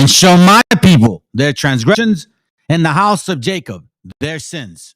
and show my people their transgressions, and the house of Jacob their sins.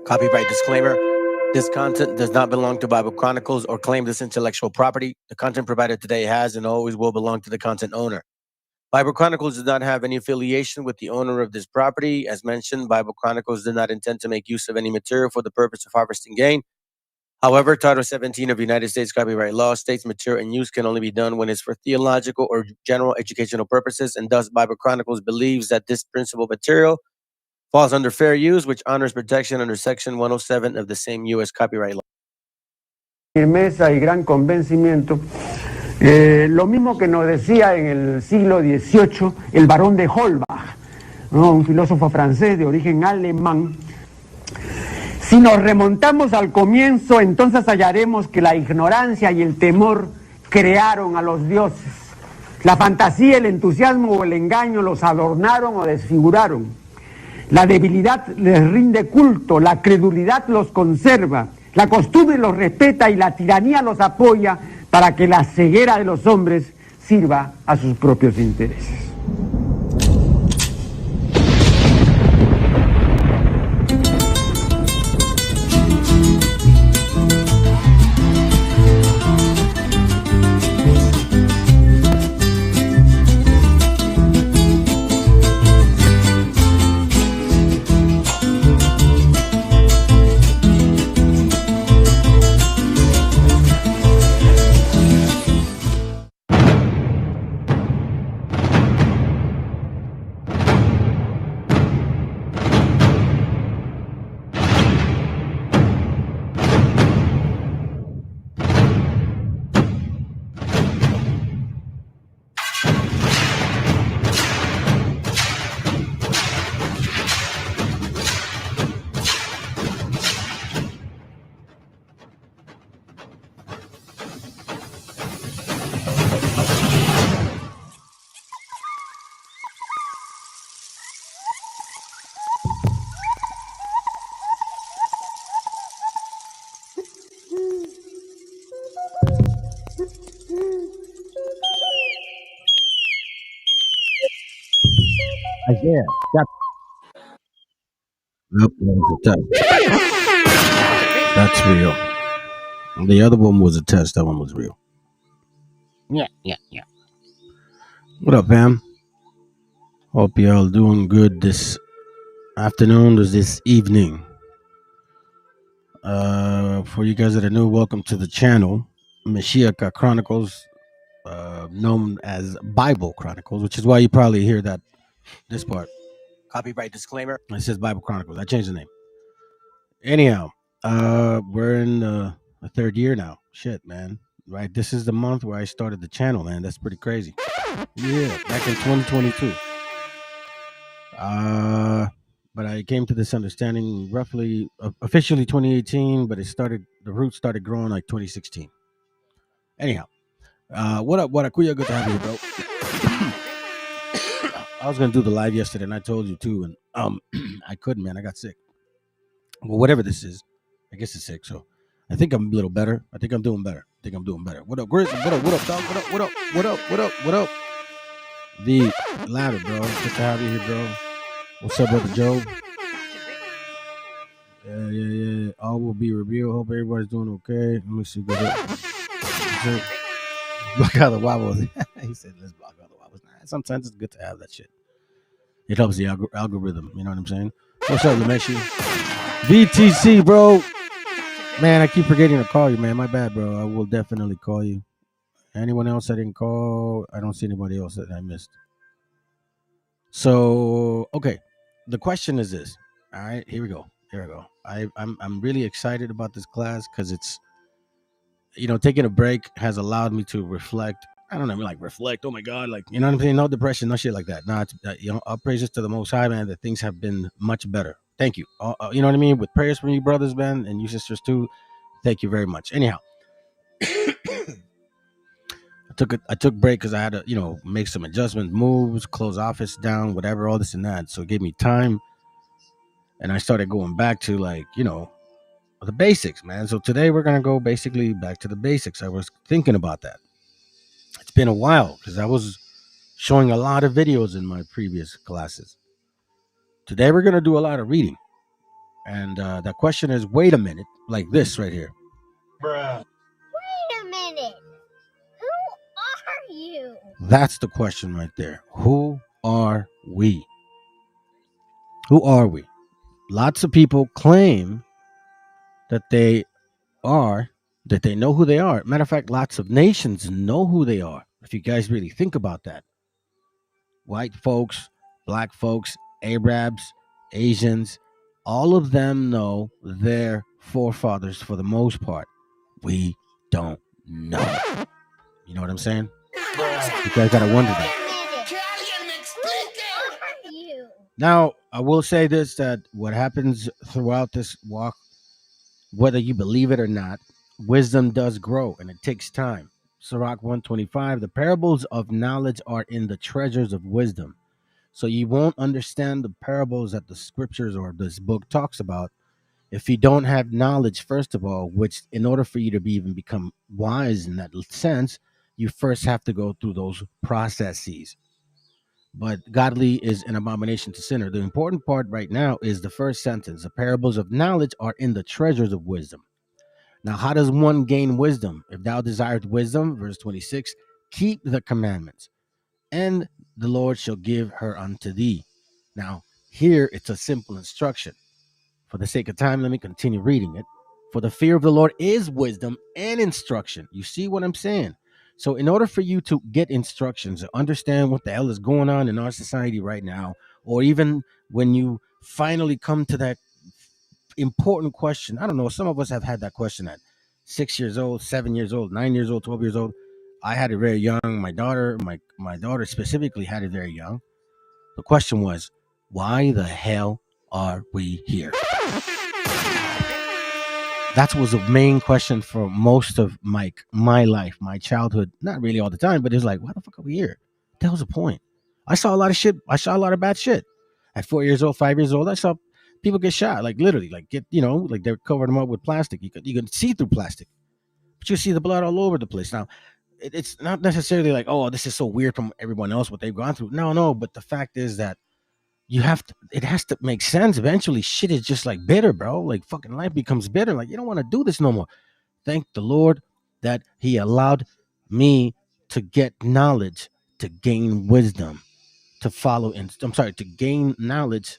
Copyright disclaimer. This content does not belong to Bible Chronicles or claim this intellectual property. The content provided today has and always will belong to the content owner. Bible Chronicles does not have any affiliation with the owner of this property. As mentioned, Bible Chronicles did not intend to make use of any material for the purpose of harvesting gain. However, Title 17 of United States copyright law states material and use can only be done when it's for theological or general educational purposes, and thus Bible Chronicles believes that this principal material falls under fair use, which honors protection under Section 107 of the same U.S. copyright law. Firmeza y gran convencimiento, lo mismo que nos decía en el siglo XVIII el barón de Holbach, ¿no? Un filósofo francés de origen alemán. Si nos remontamos al comienzo, entonces hallaremos que la ignorancia y el temor crearon a los dioses. La fantasía, el entusiasmo o el engaño los adornaron o desfiguraron. La debilidad les rinde culto, la credulidad los conserva, la costumbre los respeta y la tiranía los apoya para que la ceguera de los hombres sirva a sus propios intereses. Isaiah, Yep, that's real. The other one was a test. That one was real. Yeah. What up, fam? Hope y'all doing good this afternoon or this evening. For you guys that are new, welcome to the channel, MESHIACHA Chronicles, known as Bible Chronicles, which is why you probably hear that this part. Copyright disclaimer. It says Bible Chronicles. I changed the name. Anyhow, we're in the third year now. Shit, man. Right? This is the month where I started the channel, man. That's pretty crazy. Yeah, back in 2022. But I came to this understanding roughly, officially 2018, but the roots started growing like 2016. Anyhow, what up, Kuya? Good to have you, bro. I was gonna do the live yesterday, and I told you too, and I couldn't, man. I got sick. Well, whatever this is, I guess it's sick. So I think I'm a little better. I think I'm doing better. What up, Grizz? What up, dog? What up? The louder, bro. Good to have you here, bro. What's up, brother Joe? Yeah. All will be revealed. Hope everybody's doing okay. Let me see. Block out the wobbles. He said, let's block out the wobbles. Sometimes it's good to have that shit. It helps the algorithm. You know what I'm saying? What's up, Lameshi? VTC, bro. Man, I keep forgetting to call you, man. My bad, bro. I will definitely call you. Anyone else I didn't call? I don't see anybody else that I missed. So, okay. The question is this. All right, here we go. I'm really excited about this class because it's, taking a break has allowed me to reflect. I don't know, like reflect. Oh my God, like, you know what I'm saying? No depression, no shit like that. No, it's, all praises to the Most High, man. That things have been much better. Thank you. You know what I mean? With prayers from you brothers, man, and you sisters too. Thank you very much. Anyhow, I took break because I had to, make some adjustments, moves, close office down, whatever, all this and that. So it gave me time, and I started going back to the basics, man. So today we're gonna go basically back to the basics. I was thinking about that. It's been a while because I was showing a lot of videos in my previous classes. Today we're gonna do a lot of reading, and the question is, wait a minute, like this right here. Bruh. Wait a minute. Who are you? That's the question right there. Who are we? Who are we? Lots of people claim that they know who they are. Matter of fact, lots of nations know who they are. If you guys really think about that, white folks, black folks, Arabs, Asians, all of them know their forefathers for the most part. We don't know. You know what I'm saying? You guys gotta wonder that. Now, I will say this, that what happens throughout this walk, whether you believe it or not, wisdom does grow and it takes time. Sirach 125, the parables of knowledge are in the treasures of wisdom. So you won't understand the parables that the scriptures or this book talks about if you don't have knowledge, first of all, which in order for you to even become wise in that sense, you first have to go through those processes. But godly is an abomination to sinner. The important part right now is the first sentence. The parables of knowledge are in the treasures of wisdom. Now, how does one gain wisdom? If thou desirest wisdom, verse 26, keep the commandments, and the Lord shall give her unto thee. Now, here it's a simple instruction. For the sake of time, let me continue reading it. For the fear of the Lord is wisdom and instruction. You see what I'm saying? So in order for you to get instructions, to understand what the hell is going on in our society right now, or even when you finally come to that important question, I don't know, some of us have had that question at 6 years old, 7 years old, 9 years old, 12 years old. I had it very young. My daughter specifically had it very young. The question was, why the hell are we here? That was the main question for most of my life, my childhood. Not really all the time, but it was like, why the fuck are we here? What the hell's the point? I saw a lot of shit. I saw a lot of bad shit. At 4 years old, 5 years old, I saw people get shot, like literally, like like they're covering them up with plastic. You could see through plastic, but you see the blood all over the place. Now, it's not necessarily like, oh, this is so weird from everyone else what they've gone through. No, but the fact is that it has to make sense. Eventually, shit is just like bitter, bro. Like fucking life becomes bitter. Like you don't want to do this no more. Thank the Lord that He allowed me to get knowledge, to gain wisdom, to follow. To gain knowledge,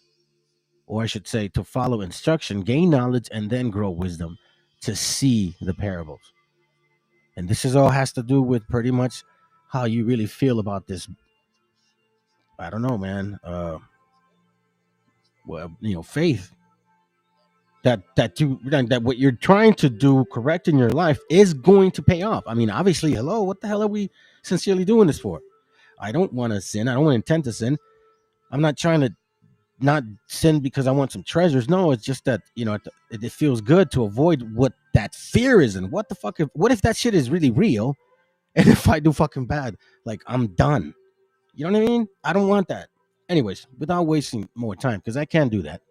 or I should say, to follow instruction, gain knowledge, and then grow wisdom, to see the parables. And this is all has to do with pretty much how you really feel about this. I don't know, man. Faith that what you're trying to do correct in your life is going to pay off. I mean, obviously, hello, what the hell are we sincerely doing this for? I don't want to sin. I don't want to intend to sin. I'm not trying to not sin because I want some treasures. No, it's just that it feels good to avoid what that fear is. And what the fuck what if that shit is really real? And if I do fucking bad, like I'm done. You know what I mean? I don't want that. Anyways, without wasting more time, because I can't do that.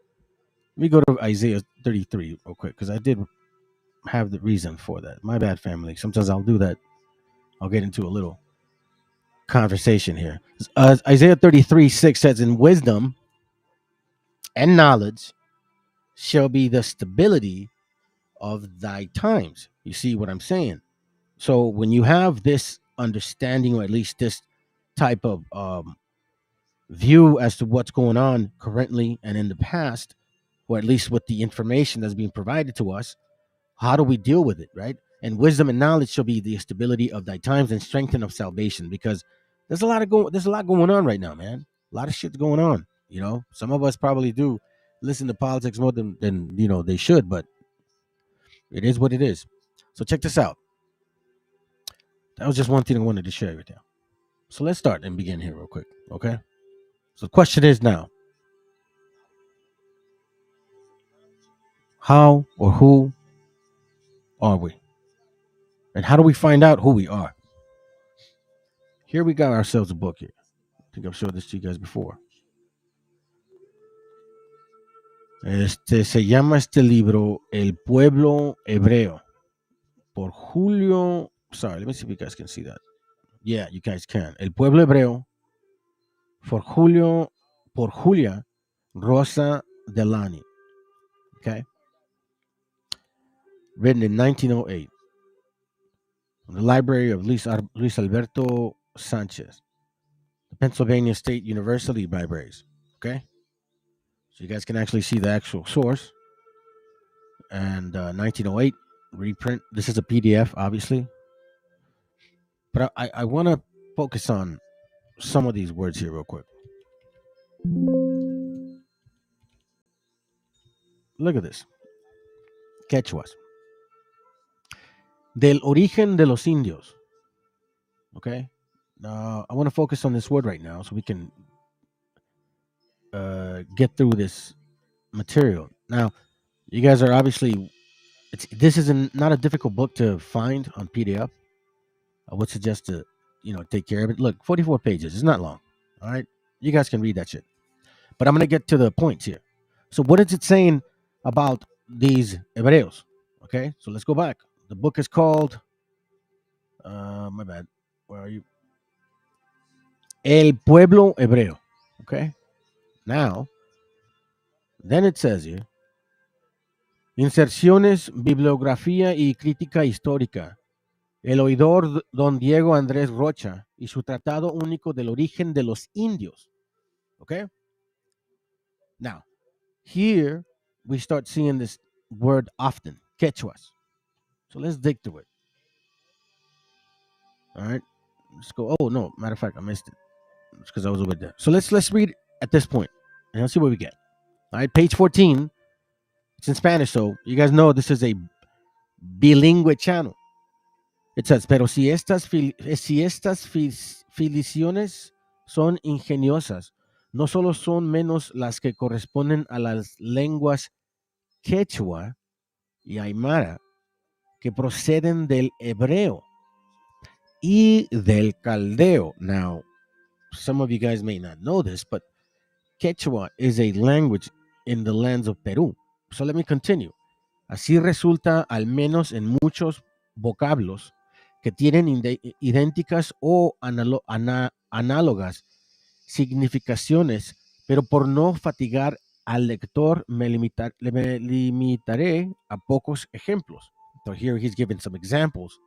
Let me go to Isaiah 33 real quick, because I did have the reason for that. My bad, family. Sometimes I'll do that. I'll get into a little conversation here. Isaiah 33:6 says, in wisdom and knowledge shall be the stability of thy times. You see what I'm saying? So when you have this understanding, or at least this type of view as to what's going on currently and in the past, or at least with the information that's being provided to us. How do we deal with it, right? And wisdom and knowledge shall be the stability of thy times and strength of salvation, because there's a lot going on right now, man. A lot of shit's going on. Some of us probably do listen to politics more than they should, but it is what it is. So check this out. That was just one thing I wanted to share with you. So let's start and begin here real quick, okay? So the question is now, how or who are we? And how do we find out who we are? Here we got ourselves a book here. I think I've showed this to you guys before. Se llama este libro El Pueblo Hebreo por Julio. Sorry, let me see if you guys can see that. Yeah, you guys can. El Pueblo Hebreo por Julia Rosa Delany. Okay. Written in 1908 from the library of Luis Alberto Sanchez, the Pennsylvania State University Libraries. Okay. So you guys can actually see the actual source. And 1908 reprint. This is a PDF, obviously. But I want to focus on some of these words here real quick. Look at this. Quechuas. Del origen de los indios. Okay. Now, I want to focus on this word right now so we can get through this material. Now, you guys are obviously, this is not a difficult book to find on PDF. I would suggest to, take care of it. Look, 44 pages. It's not long. All right. You guys can read that shit. But I'm going to get to the points here. So what is it saying about these Hebreos? Okay. So let's go back. The book is called, my bad. Where are you? El Pueblo Hebreo. Okay. Now, then it says here, inserciones, bibliografía y crítica histórica. El oidor don Diego Andrés Rocha y su tratado único del origen de los indios. Okay? Now, here we start seeing this word often, Quechuas. So let's dig through it. All right? Let's go. Oh, no. Matter of fact, I missed it. It's because I was over there. So let's read at this point, and let's see what we get. All right, page 14. It's in Spanish, so you guys know this is a bilingüe channel. It says, pero si estas filiaciones son ingeniosas, no solo son menos las que corresponden a las lenguas quechua y aymara, que proceden del hebreo y del caldeo. Now, some of you guys may not know this, but Quechua is a language in the lands of Peru. So let me continue. Así resulta, al menos en muchos vocablos que tienen idénticas o análogas significaciones, pero por no fatigar al lector me limitaré a pocos ejemplos. So here he's giving some examples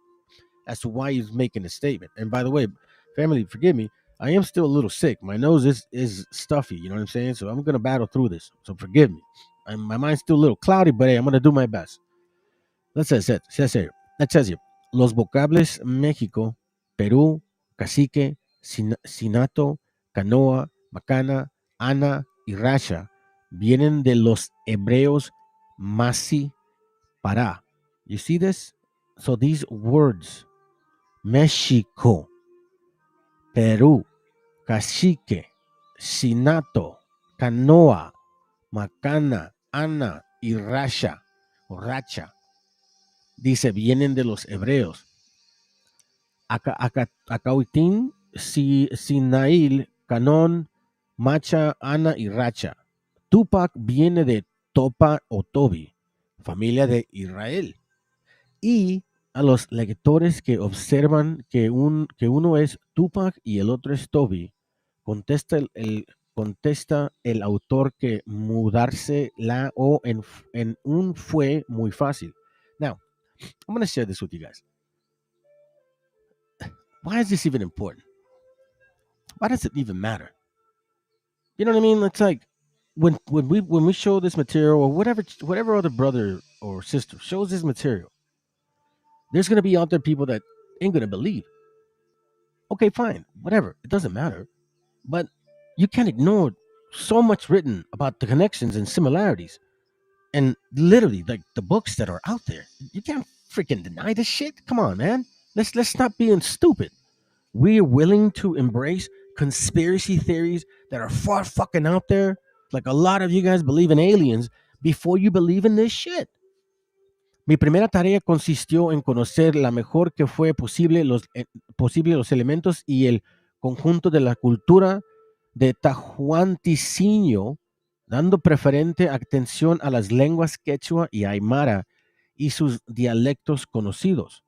as to why he's making a statement. And by the way, family, forgive me, I am still a little sick. My nose is stuffy, you know what I'm saying? So I'm going to battle through this. So forgive me. My mind's still a little cloudy, but hey, I'm going to do my best. Let's say it. That says here, los vocables México, Perú, cacique, sinato, canoa, macana, ana y racha vienen de los hebreos masi para. You see this? So these words, México, Perú, cacique, sinato, canoa, macana, ana y racha, o racha, dice, vienen de los hebreos. Acautín, Sinail, Canón, Macha, Ana y Racha. Tupac viene de Topa o Tobi, familia de Israel. Y a los lectores que observan que uno es Tupac y el otro es Toby, contesta el autor que mudarse la O en un fue muy fácil. Now, I'm going to share this with you guys. Why is this even important? Why does it even matter? You know what I mean? It's like, when we show this material, or whatever other brother or sister shows this material, there's gonna be out there people that ain't gonna believe. Okay, fine, whatever, it doesn't matter. But you can't ignore so much written about the connections and similarities, and literally like the books that are out there. You can't freaking deny this shit. Come on, man. Let's stop being stupid. We're willing to embrace conspiracy theories that are far fucking out there. Like a lot of you guys believe in aliens before you believe in this shit. Mi primera tarea consistió en conocer la mejor que fue posible los elementos y el conjunto de la cultura de Tahuantinsuyo, dando preferente atención a las lenguas quechua y aymara y sus dialectos conocidos.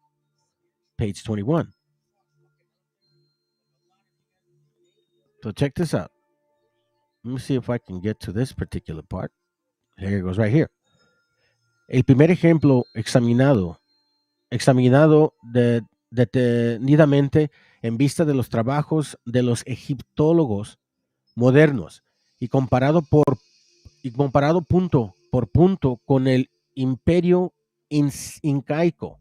Page 21. So check this out. Let me see if I can get to this particular part. Here it goes right here. El primer ejemplo examinado detenidamente en vista de los trabajos de los egiptólogos modernos y comparado punto por punto con el imperio incaico,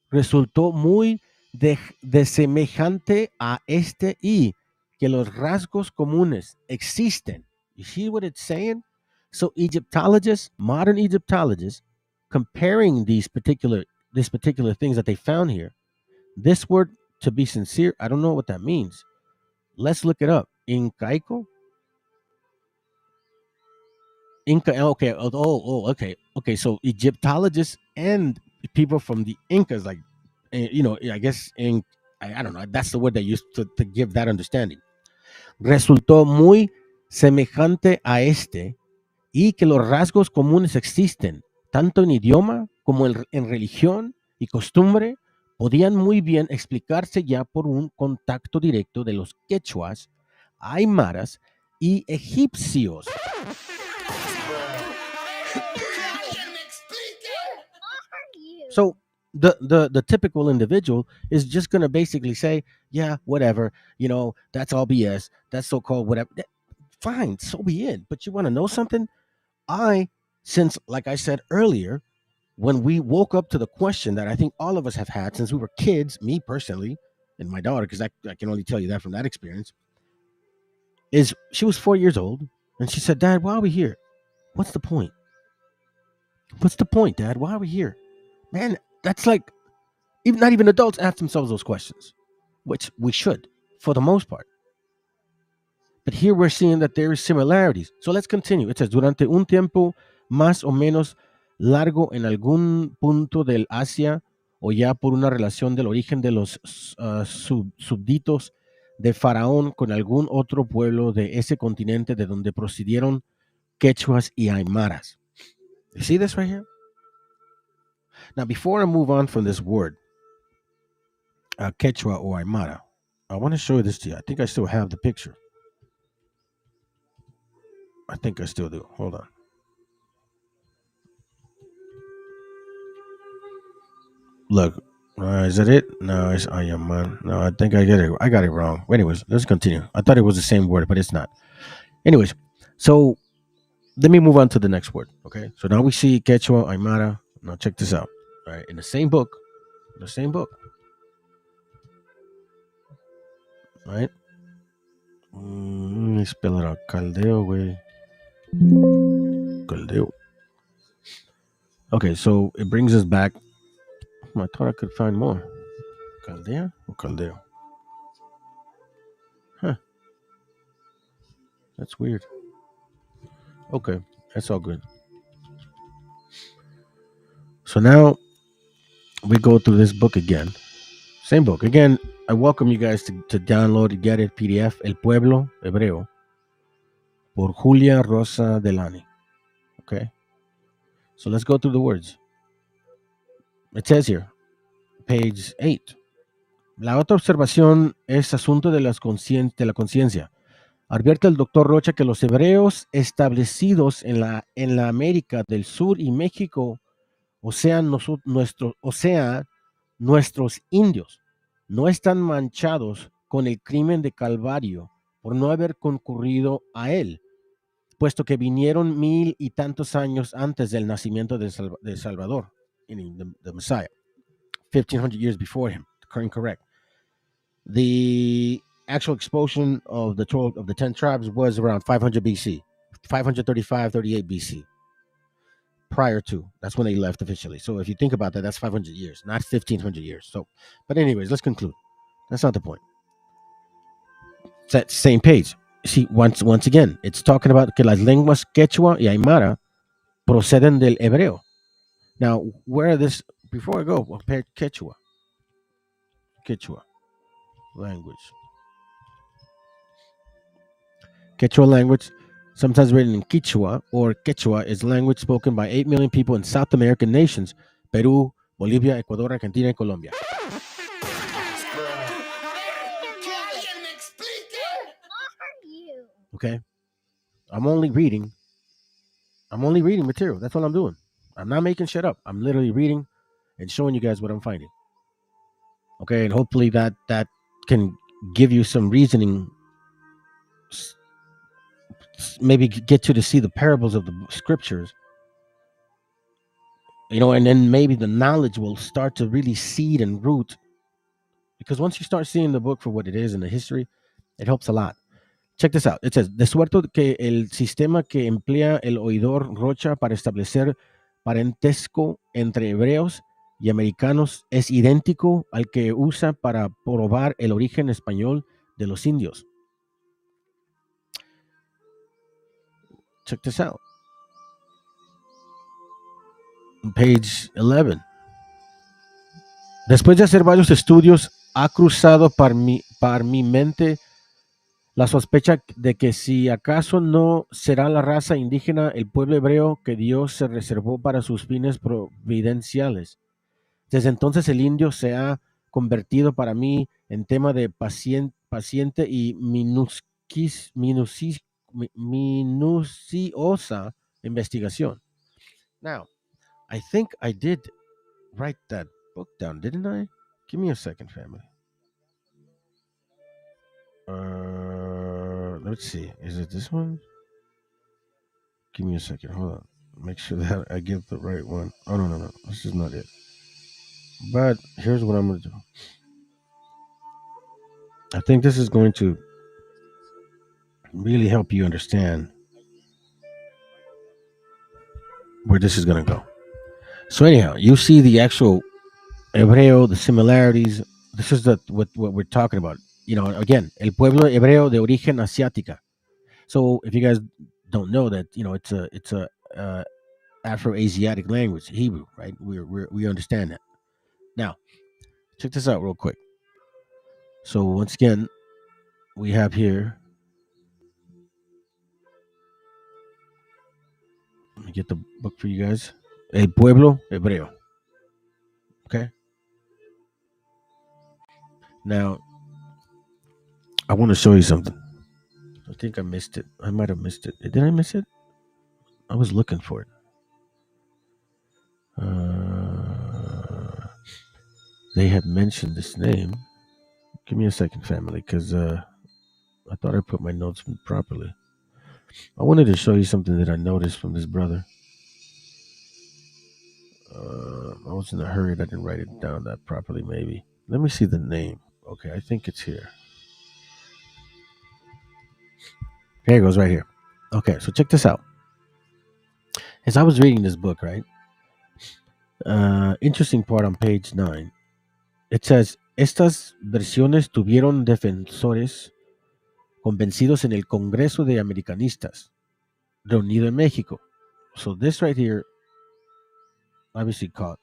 resultó muy semejante a este y que los rasgos comunes existen. You see what it's saying? So modern Egyptologists, comparing this particular things that they found here, this word, to be sincere, I don't know what that means. Let's look it up. Incaico? Inca, okay. Okay. So Egyptologists and people from the Incas, like, I guess I don't know. That's the word they used to give that understanding. Resultó muy semejante a este y que los rasgos comunes existen, tanto en idioma como en religión y costumbre, podían muy bien explicarse ya por un contacto directo de los quechuas, aymaras y egipcios. So the typical individual is just going to basically say, yeah, whatever, that's all BS. That's so-called whatever. Fine, so be it. But you want to know something? Since, like I said earlier, when we woke up to the question that I think all of us have had since we were kids, me personally, and my daughter, because I can only tell you that from that experience, is she was 4 years old, and she said, Dad, why are we here? What's the point? What's the point, Dad? Why are we here? Man, that's like, not even adults ask themselves those questions, which we should, for the most part. But here we're seeing that there is similarities. So let's continue. It says, durante un tiempo más o menos largo en algún punto del Asia, o ya por una relación del origen de los súbditos de Faraón con algún otro pueblo de ese continente de donde procedieron quechuas y aymaras. You see this right here? Now, before I move on from this word, quechua or aymara, I want to show you this to you. I think I still have the picture. I think I still do. Hold on. Look, is that it? No, it's Ayaman. No, I think I got it wrong. Anyways, let's continue. I thought it was the same word, but it's not. Anyways, so let me move on to the next word. Okay, so now we see Quechua, Aymara. Now check this out. All right, in the same book. All right. Let me spell it out. Caldeo, way. Caldeo. Okay, so it brings us back. I thought I could find more. Caldea or Caldeo? Huh. That's weird. Okay, that's all good. So now we go through this book again. Same book. Again, I welcome you guys to download and get it PDF, El Pueblo Hebreo, por Julia Rosa Delani. Okay? So let's go through the words. It says here, page 8. La otra observación es asunto de la conciencia. Advierte el doctor Rocha que los hebreos establecidos en la América del Sur y México, o sea, nuestros indios, no están manchados con el crimen de Calvario por no haber concurrido a él, puesto que vinieron 1000 y tantos años antes del nacimiento de Salvador, meaning the Messiah, 1500 years before him. Correct. The actual expulsion of the 10 tribes was around 500 BC, 535, 38 BC. Prior to, that's when they left officially. So if you think about that, that's 500 years, not 1500 years. So, but anyways, let's conclude. That's not the point. It's that same page. See, once again, it's talking about que las lenguas quechua y aymara proceden del hebreo. Now, where this, before I go, Quechua language. Quechua language, sometimes written in Quichua or Quechua, is language spoken by 8 million people in South American nations, Peru, Bolivia, Ecuador, Argentina, and Colombia. Okay? I'm only reading material. That's all I'm doing. I'm not making shit up. I'm literally reading and showing you guys what I'm finding. Okay, and hopefully that can give you some reasoning, maybe get you to see the parables of the scriptures, and then maybe the knowledge will start to really seed and root, because once you start seeing the book for what it is and the history, it helps a lot. Check this out. It says, de suerte que el sistema que emplea el oidor Rocha para establecer parentesco entre hebreos y americanos es idéntico al que usa para probar el origen español de los indios. Check this out. Page 11. Después de hacer varios estudios, ha cruzado por mi mente la sospecha de que si acaso no será la raza indígena el pueblo hebreo que Dios se reservó para sus fines providenciales. Desde entonces el indio se ha convertido para mí en tema de paciente y minuciosa investigación. Now, I think I did write that book down, didn't I? Give me a second, family. Let's see. Is it this one? Give me a second. Hold on. Make sure that I get the right one. Oh, no. This is not it. But here's what I'm going to do. I think this is going to really help you understand where this is going to go. So anyhow, you see the actual hebreo, the similarities. This is what we're talking about. Again, el pueblo hebreo de origen asiática. So if you guys don't know that, it's a Afro-Asiatic language, Hebrew, right? We understand that. Now, check this out real quick. So once again, we have here. Let me get the book for you guys. El pueblo hebreo. Okay. Now, I want to show you something. I think I missed it. I might have missed it. Did I miss it? I was looking for it. They had mentioned this name. Give me a second, family, because I thought I put my notes in properly. I wanted to show you something that I noticed from this brother. I was in a hurry. I didn't write it down that properly, maybe. Let me see the name. Okay, I think it's here. Here it goes, right here. Okay, so check this out. As I was reading this book, right? Interesting part on page 9. It says, estas versiones tuvieron defensores convencidos en el Congreso de Americanistas reunido en México. So this right here obviously caught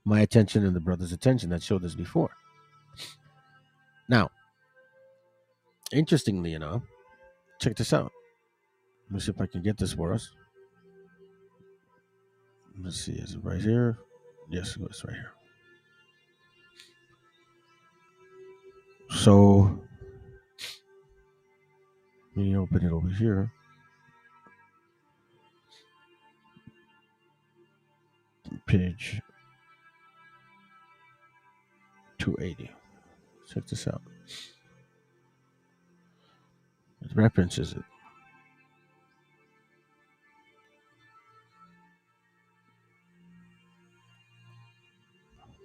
my attention and the brother's attention that showed this before. Now, interestingly enough, check this out. Let me see if I can get this for us. Let's see, is it right here? Yes, it's right here. So, let me open it over here. Page 280. Check this out. It references it.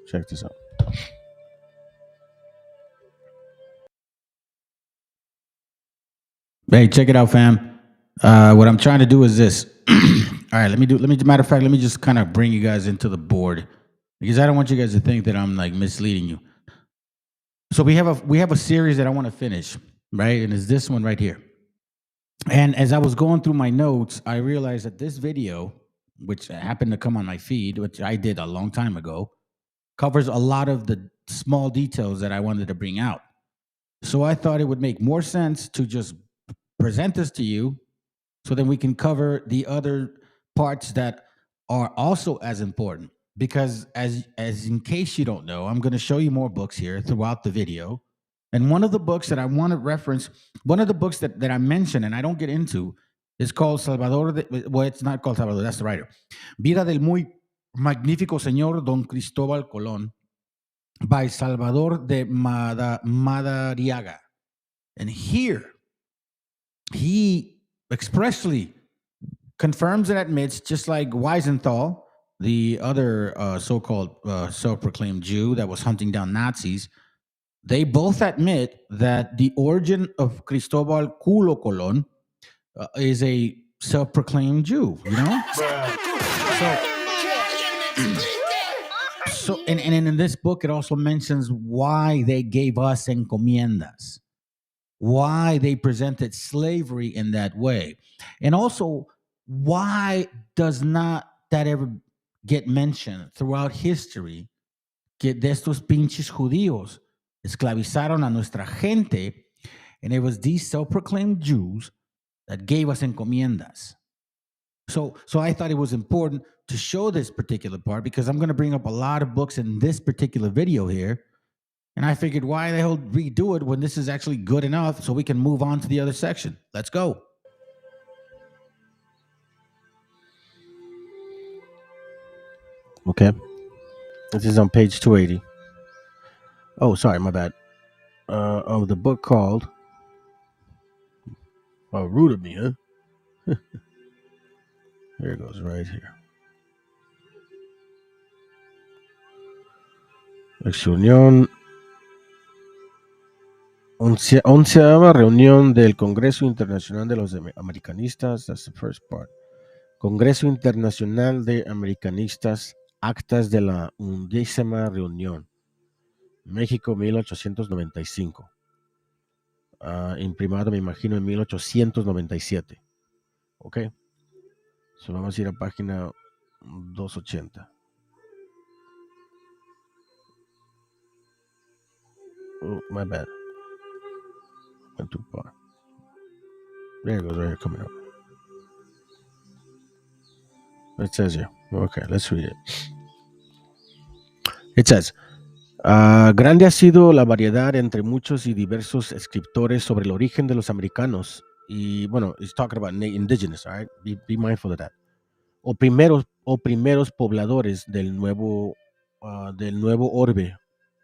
Check this out. Hey, check it out, fam. What I'm trying to do is this. All right, matter of fact, let me just kind of bring you guys into the board because I don't want you guys to think that I'm like misleading you. So we have a series that I want to finish, right? And it's this one right here. And as I was going through my notes, I realized that this video, which happened to come on my feed, which I did a long time ago, covers a lot of the small details that I wanted to bring out. So I thought it would make more sense to just present this to you so then we can cover the other parts that are also as important. Because as in case you don't know, I'm going to show you more books here throughout the video. And one of the books that I want to reference, one of the books that I mentioned and I don't get into is called well, it's not called Salvador, that's the writer. Vida del muy magnífico señor Don Cristóbal Colón by Salvador de Madariaga. And here, he expressly confirms and admits, just like Weisenthal, the other so-called self-proclaimed Jew that was hunting down Nazis, they both admit that the origin of Cristobal Culo Colon is a self-proclaimed Jew, you know? So and in this book, it also mentions why they gave us encomiendas, why they presented slavery in that way, and also why does not that ever get mentioned throughout history que de estos pinches judíos esclavizaron a nuestra gente, and it was these self-proclaimed Jews that gave us encomiendas. So I thought it was important to show this particular part because I'm going to bring up a lot of books in this particular video here. And I figured, why the hell redo it when this is actually good enough so we can move on to the other section? Let's go. Okay. This is on page 280. Oh, sorry, my bad. Of the book called Rude of Me, huh? Here it goes, right here. Reunión. Onceava reunión del Congreso Internacional de los Americanistas. That's the first part. Congreso Internacional de Americanistas. Actas de la 11ª reunión. México, 1895. Imprimado, me imagino, en 1897. Ok. So vamos a ir a página 280. Oh, my bad. Went too far. There it goes, right here, coming up. It says here. Okay, let's read it. It says, grande ha sido la variedad entre muchos y diversos escritores sobre el origen de los americanos. Y bueno, it's talking about indigenous, all right? Be mindful of that. O primeros pobladores del nuevo orbe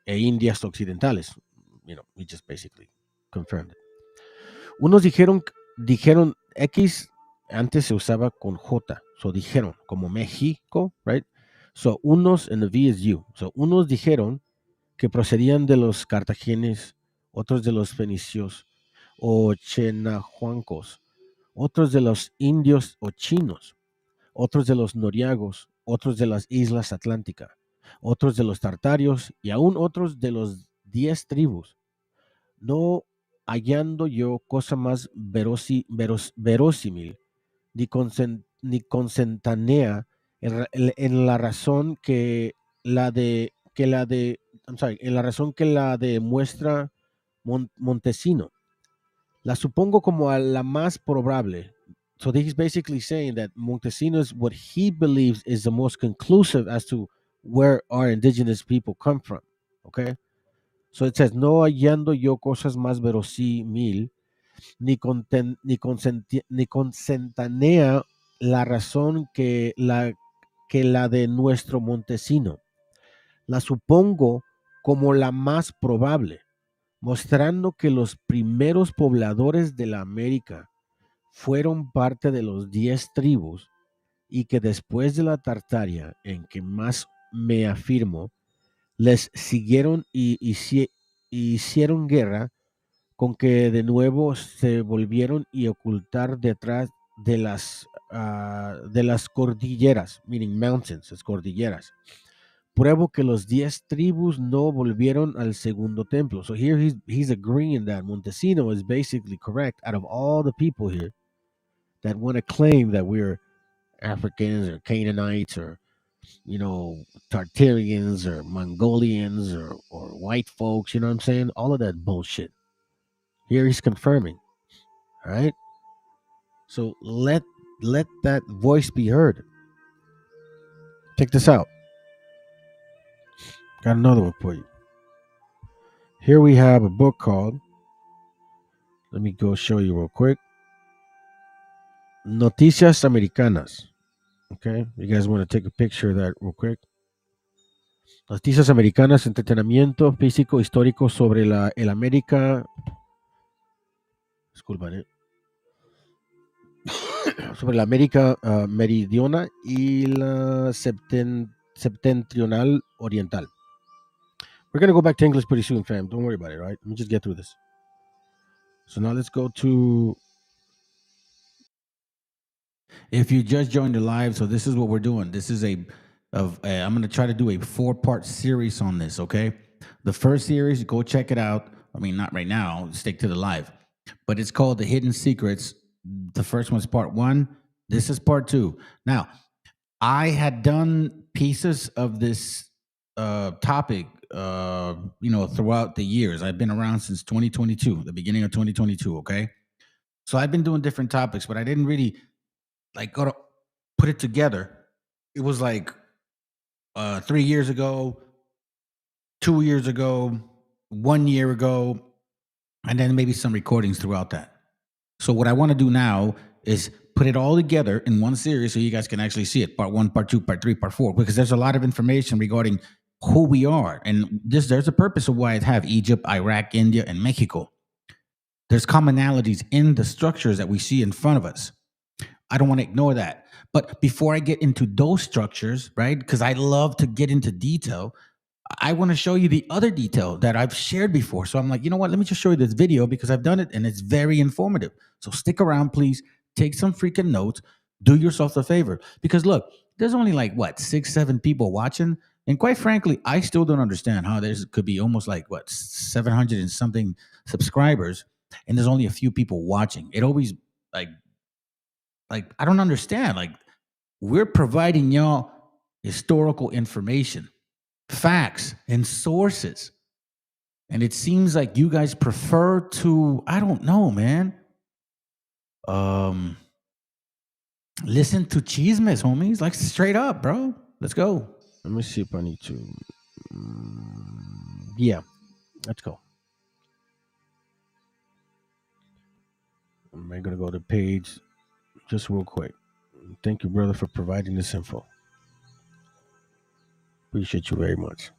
e Indias occidentales. You know, we just basically confirmed it. Unos dijeron X, antes se usaba con J, so dijeron, como México, right? So unos, and the V is you. So unos dijeron que procedían de los cartagineses, otros de los fenicios o chenahuancos, otros de los indios o chinos, otros de los noriagos, otros de las islas atlánticas, otros de los tartarios y aún otros de los 10 tribus. No hallando yo cosa más verosímil ni consentánea en la razón que la de muestra Montesino. La supongo como a la más probable. So he's basically saying that Montesino is what he believes is the most conclusive as to where our indigenous people come from. Okay? So it says, no hallando yo cosas más verosímil, ni consentánea la razón que la de nuestro Montesino. La supongo como la más probable, mostrando que los primeros pobladores de la América fueron parte de los 10 tribus y que después de la Tartaria, en que más me afirmo, les siguieron y hicieron guerra, con que de nuevo se volvieron y ocultar detrás de las cordilleras, meaning mountains, las cordilleras. Pruebo que los 10 tribus no volvieron al segundo templo. So here he's agreeing that Montesino is basically correct. Out of all the people here that want to claim that we're Africans or Canaanites or, you know, Tartarians or Mongolians or white folks, you know what I'm saying? All of that bullshit. Here he's confirming. All right. So let that voice be heard. Check this out. Got another one for you. Here we have a book called, let me go show you real quick, Noticias Americanas. Okay, you guys want to take a picture of that real quick? Noticias Americanas, entretenimiento físico histórico sobre el América. Disculpen, sobre la América meridional y la septentrional oriental. We're going to go back to English pretty soon, fam. Don't worry about it, all right? Let me just get through this. So now let's go to... If you just joined the live, so this is what we're doing. This is I'm going to try to do a 4-part series on this, okay? The first series, go check it out. I mean, not right now. Stick to the live. But it's called The Hidden Secrets. The first one's part 1. This is part 2. Now, I had done pieces of this topic, throughout the years. I've been around since 2022, the beginning of 2022, okay? So I've been doing different topics, but I didn't really go to put it together. It was 3 years ago, 2 years ago, 1 year ago, and then maybe some recordings throughout that. So what I want to do now is put it all together in one series so you guys can actually see it. Part 1, part 2, part 3, part 4, because there's a lot of information regarding who we are. And there's a purpose of why I have Egypt, Iraq, India, and Mexico. There's commonalities in the structures that we see in front of us. I don't want to ignore that. But before I get into those structures, right, because I love to get into detail, I want to show you the other detail that I've shared before. So I'm like, you know what? Let me just show you this video because I've done it and it's very informative. So stick around, please. Take some freaking notes. Do yourself a favor. Because look, there's only 6, 7 people watching. And quite frankly, I still don't understand how there could be almost 700 and something subscribers and there's only a few people watching. It always I don't understand. We're providing y'all historical information, facts, and sources. And it seems like you guys prefer to, I don't know, man. Listen to chismes, homies. Straight up, bro. Let's go. Let me see if I need to. Yeah, let's go. I'm going to go to page just real quick. Thank you, brother, for providing this info. Appreciate you very much.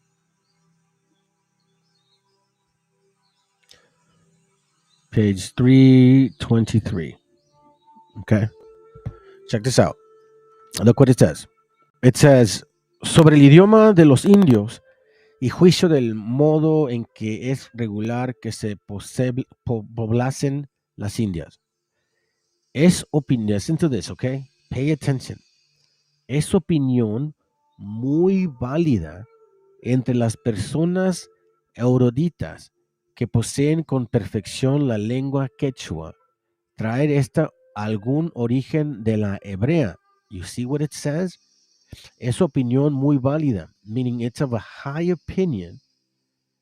Page 323. Okay. Check this out. Look what it says. It says, sobre el idioma de los indios y juicio del modo en que es regular que se poblasen las Indias. Es opinión, listen to this, okay? Pay attention. Es opinión muy válida entre las personas eruditas que poseen con perfección la lengua quechua, traer esta algún origen de la hebrea. You see what it says? Es opinión muy válida, meaning it's of a high opinion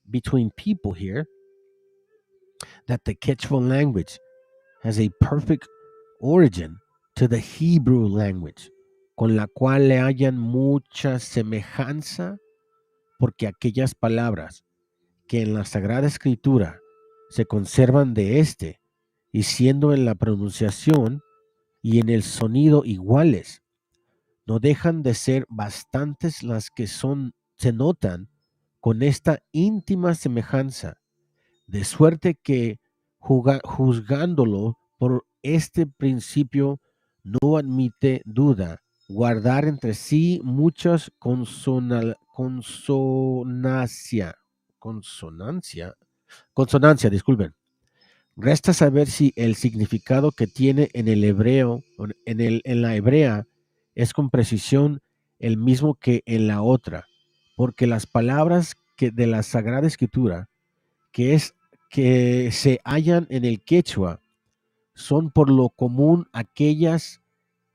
between people here that the Quechua language has a perfect origin to the Hebrew language, con la cual le hallan mucha semejanza, porque aquellas palabras que en la Sagrada Escritura se conservan de este, y siendo en la pronunciación y en el sonido iguales, no dejan de ser bastantes las que se notan con esta íntima semejanza, de suerte que juzgándolo por este principio no admite duda guardar entre sí muchas consonancia, disculpen. Resta saber si el significado que tiene en el hebreo, en la hebrea, es con precisión el mismo que en la otra, porque las palabras de la Sagrada Escritura que se hallan en el quechua son por lo común aquellas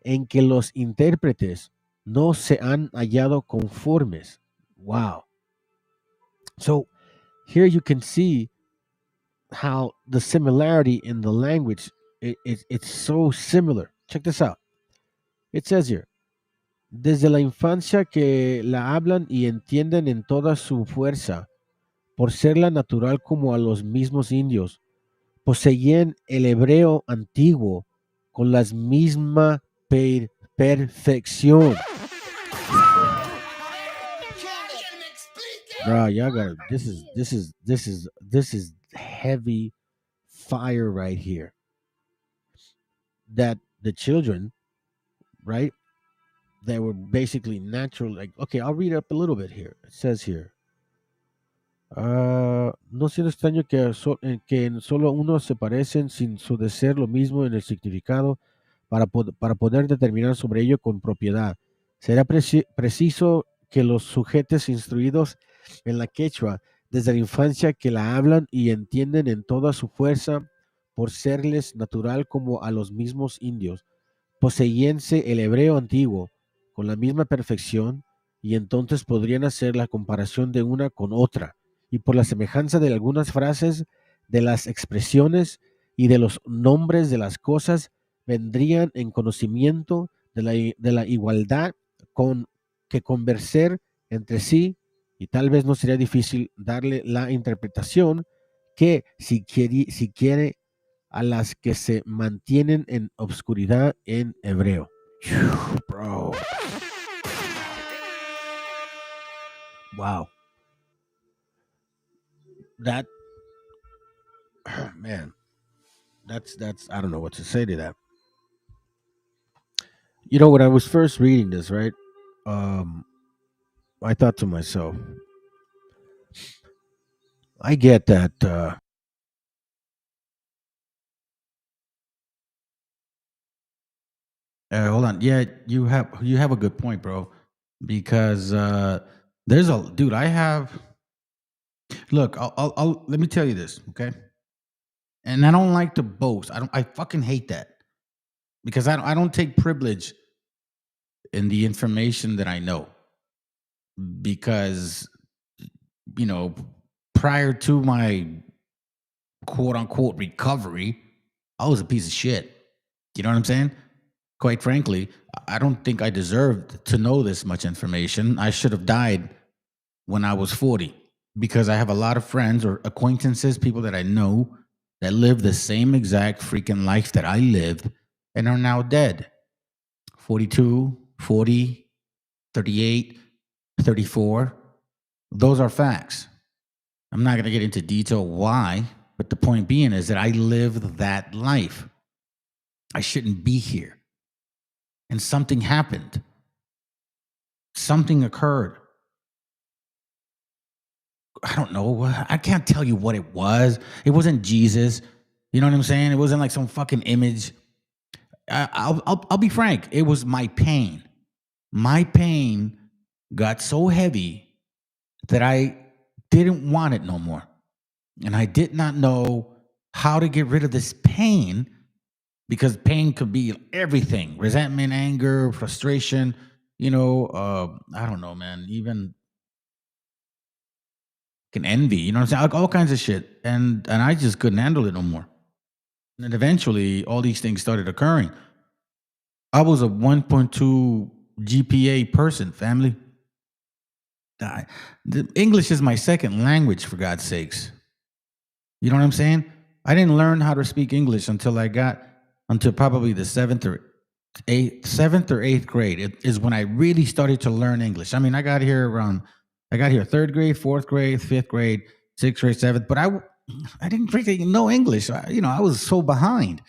en que los intérpretes no se han hallado conformes. Wow. So here you can see how the similarity in the language it's so similar. Check this out. It says here, desde la infancia que la hablan y entienden en toda su fuerza, por serla natural como a los mismos indios, poseían el hebreo antiguo con la misma perfección. Bro, y'all got this is heavy fire right here. That the children, right? They were basically natural. Like, okay, I'll read up a little bit here. It says here, no siendo extraño que en solo uno se parecen sin su de ser lo mismo en el significado para poder determinar sobre ello con propiedad. Será preciso que los sujetos instruidos en la quechua desde la infancia que la hablan y entienden en toda su fuerza por serles natural como a los mismos indios, poseíense el hebreo antiguo con la misma perfección y entonces podrían hacer la comparación de una con otra y por la semejanza de algunas frases, de las expresiones y de los nombres de las cosas vendrían en conocimiento de la igualdad con que conversar entre sí y tal vez no sería difícil darle la interpretación que si quiere a las que se mantienen en obscuridad en hebreo. Bro. Wow. That man, that's I don't know what to say to that. You know, when I was first reading this, right? I thought to myself, I get that hold on. Yeah, you have a good point, bro. Because there's a dude. I have. Look, I'll let me tell you this, okay? And I don't like to boast. I fucking hate that because I don't take privilege in the information that I know because you know prior to my quote unquote recovery, I was a piece of shit. You know what I'm saying? Quite frankly, I don't think I deserved to know this much information. I should have died when I was 40 because I have a lot of friends or acquaintances, people that I know that live the same exact freaking life that I lived and are now dead. 42, 40, 38, 34. Those are facts. I'm not going to get into detail why, but the point being is that I lived that life. I shouldn't be here. And something happened. Something occurred. I don't know. I can't tell you what it was. It wasn't Jesus. You know what I'm saying? It wasn't like some fucking image. I'll be frank. It was my pain. My pain got so heavy that I didn't want it no more. And I did not know how to get rid of this pain because pain could be everything. Resentment, anger, frustration, I don't know, man. Even can envy, you know what I'm saying? All kinds of shit. And I just couldn't handle it no more. And then eventually all these things started occurring. I was a 1.2 GPA person, family. The English is my second language, for God's sakes. You know what I'm saying? I didn't learn how to speak English until probably the seventh or eighth grade. It is when I really started to learn English. I mean, I got here third grade, fourth grade, fifth grade, sixth grade, seventh, but I didn't really know English. I was so behind.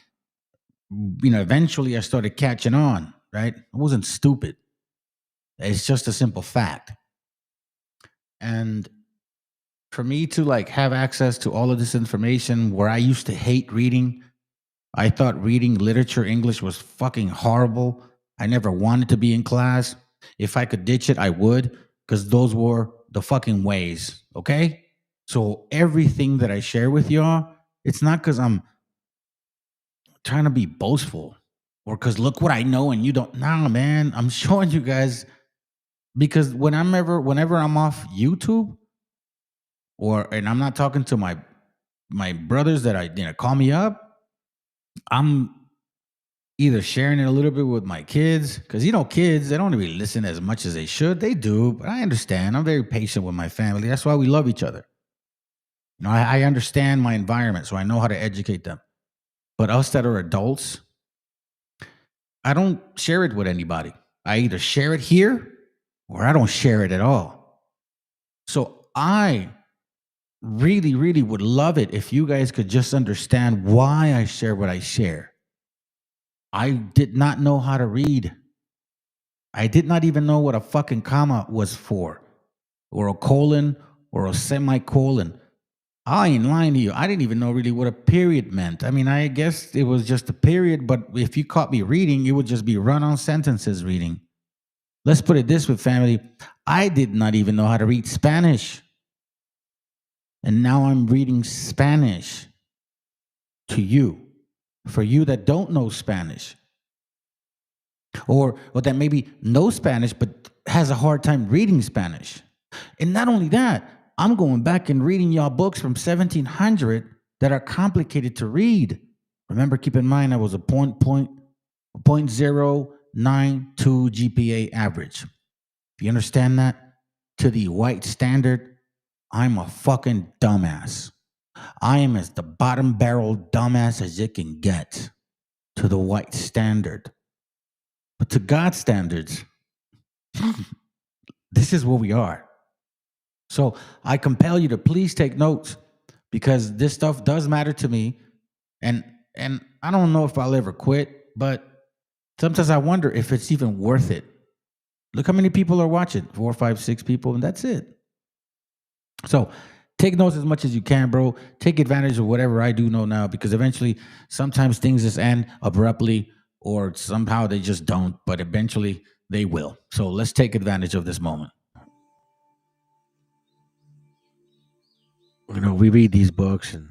Eventually I started catching on. right? I wasn't stupid. It's just a simple fact. And for me to like have access to all of this information where I used to hate reading, I thought reading literature English was fucking horrible. I never wanted to be in class. If I could ditch it, I would, because those were the fucking ways, okay? So everything that I share with y'all, it's not because I'm trying to be boastful or because look what I know and you don't. Nah, man, I'm showing you guys because whenever I'm off YouTube and I'm not talking to my brothers that call me up, I'm either sharing it a little bit with my kids because kids, they don't really listen as much as they should. They do, but I understand. I'm very patient with my family. That's why we love each other. I understand my environment, so I know how to educate them. But us that are adults, I don't share it with anybody. I either share it here or I don't share it at all. So I really, really would love it if you guys could just understand why I share what I share. I did not know how to read. I did not even know what a fucking comma was for, or a colon, or a semicolon. I ain't lying to you. I didn't even know really what a period meant. I mean, I guess it was just a period, but if you caught me reading, it would just be run-on sentences reading. Let's put it this way, family. I did not even know how to read Spanish. And now I'm reading Spanish to you. For you that don't know Spanish, or that maybe knows Spanish but has a hard time reading Spanish. And not only that, I'm going back and reading y'all books from 1700 that are complicated to read. Remember, keep in mind I was a 0.092 GPA average. If you understand that, to the white standard, I'm a fucking dumbass. I am as the bottom barrel dumbass as it can get to the white standard. But to God's standards, this is what we are. So I compel you to please take notes because this stuff does matter to me. And I don't know if I'll ever quit, but sometimes I wonder if it's even worth it. Look how many people are watching, 4, 5, 6 people, and that's it. So take notes as much as you can, bro. Take advantage of whatever I do know now, because eventually sometimes things just end abruptly or somehow they just don't, but eventually they will. So let's take advantage of this moment. We read these books and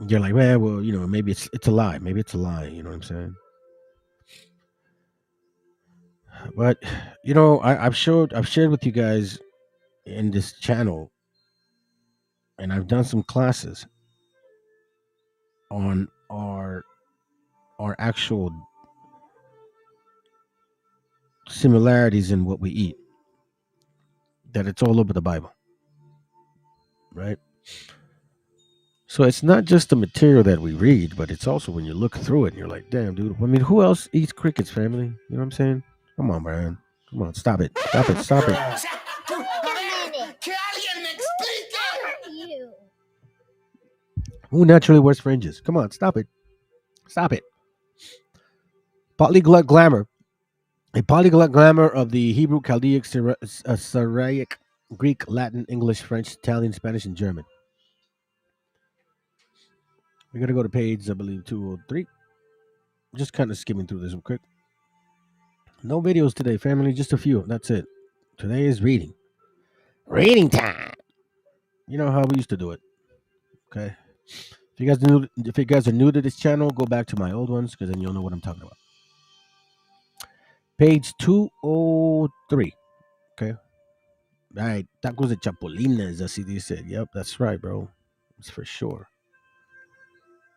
you're like, well, maybe it's a lie. Maybe it's a lie. You know what I'm saying? But I've shared with you guys in this channel, and I've done some classes on our actual similarities in what we eat. That it's all over the Bible, right? So it's not just the material that we read, but it's also when you look through it and you're like, damn, dude. I mean, who else eats crickets, family? You know what I'm saying? Come on, man. Come on, stop it. Stop it. Stop it. Wait a minute. Who are you? Who naturally wears fringes? Come on, stop it. Stop it. Polyglot glamour. A polyglot glamour of the Hebrew, Chaldaic, Syriac, Greek, Latin, English, French, Italian, Spanish, and German. We're going to go to page, I believe, 203. Just kind of skimming through this real quick. No videos today, family. Just a few. That's it. Today is reading. Reading time. You know how we used to do it. Okay. If you guys are new to this channel, go back to my old ones because then you'll know what I'm talking about. Page 203. Okay. All right. Tacos de chapulines, así dice. Yep, that's right, bro. That's for sure.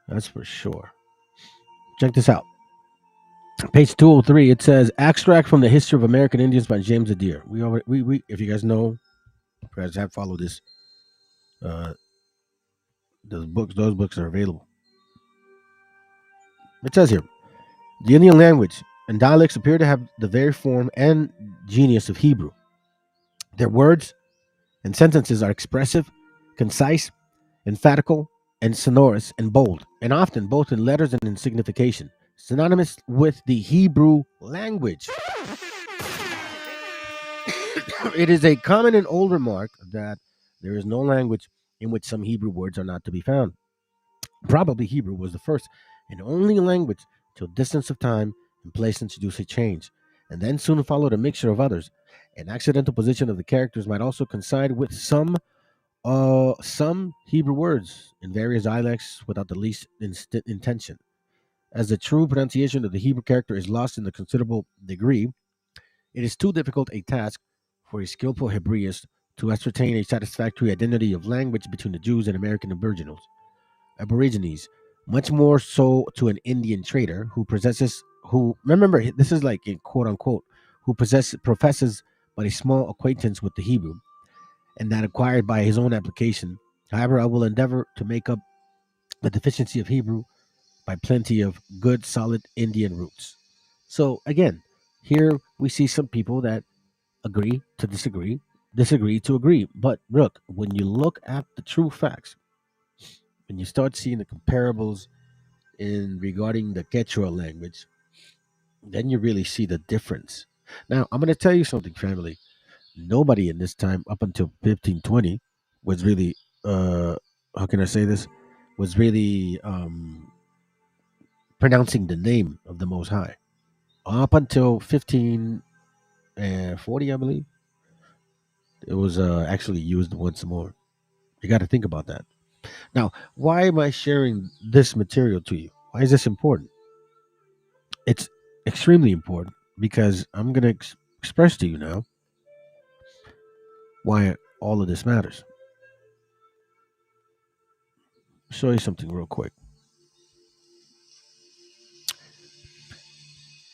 That's for sure. Check this out. Page 203. It says extract from the history of American Indians by James Adair. We if you guys know, if you guys have followed this, those books are available. It says here, the Indian language and dialects appear to have the very form and genius of Hebrew. Their words and sentences are expressive, concise, emphatical, and sonorous and bold, and often both in letters and in signification, synonymous with the Hebrew language. It is a common and old remark that there is no language in which some Hebrew words are not to be found. Probably Hebrew was the first and only language till distance of time and place introduced a change, and then soon followed a mixture of others. An accidental position of the characters might also coincide with some Hebrew words in various dialects without the least intention. As the true pronunciation of the Hebrew character is lost in a considerable degree, it is too difficult a task for a skillful Hebraist to ascertain a satisfactory identity of language between the Jews and American Aborigines, much more so to an Indian trader who remember this is like in quote unquote who professes but a small acquaintance with the Hebrew, and that acquired by his own application. However, I will endeavor to make up the deficiency of Hebrew by plenty of good, solid Indian roots. So again, here we see some people that agree to disagree, disagree to agree. But look, when you look at the true facts, when you start seeing the comparables in regarding the Quechua language, then you really see the difference. Now, I'm going to tell you something, family. Nobody in this time, up until 1520, was really, how can I say this, was really pronouncing the name of the Most High. Up until 1540, I believe, it was actually used once more. You got to think about that. Now, why am I sharing this material to you? Why is this important? It's extremely important because I'm going to express to you now why all of this matters. Show you something real quick.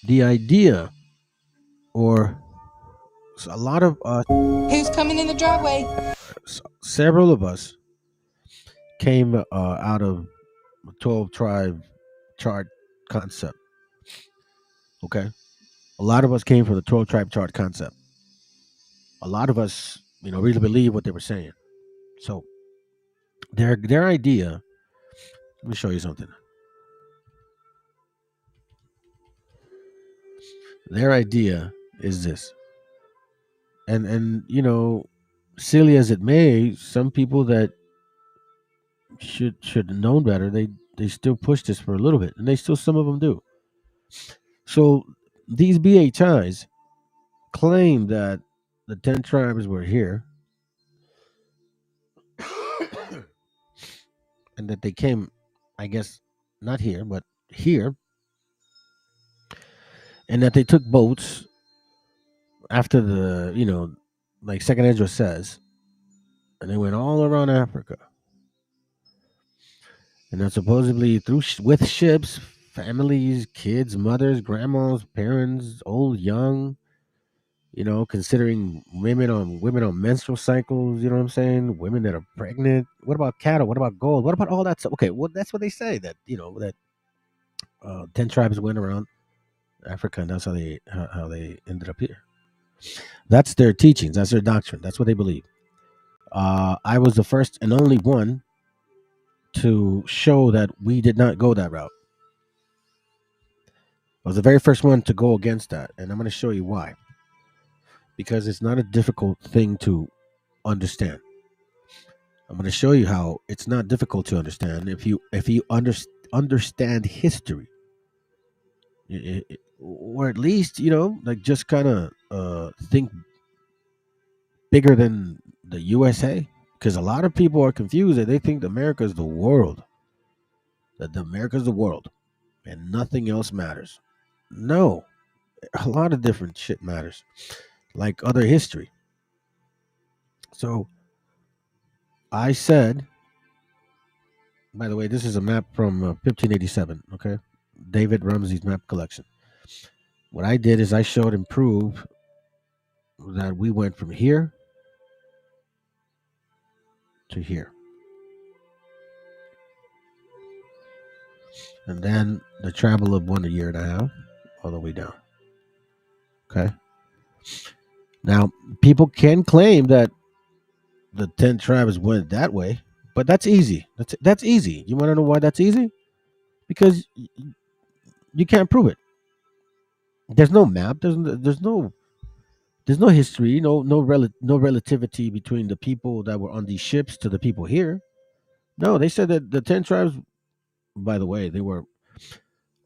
The idea, or a lot of us, Who's coming in the driveway? several of us came out of the 12 tribe chart concept. Okay. A lot of us came from the 12 tribe chart concept. A lot of us, really believe what they were saying. So their idea, let me show you something. Their idea is this. And silly as it may, some people that should have known better, they still push this for a little bit, and some of them do. So these BHIs claim that the 10 tribes were here and that they came, I guess, not here, but here, and that they took boats after the, like Second Ezra says, and they went all around Africa. And that supposedly with ships, families, kids, mothers, grandmas, parents, old, young, considering women on menstrual cycles, you know what I'm saying? Women that are pregnant. What about cattle? What about gold? What about all that stuff? Okay, well, that's what they say, that, that 10 tribes went around Africa, and that's how they ended up here. That's their teachings. That's their doctrine. That's what they believe. I was the first and only one to show that we did not go that route. I was the very first one to go against that, and I'm going to show you why. Because it's not a difficult thing to understand. I'm going to show you how it's not difficult to understand if you understand history, or at least like just kind of think bigger than the USA. Because a lot of people are confused that they think America is the world. That America is the world, and nothing else matters. No, a lot of different shit matters, like other history. So I said, by the way, this is a map from 1587, okay? David Rumsey's map collection. What I did is I showed and proved that we went from here to here. And then the travel of 1 year and a half all the way down. Okay? Now, people can claim that the 10 tribes went that way, But that's easy. That's easy. You want to know why that's easy? Because you can't prove it. There's no map. There's no history. No relativity between the people that were on these ships to the people here. No, they said that the 10 tribes. By the way, they were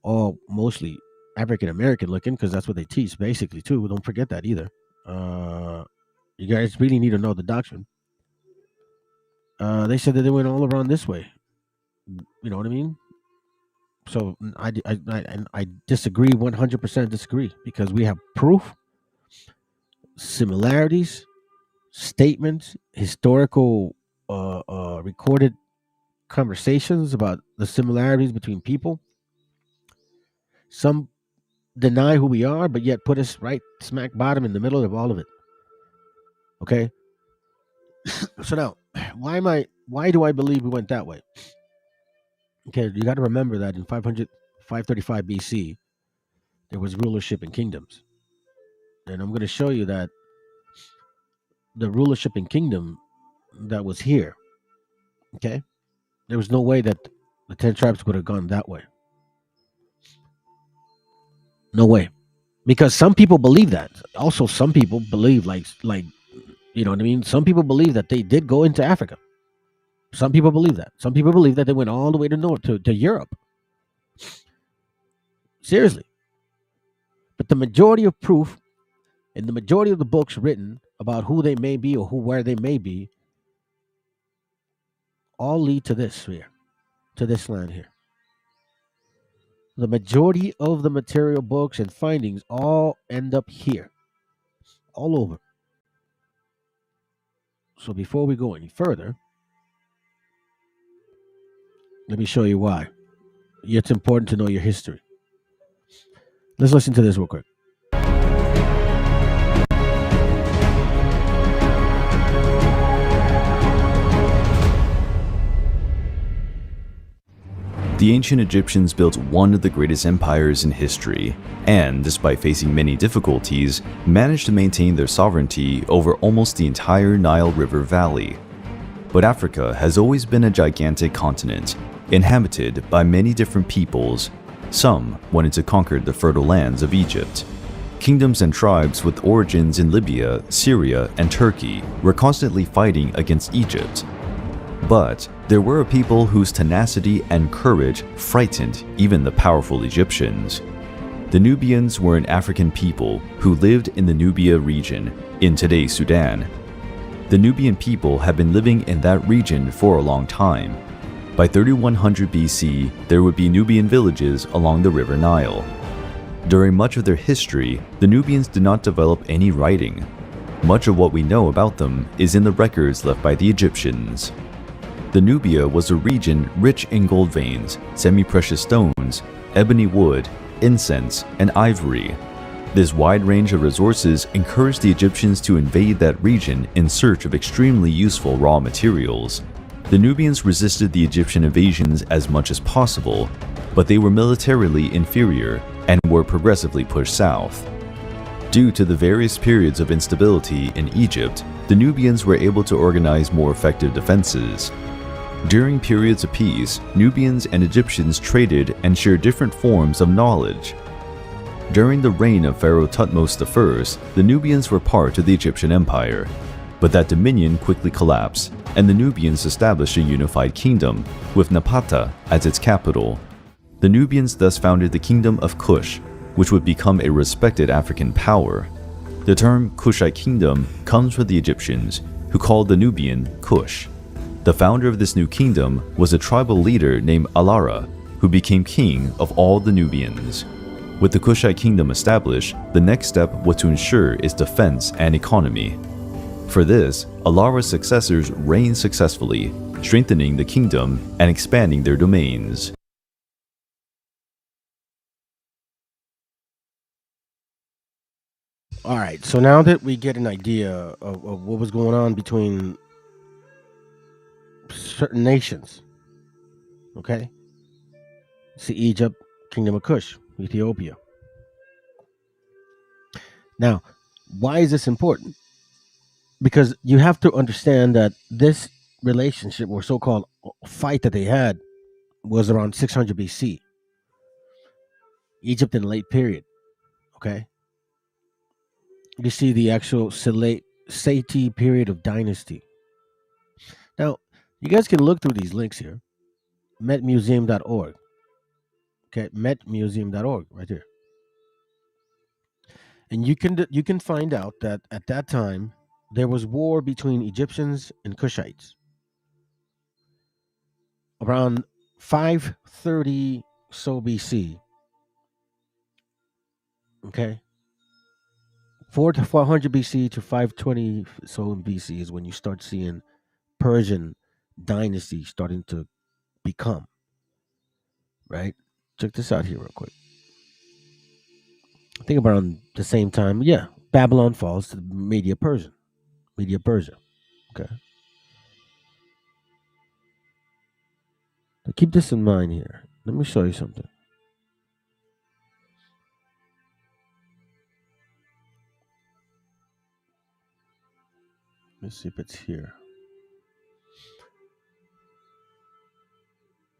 all mostly African American looking because that's what they teach basically too. Don't forget that either. You guys really need to know the doctrine. They said that they went all around this way. You know what I mean? So I disagree, 100% disagree, because we have proof, similarities, statements, historical recorded conversations about the similarities between people. Some deny who we are, but yet put us right smack bottom in the middle of all of it. Okay? So now, why do I believe we went that way? Okay, you got to remember that in 535 BC, there was rulership in kingdoms. And I'm going to show you that the rulership in kingdom that was here, okay, there was no way that the 10 tribes would have gone that way. No way. Because some people believe that. Also, some people believe, like, you know what I mean? Some people believe that they did go into Africa. Some people believe that. Some people believe that they went all the way to north, to Europe. Seriously. But the majority of proof and the majority of the books written about who they may be or where they may be all lead to this here, to this land here. The majority of the material books and findings all end up here, all over. So before we go any further, let me show you why. It's important to know your history. Let's listen to this real quick. The ancient Egyptians built one of the greatest empires in history, and despite facing many difficulties, managed to maintain their sovereignty over almost the entire Nile River Valley. But Africa has always been a gigantic continent, inhabited by many different peoples. Some wanted to conquer the fertile lands of Egypt. Kingdoms and tribes with origins in Libya, Syria, and Turkey were constantly fighting against Egypt. But there were a people whose tenacity and courage frightened even the powerful Egyptians. The Nubians were an African people who lived in the Nubia region, in today's Sudan. The Nubian people have been living in that region for a long time. By 3100 BC, there would be Nubian villages along the River Nile. During much of their history, the Nubians did not develop any writing. Much of what we know about them is in the records left by the Egyptians. The Nubia was a region rich in gold veins, semi-precious stones, ebony wood, incense, and ivory. This wide range of resources encouraged the Egyptians to invade that region in search of extremely useful raw materials. The Nubians resisted the Egyptian invasions as much as possible, but they were militarily inferior and were progressively pushed south. Due to the various periods of instability in Egypt, the Nubians were able to organize more effective defenses. During periods of peace, Nubians and Egyptians traded and shared different forms of knowledge. During the reign of Pharaoh Thutmose I, the Nubians were part of the Egyptian Empire, but that dominion quickly collapsed, and the Nubians established a unified kingdom, with Napata as its capital. The Nubians thus founded the Kingdom of Kush, which would become a respected African power. The term Kushite Kingdom comes from the Egyptians, who called the Nubian Kush. The founder of this new kingdom was a tribal leader named Alara, who became king of all the Nubians. With the Kushite kingdom established, the next step was to ensure its defense and economy. For this, Alara's successors reigned successfully, strengthening the kingdom and expanding their domains. All right, so now that we get an idea of what was going on between certain nations, okay? See, Egypt, Kingdom of Kush, Ethiopia. Now, why is this important? Because you have to understand that this relationship or so-called fight that they had was around 600 BC. Egypt in the late period. Okay, you see the actual Sati period of dynasty. Now, you guys can look through these links here. Metmuseum.org. Okay, metmuseum.org right here. And you can find out that at that time there was war between Egyptians and Cushites. Around 530 so BC. Okay, 400 BC to 520 so BC is when you start seeing Persian dynasty starting to become. Right? Check this out here real quick. I think around the same time, yeah, Babylon falls to Media Persia. Okay. So keep this in mind here. Let me show you something. Let's see if it's here.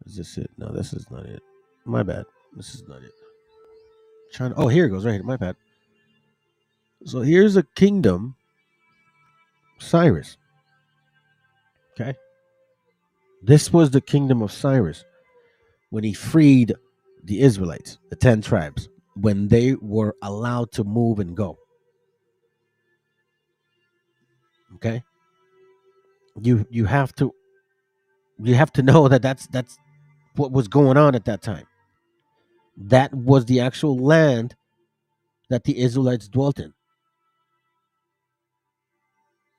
Is this it? No, this is not it. My bad. This is not it. Oh, here it goes right here. My bad. So here's a kingdom, Cyrus. Okay. This was the kingdom of Cyrus when he freed the Israelites, the 10 tribes, when they were allowed to move and go. Okay. You have to know that that's what was going on at that time. That was the actual land that the Israelites dwelt in.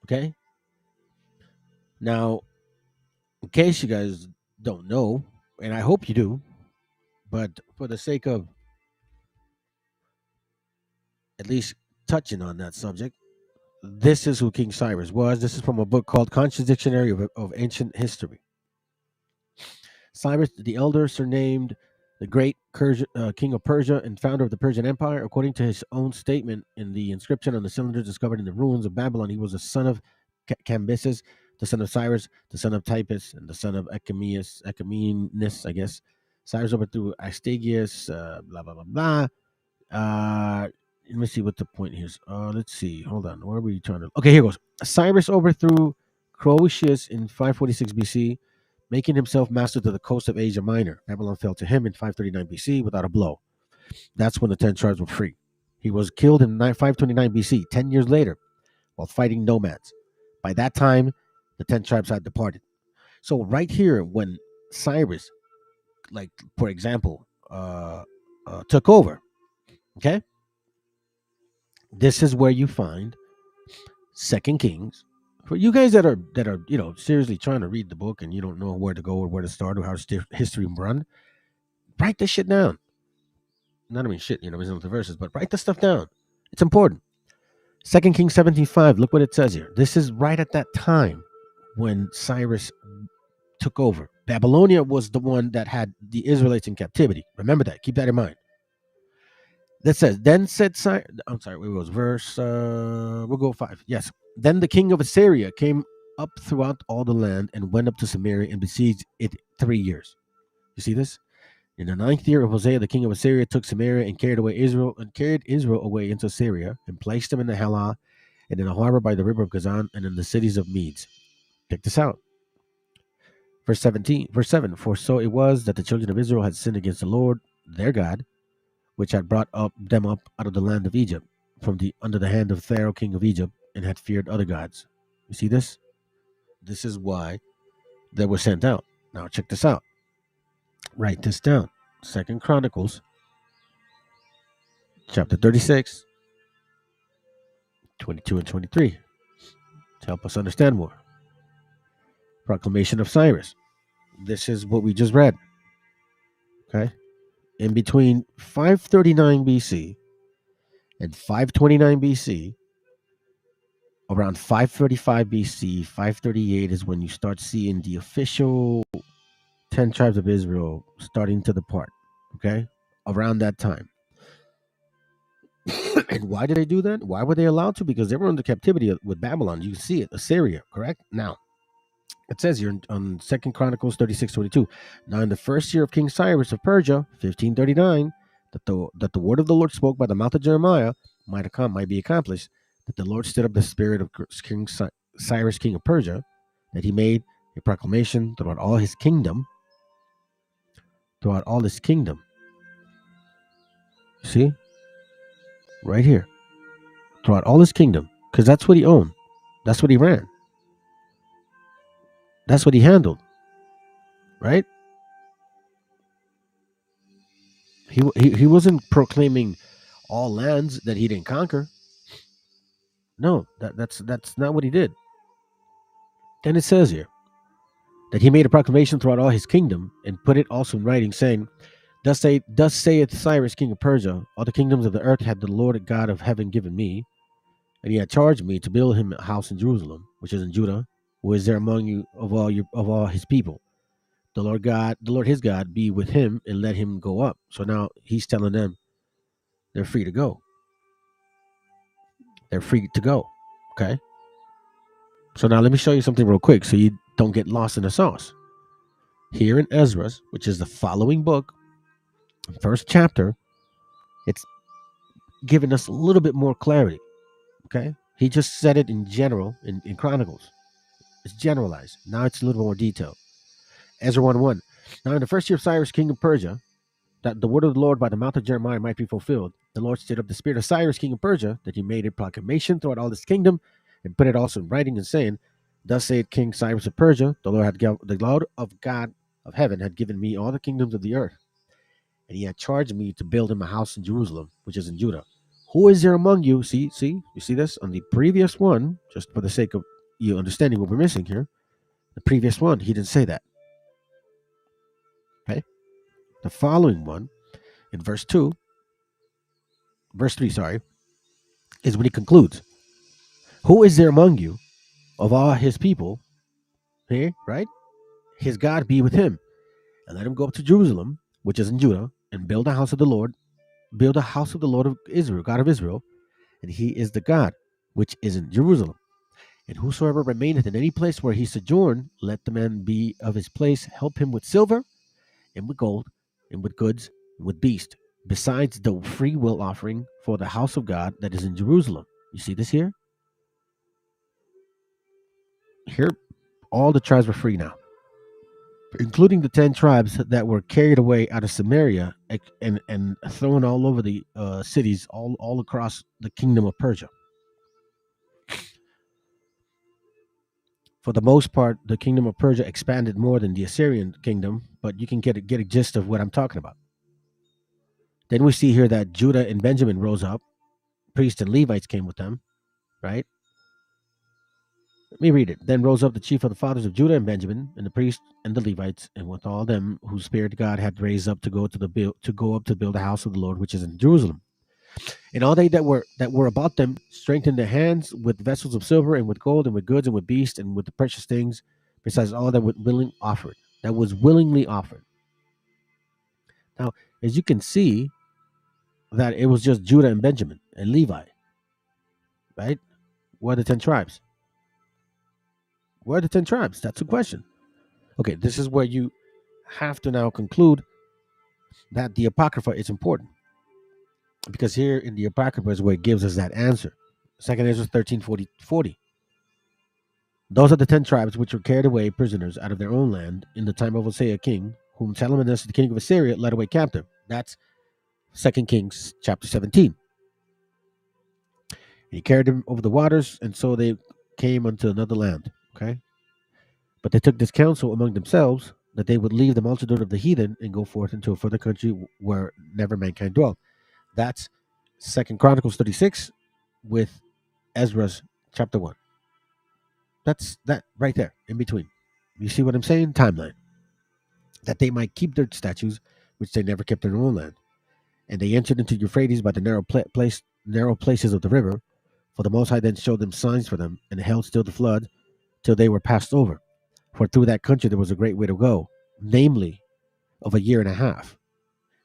Okay. Now, in case you guys don't know, and I hope you do, but for the sake of at least touching on that subject, this is who King Cyrus was. This is from a book called Conscious Dictionary of Ancient History. Cyrus the Elder, surnamed the Great King of Persia and founder of the Persian Empire, according to his own statement in the inscription on the cylinders discovered in the ruins of Babylon, he was a son of Cambyses, the son of Cyrus, the son of Typus, and the son of Echemenus, I guess. Cyrus overthrew Astyages, blah, blah, blah, blah. Let me see what the point here is. Let's see. Hold on. Where were you trying to? Okay, here goes. Cyrus overthrew Croesus in 546 BC, making himself master to the coast of Asia Minor. Babylon fell to him in 539 BC without a blow. That's when the 10 tribes were free. He was killed in 529 BC, 10 years later, while fighting nomads. By that time, the 10 tribes had departed. So right here, when Cyrus, like, for example, took over, okay? This is where you find Second Kings. For you guys that are seriously trying to read the book and you don't know where to go or where to start or how history run, write this shit down. Not even shit, the verses, but write the stuff down. It's important. 2 Kings 17:5. Look what it says here. This is right at that time when Cyrus took over. Babylonia was the one that had the Israelites in captivity. Remember that. Keep that in mind. That says, then said Cyrus, I'm sorry, where was verse, we'll go 5. Yes. Then the king of Assyria came up throughout all the land and went up to Samaria and besieged it 3 years. You see this? In the 9th year of Hosea, the king of Assyria took Samaria and carried Israel away into Syria and placed them in the Halah and in the harbor by the river of Gazan and in the cities of Medes. Check this out. Verse 7. For so it was that the children of Israel had sinned against the Lord, their God, which had brought them up out of the land of Egypt, from under the hand of Pharaoh, king of Egypt, and had feared other gods. You see this? This is why they were sent out. Now check this out. Write this down. 2 Chronicles, chapter 36, 22 and 23, to help us understand more. Proclamation of Cyrus. This is what we just read. Okay? In between 539 BC and 529 BC, around 535 BC, 538 is when you start seeing the official 10 tribes of Israel starting to depart. Okay? Around that time. And why did they do that? Why were they allowed to? Because they were under captivity with Babylon. You can see it. Assyria, correct? Now, It says here on 2 Chronicles 36:22. Now in the first year of King Cyrus of Persia, 1539, that the word of the Lord spoke by the mouth of Jeremiah might be accomplished, that the Lord stirred up the spirit of King Cyrus, king of Persia, that he made a proclamation throughout all his kingdom. Throughout all his kingdom. See? Right here. Throughout all his kingdom. Because that's what he owned. That's what he ran. That's what he handled. Right? He wasn't proclaiming all lands that he didn't conquer. No, that's not what he did. Then it says here that he made a proclamation throughout all his kingdom and put it also in writing, saying, Thus saith Cyrus, king of Persia, all the kingdoms of the earth had the Lord God of heaven given me, and he had charged me to build him a house in Jerusalem, which is in Judah, who is there among you of all his people. The Lord his God be with him, and let him go up. So now he's telling them they're free to go. They're free to go. Okay. So now let me show you something real quick so you don't get lost in the sauce. Here in Ezra, which is the following book, first chapter, it's giving us a little bit more clarity. Okay. He just said it in general in Chronicles. It's generalized. Now it's a little more detailed. Ezra 1:1. Now in the first year of Cyrus, king of Persia, that the word of the Lord by the mouth of Jeremiah might be fulfilled, the Lord stirred up the spirit of Cyrus, king of Persia, that he made a proclamation throughout all his kingdom, and put it also in writing, and saying, Thus saith King Cyrus of Persia, the Lord of God of heaven had given me all the kingdoms of the earth, and he had charged me to build him a house in Jerusalem, which is in Judah. Who is there among you? You see this on the previous one, just for the sake of you understanding what we're missing here. The previous one, he didn't say that. Okay. The following one, in verse 3, is when he concludes. Who is there among you of all his people? Here, right? His God be with him, and let him go up to Jerusalem, which is in Judah, and build a house of the Lord of Israel, God of Israel, and he is the God which is in Jerusalem. And whosoever remaineth in any place where he sojourn, let the man be of his place help him with silver, and with gold, and with goods, and with beast, besides the free will offering for the house of God that is in Jerusalem. You see this here? Here, all the tribes were free now, including the 10 tribes that were carried away out of Samaria and thrown all over the cities, all across the kingdom of Persia. For the most part, the kingdom of Persia expanded more than the Assyrian kingdom, but you can get a gist of what I'm talking about. Then we see here that Judah and Benjamin rose up. Priests and Levites came with them, right? Let me read it. Then rose up the chief of the fathers of Judah and Benjamin, and the priests and the Levites, and with all them whose spirit God had raised up to go up to build a house of the Lord, which is in Jerusalem. And all they that were about them strengthened their hands with vessels of silver, and with gold, and with goods, and with beasts, and with the precious things, besides all that was willingly offered. Now, as you can see, that it was just Judah and Benjamin and Levi, right? Where are the 10 tribes? Where are the 10 tribes? That's the question. Okay, this is where you have to now conclude that the Apocrypha is important. Because here in the Apocrypha is where it gives us that answer. 2 Ezra 13:40. Those are the 10 tribes which were carried away prisoners out of their own land in the time of Hosea king, whom Talmannus, the king of Assyria, led away captive. That's 2 Kings chapter 17. He carried them over the waters, and so they came unto another land. Okay? But they took this counsel among themselves, that they would leave the multitude of the heathen and go forth into a further country where never mankind dwelt. That's 2 Chronicles 36 with Ezra's chapter 1. That's that right there in between. You see what I'm saying? Timeline. That they might keep their statutes, which they never kept in their own land. And they entered into Euphrates by the narrow places of the river. For the Most High then showed them signs for them, and held still the flood till they were passed over. For through that country there was a great way to go, namely of a year and a half.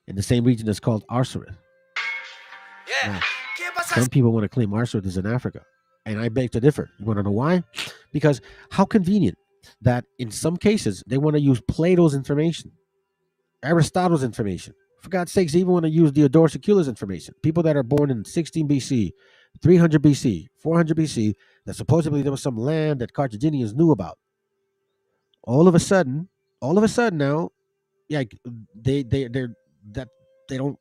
And the same region is called Arsareth. Now, some people want to claim Arsareth is in Africa, and I beg to differ. You want to know why? Because how convenient that in some cases they want to use Plato's information, Aristotle's information. For God's sakes, they even want to use Diodorus Siculus' information. People that are born in 16 BC, 300 BC, 400 BC, that supposedly there was some land that Carthaginians knew about. All of a sudden now, yeah, they're that they don't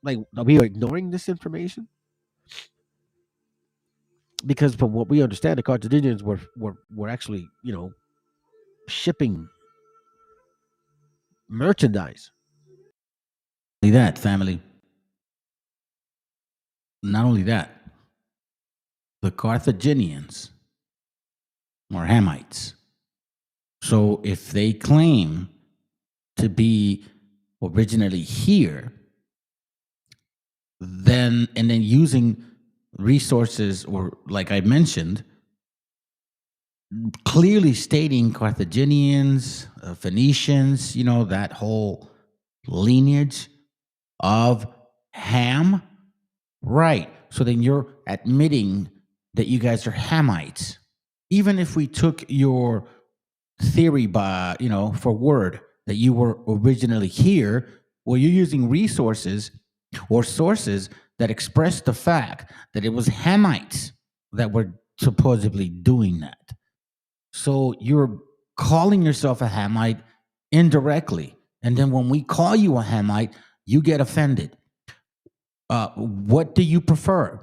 like. Are we ignoring this information? Because from what we understand, the Carthaginians were actually, shipping merchandise. That family. Not only that, the Carthaginians were Hamites. So if they claim to be originally here, then using resources, or like I mentioned, clearly stating Carthaginians, Phoenicians, that whole lineage of Ham, right? So then you're admitting that you guys are Hamites. Even if we took your theory by, for word that you were originally here, well, you're using resources or sources that express the fact that it was Hamites that were supposedly doing that. So you're calling yourself a Hamite indirectly. And then when we call you a Hamite, you get offended. What do you prefer?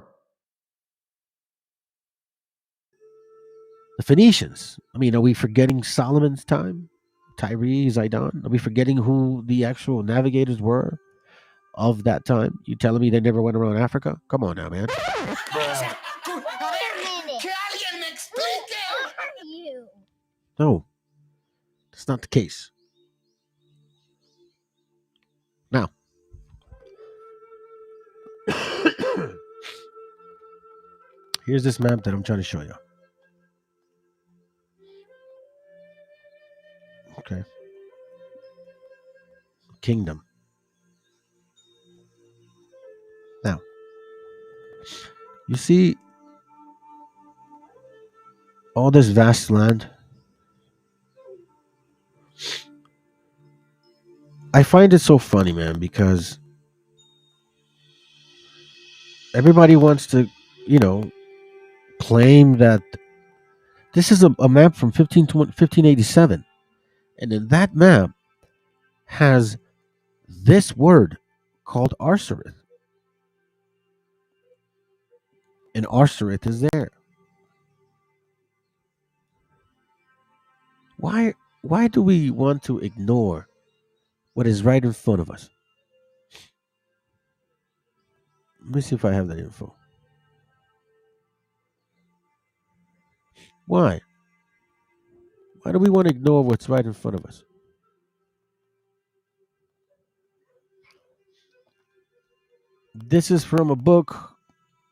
The Phoenicians. I mean, are we forgetting Solomon's time? Tyre, Zidon? Are we forgetting who the actual navigators were of that time? You telling me they never went around Africa? Come on now, man. No, that's not the case. Now, here's this map that I'm trying to show you. Okay. Kingdom. Now, you see all this vast land? I find it so funny, man, because everybody wants to, claim that this is a map from 1587. And in that map has this word called Arsareth. And Arsareth is there. Why do we want to ignore what is right in front of us? Let me see if I have that info. Why? Why do we want to ignore what's right in front of us? This is from a book,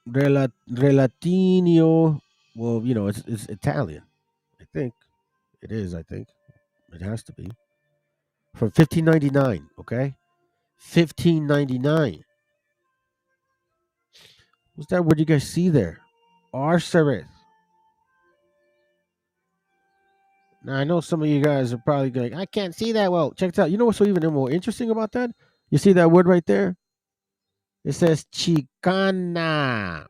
Relatinio. Well, it's Italian. I think it is. I think it has to be from 1599. Okay, 1599. What's that word you guys see there? Arsareth. Now I know some of you guys are probably going, I can't see that. Well, check it out. You know what's so even more interesting about that? You see that word right there? It says Chicana.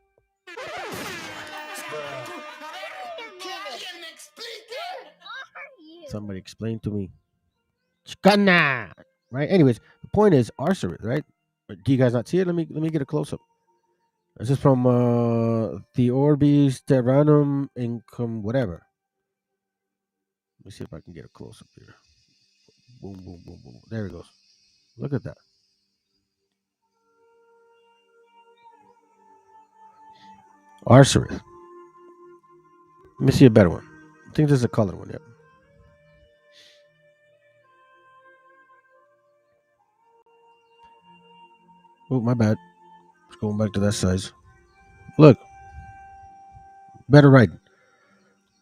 Somebody explain to me. Chicana. Right? Anyways, the point is Arsareth, right? Do you guys not see it? Let me get a close up. This is from The Orbis Terranum Income, whatever. Let me see if I can get a close up here. Boom, boom, boom, boom. There it goes. Look at that. Arsareth. Let me see a better one. I think this is a colored one, yep. Oh, my bad. It's going back to that size. Look. Better writing.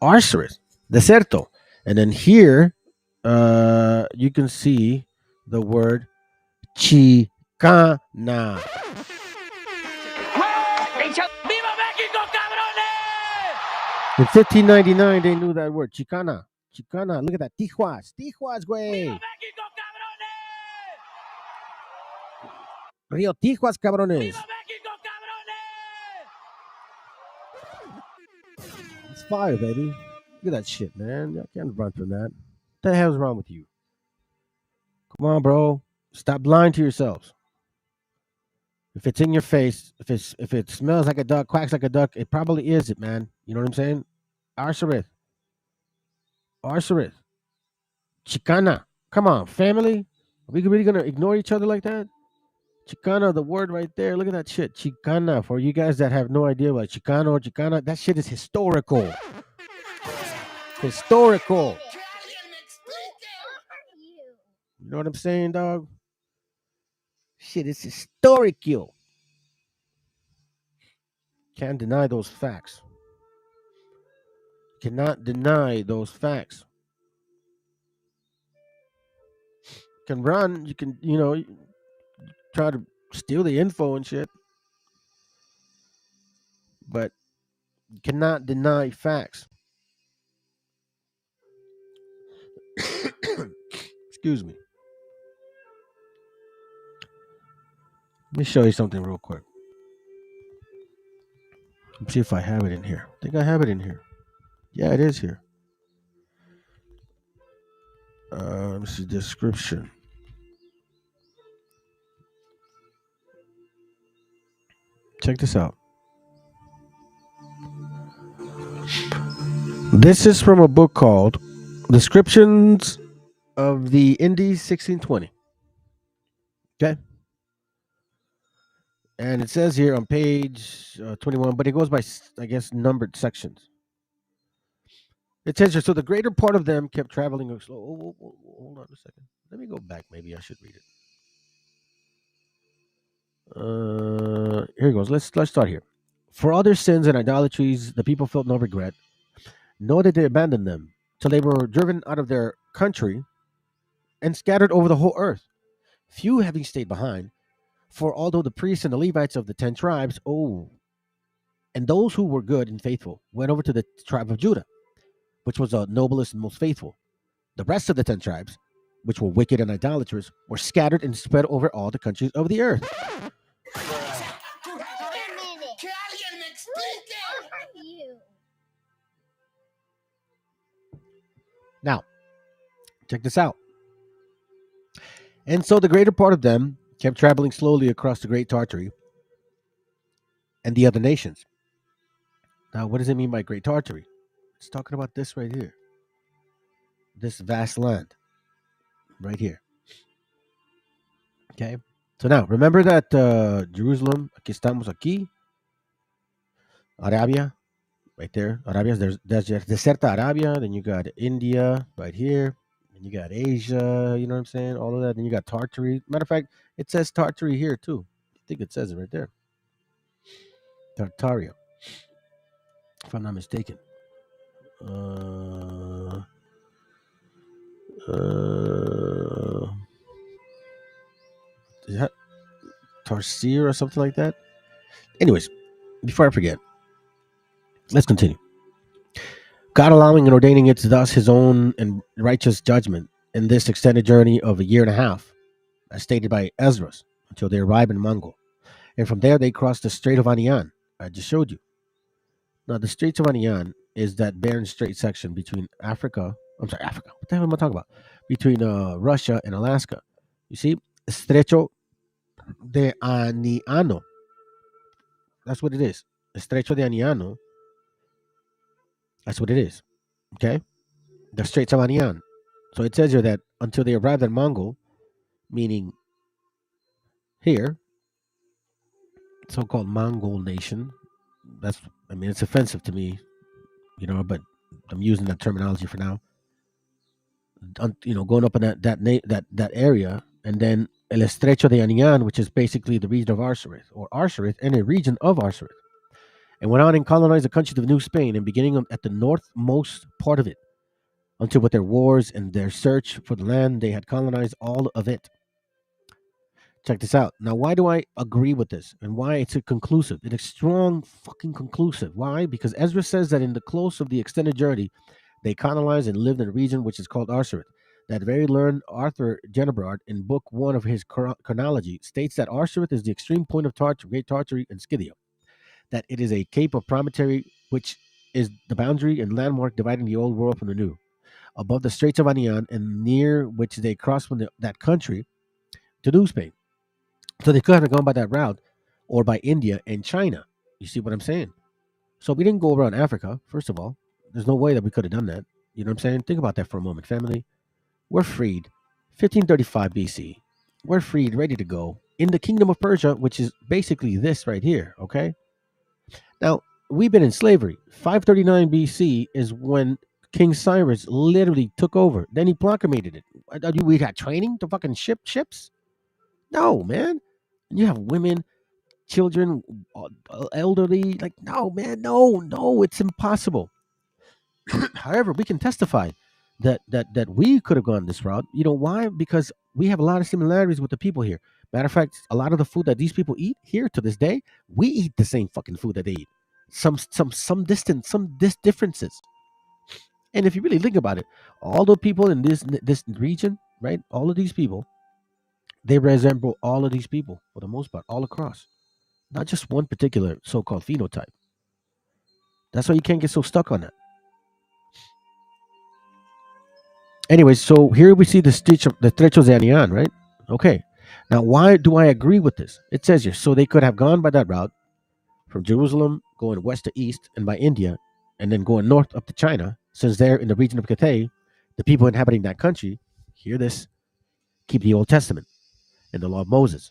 Arsareth. Deserto. And then here, you can see the word Chicana. In 1599, they knew that word, Chicana. Chicana. Look at that. Tijuas, güey. Río Tijuas, cabrones. It's fire, baby. Look at that shit, man. I can't run from that. What the hell's wrong with you? Come on, bro. Stop lying to yourselves. If it's in your face, if it smells like a duck, quacks like a duck, it probably is it, man. You know what I'm saying? Arsarith. Chicana. Come on, family. Are we really gonna ignore each other like that? Chicana, the word right there. Look at that shit. Chicana. For you guys that have no idea what Chicano or Chicana, that shit is historical. Historical. You know what I'm saying, dog? Shit, it's historical. Can't deny those facts. Cannot deny those facts. You can run, you can, try to steal the info and shit. But you cannot deny facts. Excuse me. Let me show you something real quick. Let's see if I have it in here. I think I have it in here. Yeah, it is here. Let me see description. Check this out. This is from a book called Descriptions of the Indies 1620. Okay. And it says here on page 21, but it goes by, I guess, numbered sections. It says here, so the greater part of them kept traveling slow. Hold on a second. Let me go back. Maybe I should read it. Here it goes. Let's start here. For other sins and idolatries, the people felt no regret, nor did they abandon them, till they were driven out of their country and scattered over the whole earth. Few having stayed behind, for although the priests and the Levites of the 10 tribes, and those who were good and faithful, went over to the tribe of Judah, which was the noblest and most faithful. The rest of the 10 tribes, which were wicked and idolatrous, were scattered and spread over all the countries of the earth. Now, check this out. And so the greater part of them kept traveling slowly across the Great Tartary and the other nations. Now, what does it mean by Great Tartary? It's talking about this right here. This vast land. Right here. Okay. So now, remember that Jerusalem, aquí estamos aquí. Arabia, right there. Arabia, there's Deserta Arabia. Then you got India right here. Then you got Asia, you know what I'm saying? All of that. Then you got Tartary. Matter of fact, it says Tartary here too. I think it says it right there. Tartaria, if I'm not mistaken. Is that Tarsier or something like that? Anyways, before I forget, let's continue. God allowing and ordaining it thus his own and righteous judgment in this extended journey of a year and a half, as stated by Ezra, until they arrived in Mongol. And from there they crossed the Strait of Anian. I just showed you. Now, the Straits of Anian is that barren strait section between Africa. What the hell am I talking about? Between Russia and Alaska. You see? Estrecho de Aniano. That's what it is. Estrecho de Aniano. That's what it is. Okay? The Straits of Anian. So it says here that until they arrived at Mongol, meaning here, so-called Mongol nation. It's offensive to me, but I'm using that terminology for now. Going up in that area, and then El Estrecho de Anian, which is basically the region of Arsarith, and a region of Arsarith, and went on and colonized the country of New Spain, and beginning at the northmost part of it, until with their wars and their search for the land, they had colonized all of it. Check this out. Now, why do I agree with this? And why it's a conclusive? It's a strong fucking conclusive. Why? Because Ezra says that in the close of the extended journey, They colonized and lived in a region which is called Arsarit. That very learned Arthur Genebrard, in Book 1 of his chronology, states that Arsarit is the extreme point of Great Tartary and Scythia, that it is a cape of promontory which is the boundary and landmark dividing the old world from the new, above the Straits of Anian, and near which they crossed from that country to New Spain. So they could have gone by that route or by India and China. You see what I'm saying? So we didn't go around Africa, first of all. There's no way that we could have done that. You know what I'm saying? Think about that for a moment, family. We're freed 1535 BC. We're freed, ready to go in the kingdom of Persia, which is basically this right here, okay? Now, we've been in slavery. 539 BC is when King Cyrus literally took over. Then he proclamated it. We had training to fucking ship ships? No, man. You have women, children, elderly. Like, no, man, no, it's impossible. However, we can testify that we could have gone this route. You know why? Because we have a lot of similarities with the people here. Matter of fact, a lot of the food that these people eat here to this day, we eat the same fucking food that they eat. Some differences. And if you really think about it, all the people in this region, right? All of these people, they resemble all of these people for the most part, all across. Not just one particular so-called phenotype. That's why you can't get so stuck on that. Anyway, so here we see the Strechos de Anian, right? Okay. Now, why do I agree with this? It says here, so they could have gone by that route from Jerusalem, going west to east, and by India, and then going north up to China, since they're in the region of Cathay, the people inhabiting that country, hear this, keep the Old Testament and the law of Moses,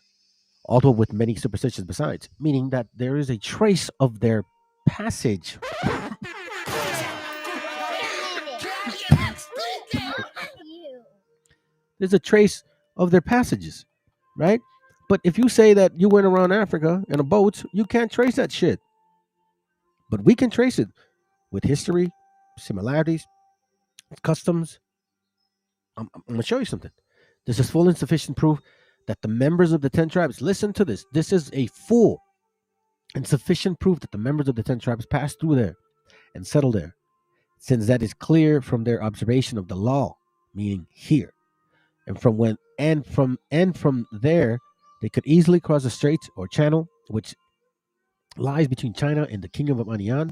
although with many superstitions besides, meaning that there is a trace of their passage. There's a trace of their passages, right? But if you say that you went around Africa in a boat, you can't trace that shit. But we can trace it with history, similarities, customs. I'm going to show you something. This is full and sufficient proof that the members of the 10 tribes, listen to this. This is a full and sufficient proof that the members of the 10 tribes passed through there and settled there, since that is clear from their observation of the law, meaning here. And from there, they could easily cross the strait or channel, which lies between China and the kingdom of Anian,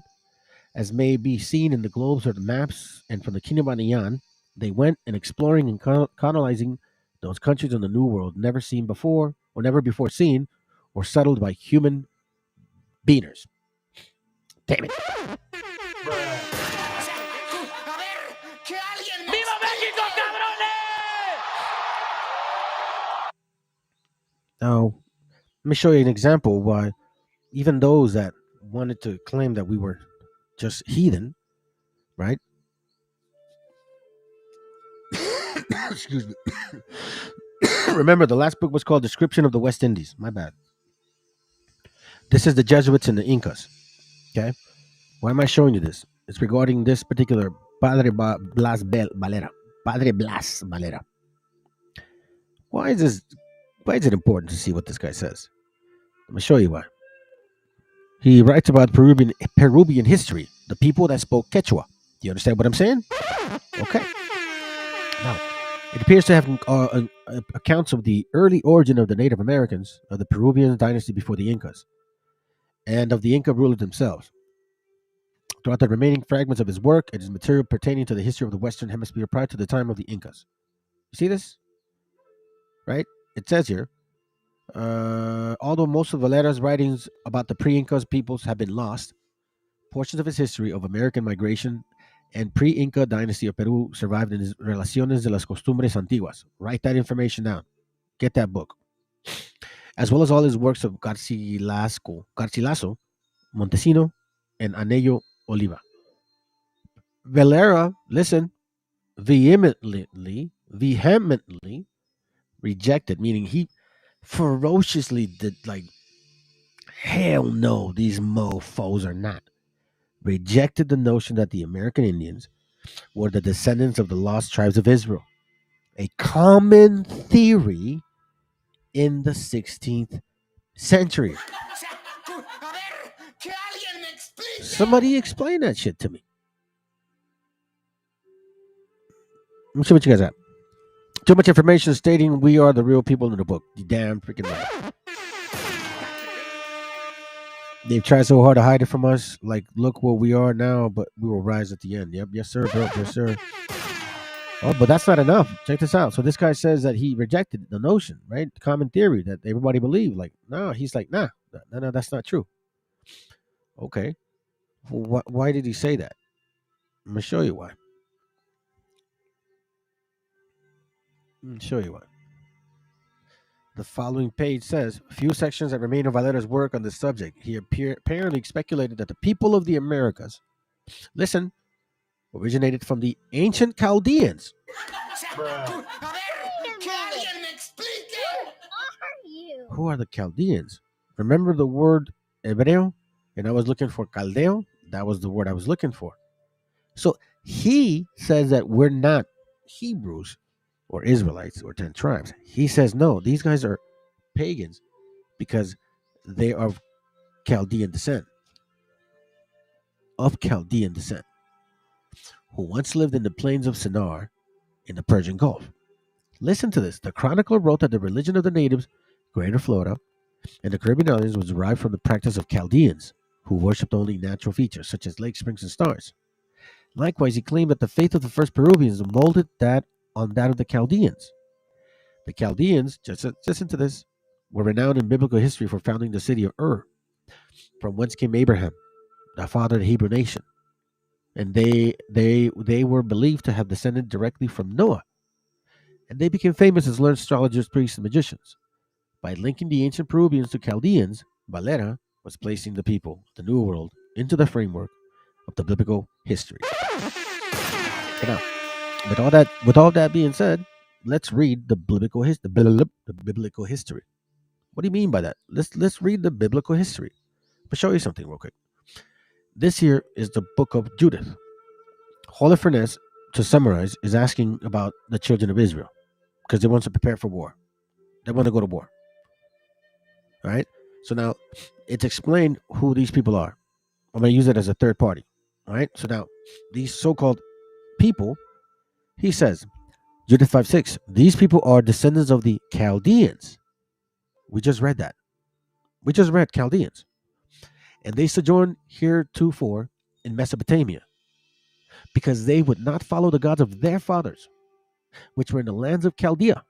as may be seen in the globes or the maps. And from the kingdom of Anian, they went and exploring and colonizing those countries in the New World, never seen before, or never before seen, or settled by human beaners. Damn it. Now, let me show you an example why even those that wanted to claim that we were just heathen, right? Excuse me. Remember, the last book was called Description of the West Indies. My bad. This is the Jesuits and the Incas. Okay? Why am I showing you this? It's regarding this particular Padre Blas Valera. Padre Blas Valera. Why is it important to see what this guy says? Let me show you why. He writes about Peruvian history, the people that spoke Quechua. Do you understand what I'm saying? Okay. Now, it appears to have accounts of the early origin of the Native Americans, of the Peruvian dynasty before the Incas, and of the Inca rulers themselves. Throughout the remaining fragments of his work, it is material pertaining to the history of the Western Hemisphere prior to the time of the Incas. You see this? Right? It says here, although most of Valera's writings about the pre-Incas peoples have been lost, portions of his history of American migration and pre-Inca dynasty of Peru survived in his Relaciones de las Costumbres Antiguas. Write that information down. Get that book. As well as all his works of Garcilaso, Montesino, and Anello Oliva. Valera, listen, vehemently rejected, meaning he ferociously did, like, hell no, these mofos are not. Rejected the notion that the American Indians were the descendants of the lost tribes of Israel, a common theory in the 16th century. Somebody explain that shit to me. Let me see what you guys got. Too much information stating we are the real people in the book. You damn freaking right. They've tried so hard to hide it from us. Like, look where we are now, but we will rise at the end. Yep, yes, sir, bro. Yes, sir. Oh, but that's not enough. Check this out. So this guy says that he rejected the notion, right? The common theory that everybody believed. Like, no, he's like, no, that's not true. Okay. Well, why did he say that? I'm going to show you why. The following page says, a few sections that remain of Valera's work on this subject. He apparently speculated that the people of the Americas, listen, originated from the ancient Chaldeans. Who are the Chaldeans? Remember the word Hebreo? And I was looking for Caldeo. That was the word I was looking for. So he says that we're not Hebrews or Israelites or 10 tribes. He says, no, these guys are pagans because they are of Chaldean descent. Who once lived in the plains of Shinar in the Persian Gulf. Listen to this. The chronicler wrote that the religion of the natives, Greater Florida, and the Caribbean islands was derived from the practice of Chaldeans, who worshipped only natural features such as lakes, springs, and stars. Likewise, he claimed that the faith of the first Peruvians molded that on that of the Chaldeans. The Chaldeans, just listen to this, were renowned in biblical history for founding the city of Ur, from whence came Abraham, the father of the Hebrew nation. And they were believed to have descended directly from Noah. And they became famous as learned astrologers, priests, and magicians. By linking the ancient Peruvians to Chaldeans, Valera was placing the people of the New World into the framework of the biblical history. Now, with all that being said, let's read the biblical history. The biblical history. What do you mean by that? Let's read the biblical history. I'll show you something real quick. This here is the book of Judith. Holofernes, to summarize, is asking about the children of Israel because they want to prepare for war. They want to go to war. All right. So now it's explained who these people are. I'm going to use it as a third party. All right. So now these so-called people, he says, Judith 5:6, these people are descendants of the Chaldeans. We just read that. We just read Chaldeans. And they sojourned heretofore in Mesopotamia because they would not follow the gods of their fathers, which were in the lands of Chaldea,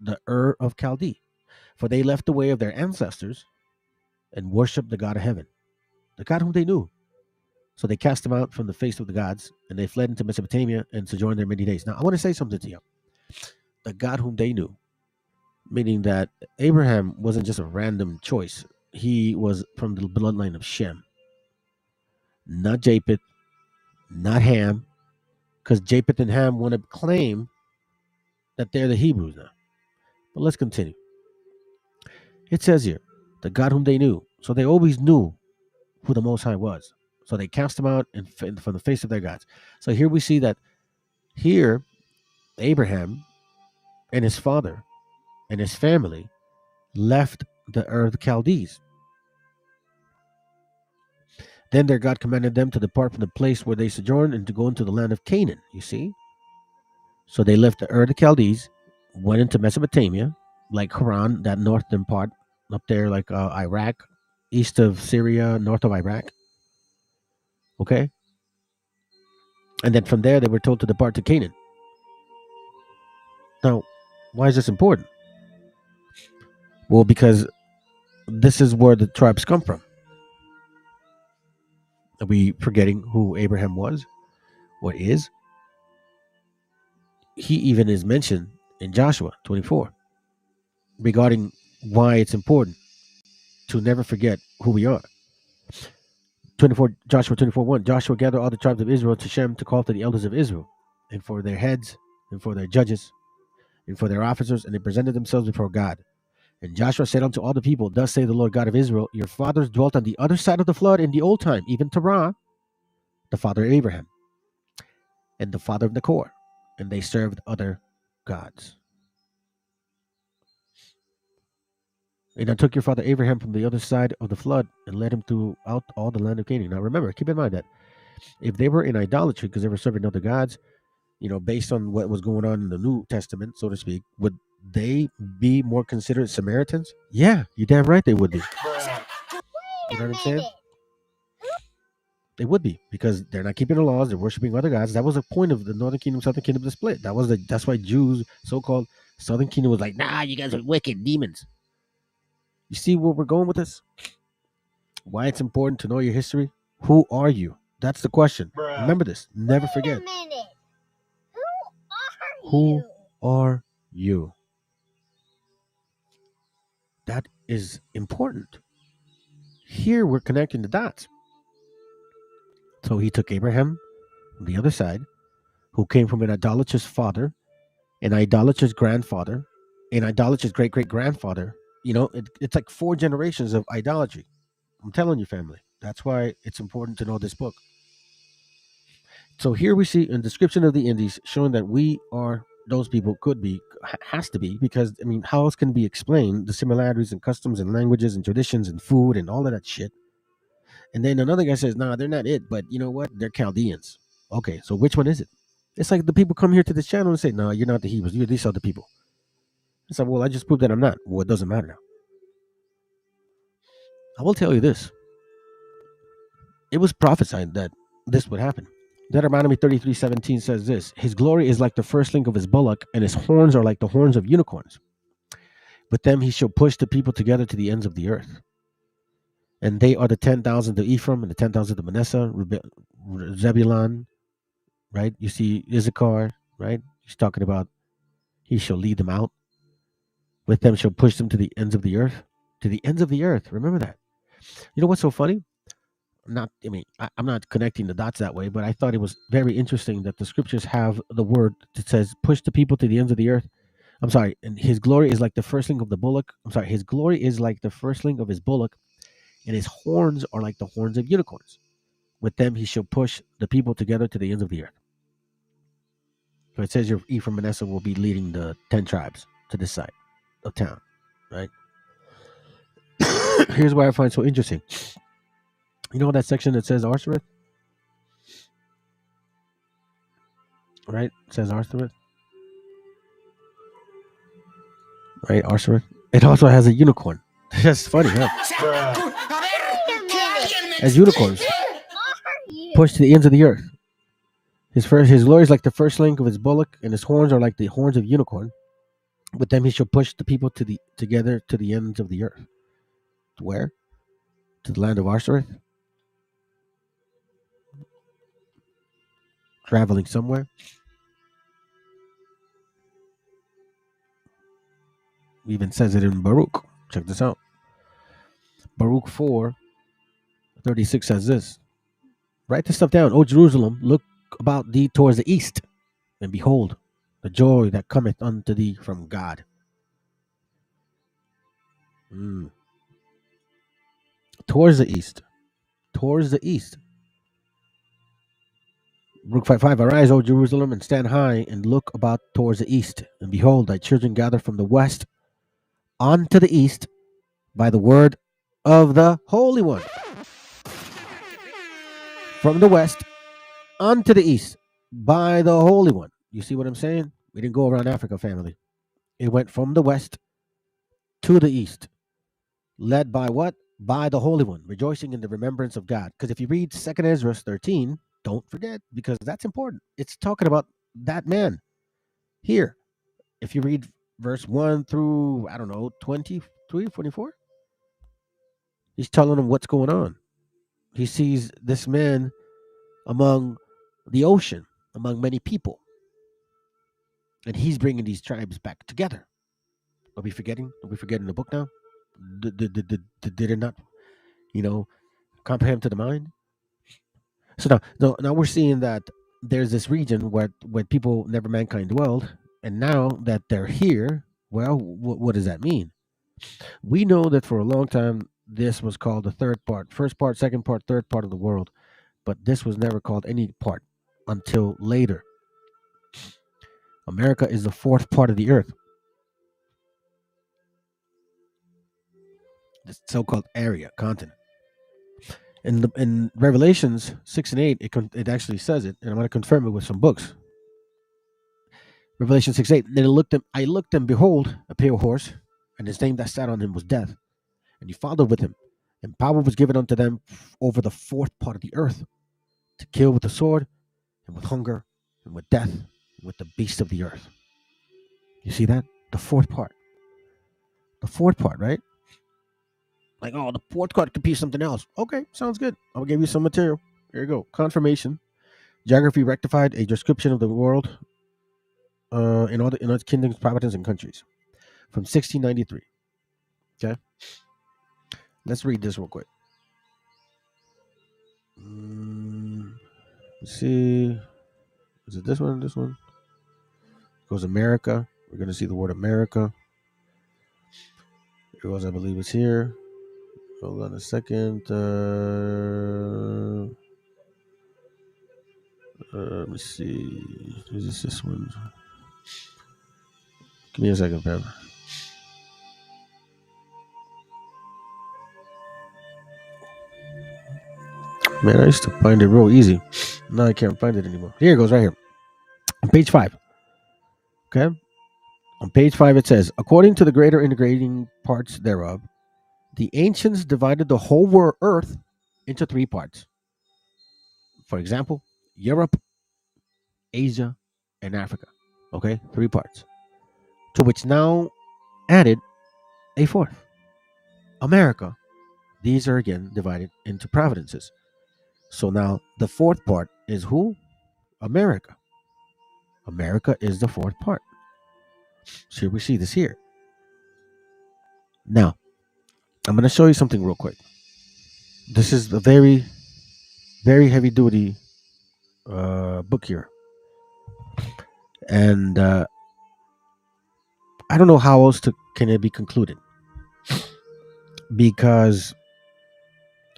the Ur of Chaldee. For they left the way of their ancestors and worshipped the God of heaven, the God whom they knew. So they cast them out from the face of the gods, and they fled into Mesopotamia and sojourned there many days. Now, I want to say something to you. The God whom they knew, meaning that Abraham wasn't just a random choice. He was from the bloodline of Shem, not Japheth, not Ham, because Japheth and Ham want to claim that they're the Hebrews now. But let's continue. It says here, the God whom they knew. So they always knew who the Most High was. So they cast them out from the face of their gods. So here we see that here Abraham and his father and his family left the Ur of the Chaldees. Then their God commanded them to depart from the place where they sojourned and to go into the land of Canaan, you see. So they left the Ur of the Chaldees, went into Mesopotamia, like Haran, that northern part, up there like Iraq, east of Syria, north of Iraq. Okay? And then from there, they were told to depart to Canaan. Now, why is this important? Well, because this is where the tribes come from. Are we forgetting who Abraham was? What is? He even is mentioned in Joshua 24 regarding why it's important to never forget who we are. Joshua 24:1. Joshua gathered all the tribes of Israel to Shem to call to the elders of Israel, and for their heads, and for their judges, and for their officers, and they presented themselves before God. And Joshua said unto all the people, thus saith the Lord God of Israel, your fathers dwelt on the other side of the flood in the old time, even Terah, the father of Abraham, and the father of Nachor, and they served other gods. And I took your father Abraham from the other side of the flood and led him throughout all the land of Canaan. Now remember, keep in mind that if they were in idolatry because they were serving other gods, based on what was going on in the New Testament, so to speak, would they be more considered Samaritans? Yeah, you're damn right they would be. You know what I'm saying? They would be, because they're not keeping the laws. They're worshiping other gods. That was the point of the Northern Kingdom, Southern Kingdom to split. That's why Jews, so-called Southern Kingdom, was like, nah, you guys are wicked demons. You see where we're going with this? Why it's important to know your history? Who are you? That's the question. Remember this. Never forget. Wait a minute. Who are you? That is important. Here we're connecting the dots. So he took Abraham on the other side, who came from an idolatrous father, an idolatrous grandfather, an idolatrous great-great-grandfather. It's like 4 generations of idolatry. I'm telling you, family. That's why it's important to know this book. So here we see a description of the Indies showing that we are those people, could be, has to be, because, how else can it be explained, the similarities in customs and languages and traditions and food and all of that shit. And then another guy says, nah, they're not it, but you know what? They're Chaldeans. Okay, so which one is it? It's like the people come here to this channel and say, no, you're not the Hebrews. You're these other people. It's like, well, I just proved that I'm not. Well, it doesn't matter now. I will tell you this. It was prophesied that this would happen. Deuteronomy 33:17 says this: his glory is like the firstling of his bullock, and his horns are like the horns of unicorns. With them he shall push the people together to the ends of the earth. And they are the 10,000 of Ephraim and the 10,000 of Manasseh, Zebulun, right? You see Issachar, right? He's talking about he shall lead them out. With them shall push them to the ends of the earth. To the ends of the earth. Remember that. You know what's so funny? I'm not connecting the dots that way, but I thought it was very interesting that the scriptures have the word that says, push the people to the ends of the earth. I'm sorry, and his glory is like the firstling of the bullock. I'm sorry, his glory is like the firstling of his bullock, and his horns are like the horns of unicorns. With them he shall push the people together to the ends of the earth. So it says your Ephraim and Manasseh will be leading the 10 tribes to this side of town, right? Here's what I find so interesting. You know that section that says Arsareth? Right? It says Arsareth. Right? Arsareth. It also has a unicorn. That's funny, huh? As unicorns pushed to the ends of the earth. His glory is like the first link of his bullock, and his horns are like the horns of unicorn. With them he shall push the people together to the ends of the earth. To where? To the land of Arsareth? Traveling somewhere? It even says it in Baruch. Check this out. Baruch 4:36 says this. Write this stuff down. O Jerusalem, look about thee towards the east, and behold, the joy that cometh unto thee from God. Towards the east. Towards the east. Baruch 5:5. Arise, O Jerusalem, and stand high, and look about towards the east. And behold, thy children gather from the west unto the east by the word of the Holy One. From the west unto the east by the Holy One. You see what I'm saying? We didn't go around Africa, family. It went from the west to the east. Led by what? By the Holy One, rejoicing in the remembrance of God. Because if you read 2 Ezra 13, don't forget, because that's important. It's talking about that man here. If you read verse 1 through, 23, 24, he's telling them what's going on. He sees this man among the ocean, among many people. And he's bringing these tribes back together. Are we forgetting? Are we forgetting the book now? Did it not, comprehend to the mind? So now we're seeing that there's this region where people, never mankind dwelled, and now that they're here, well, what does that mean? We know that for a long time this was called the third part, first part, second part, third part of the world, but this was never called any part until later. America is the fourth part of the earth. This so-called area, continent. In Revelations 6 and 8, it actually says it, and I'm going to confirm it with some books. Revelation 6:8. Then I looked and behold, a pale horse, and his name that sat on him was Death, and he followed with him, and power was given unto them over the fourth part of the earth, to kill with the sword, and with hunger, and with death, and with the beast of the earth. You see that? The fourth part. The fourth part, right? Like, oh, the fourth part could be something else. Okay, sounds good. I'll give you some material. Here you go. Confirmation. Geography rectified, a description of the world in its kingdoms, provinces, and countries. From 1693. Okay? Let's read this real quick. Let's see. Is it this one? This one? Goes America. We're going to see the word America. It goes, I believe it's here. Hold on a second. Let me see. Is this one? Give me a second, Pam. Man, I used to find it real easy. Now I can't find it anymore. Here it goes, right here. On page 5. Okay? On page 5 it says, according to the greater integrating parts thereof, the ancients divided the whole earth into 3 parts. For example, Europe, Asia, and Africa. Okay? 3 parts. To which now added a 4th. America. These are again divided into provinces. So now the 4th part is who? America. America is the 4th part. So we see this here. Now, I'm going to show you something real quick. This is a very, very heavy duty book here. And I don't know how else can it be concluded. Because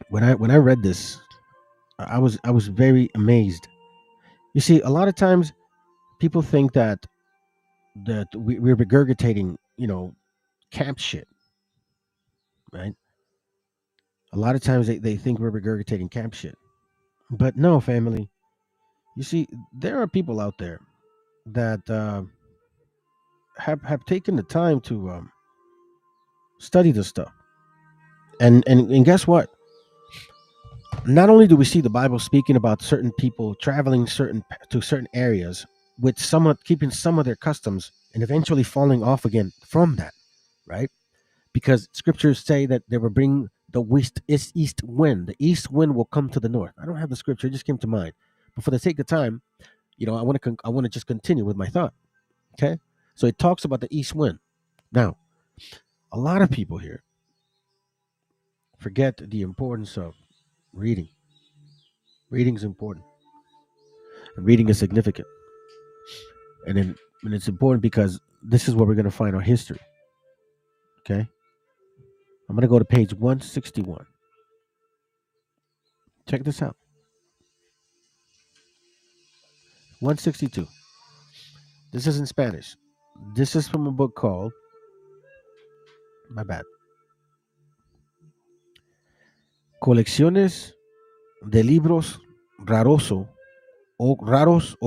when I read this, I was very amazed. You see, a lot of times people think that we're regurgitating, camp shit, right? A lot of times they think we're regurgitating camp shit. But no, family. You see, there are people out there that have taken the time to study this stuff. And guess what? Not only do we see the Bible speaking about certain people traveling to certain areas with keeping some of their customs and eventually falling off again from that, right? Because scriptures say that they will bring the east wind. The east wind will come to the north. I don't have the scripture; it just came to mind. But for the sake of time, I want to just continue with my thought. Okay, so it talks about the east wind. Now, a lot of people here forget the importance of reading. Reading is important, and reading is significant, and it's important because this is where we're going to find our history. Okay, I'm going to go to page 161. Check this out. 162. This is in Spanish. This is from a book called, my bad, Colecciones de libros raros o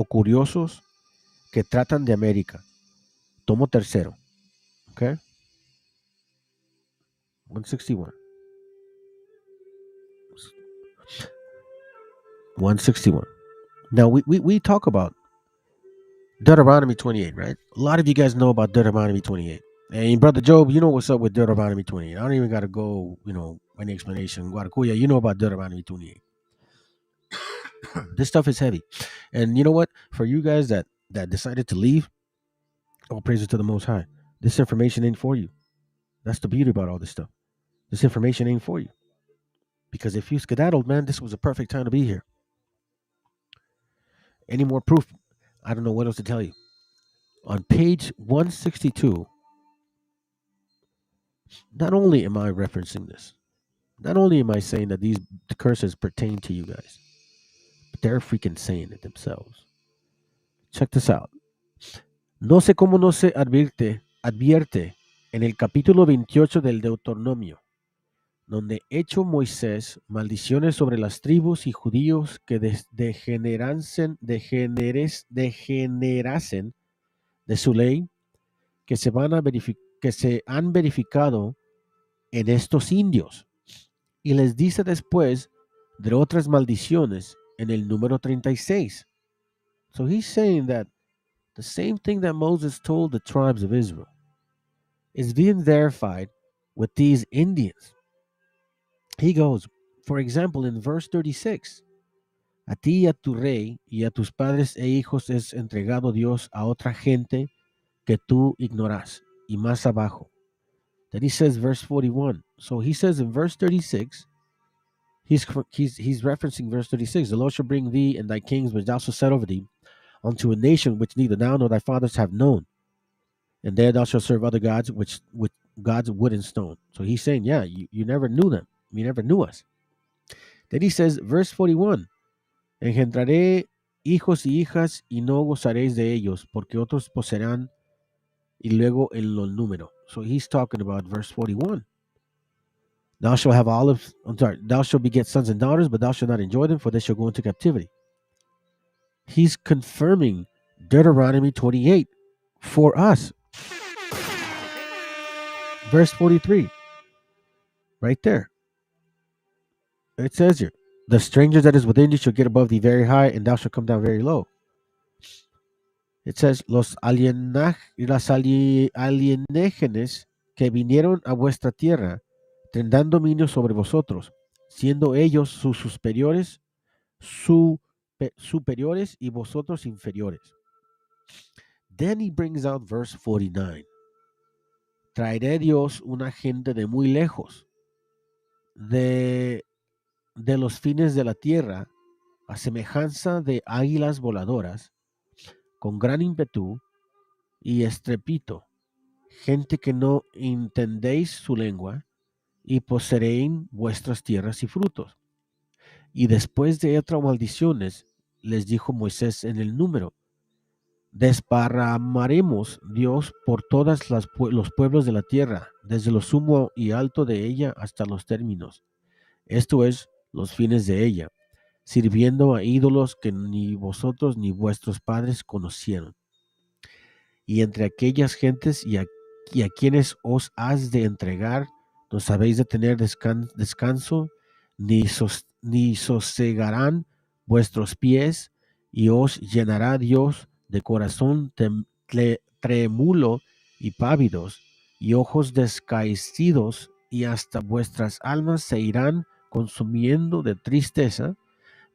curiosos que tratan de América. Tomo tercero. Okay? 161. 161. Now, we talk about Deuteronomy 28, right? A lot of you guys know about Deuteronomy 28. And Brother Job, you know what's up with Deuteronomy 28. I don't even got to go, any explanation. Guaracuya, you know about Deuteronomy 28. This stuff is heavy. And you know what? For you guys that decided to leave, all praises to the Most High. This information ain't for you. That's the beauty about all this stuff. This information ain't for you. Because if you skedaddled, man, this was a perfect time to be here. Any more proof? I don't know what else to tell you. On page 162, not only am I referencing this, not only am I saying that these curses pertain to you guys, but they're freaking saying it themselves. Check this out. No sé cómo no se advierte en el capítulo 28 del Deuteronomio, donde hecho Moisés maldiciones sobre las tribus y judíos que degenerasen de su ley que se han verificado en estos indios. Y les dice después de otras maldiciones en el número 36. So he's saying that the same thing that Moses told the tribes of Israel is being verified with these Indians. He goes, for example, in verse 36, a ti y a tu rey y a tus padres e hijos es entregado Dios a otra gente que tú ignoras. Y más abajo. Then he says, verse 41. So he says in verse 36, he's referencing verse 36. The Lord shall bring thee and thy kings which thou shalt set over thee unto a nation which neither thou nor thy fathers have known. And there thou shalt serve other gods, which with gods of wood and stone. So he's saying, yeah, you never knew them. You never knew us. Then he says, verse 41, engendraré hijos y hijas y no gozaréis de ellos, porque otros poseerán y luego en lo número. So he's talking about verse 41. Thou shalt have olives, thou shalt beget sons and daughters, but thou shalt not enjoy them, for they shall go into captivity. He's confirming Deuteronomy 28 for us. Verse 43, right there. It says here, the stranger that is within thee shall get above thee very high, and thou shalt come down very low. It says, las alienígenes que vinieron a vuestra tierra tendrán dominio sobre vosotros, siendo ellos sus superiores, superiores y vosotros inferiores. Then he brings out verse 49. Traeré Dios una gente de muy lejos, de los fines de la tierra, a semejanza de águilas voladoras, con gran ímpetu y estrepito, gente que no entendéis su lengua, y poseerán vuestras tierras y frutos. Y después de otras maldiciones, les dijo Moisés en el número, desparramaremos Dios por todos los pueblos de la tierra, desde lo sumo y alto de ella hasta los términos. Esto es, los fines de ella, sirviendo a ídolos que ni vosotros ni vuestros padres conocieron. Y entre aquellas gentes y a quienes os has de entregar, no sabéis de tener descanso, ni sosegarán vuestros pies, y os llenará Dios de corazón trémulo y pávidos, y ojos descaecidos, y hasta vuestras almas se irán consumiendo de tristeza,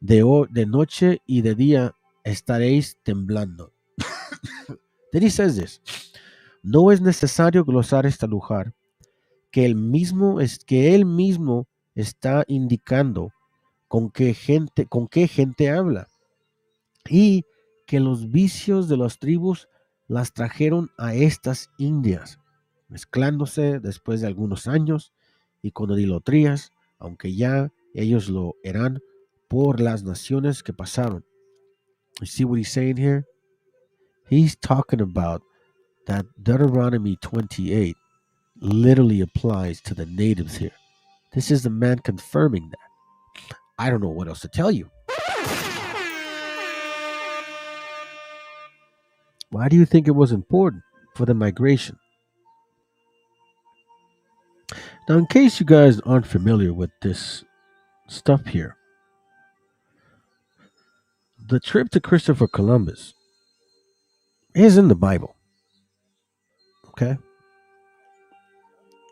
de noche y de día estaréis temblando. Then he says this, no es necesario glosar este lugar, que él mismo está indicando con qué gente habla, y que los vicios de las tribus las trajeron a estas indias, mezclándose después de algunos años y con idolatrías, aunque ya ellos lo eran por las naciones que pasaron. You see what he's saying here? He's talking about that Deuteronomy 28 literally applies to the natives here. This is the man confirming that. I don't know what else to tell you. Why do you think it was important for the migration? Now, in case you guys aren't familiar with this stuff here, the trip to Christopher Columbus is in the Bible. Okay?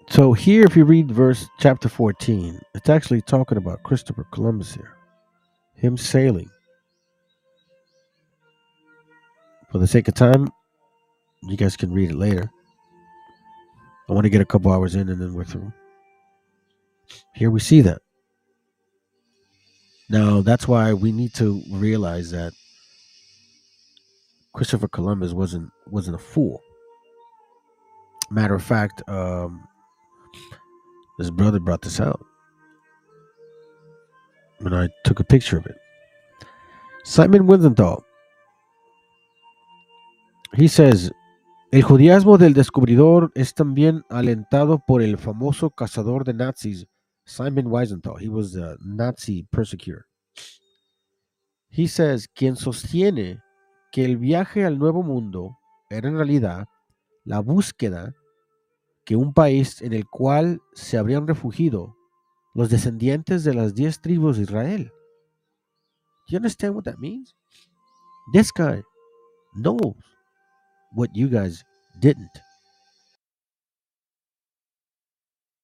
So here, if you read chapter 14, it's actually talking about Christopher Columbus here. Him sailing. For the sake of time, you guys can read it later. I want to get a couple hours in and then we're through. Here we see that. Now, that's why we need to realize that Christopher Columbus wasn't a fool. Matter of fact, his brother brought this out, and I took a picture of it. Simon Wiesenthal, he says, el judaísmo del descubridor es también alentado por el famoso cazador de nazis, Simon Wiesenthal. He was a Nazi persecutor. He says, quien sostiene que el viaje al Nuevo Mundo era en realidad la búsqueda que un país en el cual se habrían refugiado los descendientes de las 10 tribus de Israel. Do you understand what that means? This guy knows what you guys didn't.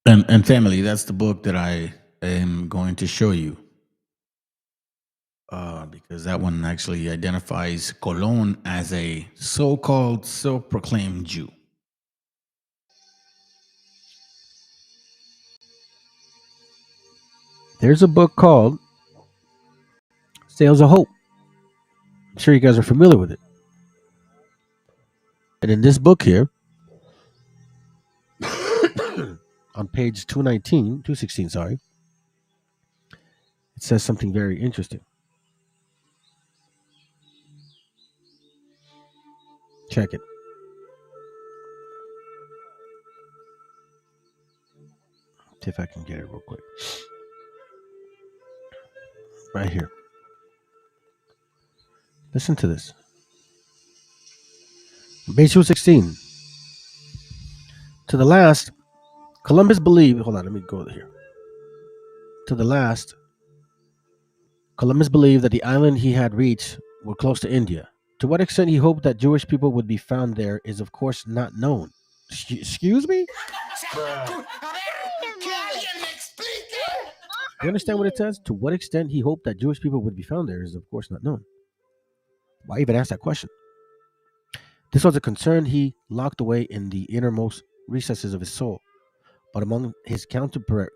And family, that's the book that I am going to show you. Because that one actually identifies Colon as a so-called self-proclaimed Jew. There's a book called Sails of Hope. I'm sure you guys are familiar with it. And in this book here, on page 216, sorry, it says something very interesting. Check it. See if I can get it real quick. Right here. Listen to this. Page 216. To the last, Columbus believed. Hold on, let me go here. To the last, Columbus believed that the island he had reached were close to India. To what extent he hoped that Jewish people would be found there is, of course, not known. Excuse me? You understand what it says? To what extent he hoped that Jewish people would be found there is, of course, not known. Why even ask that question? This was a concern he locked away in the innermost recesses of his soul. But among his contemporaries,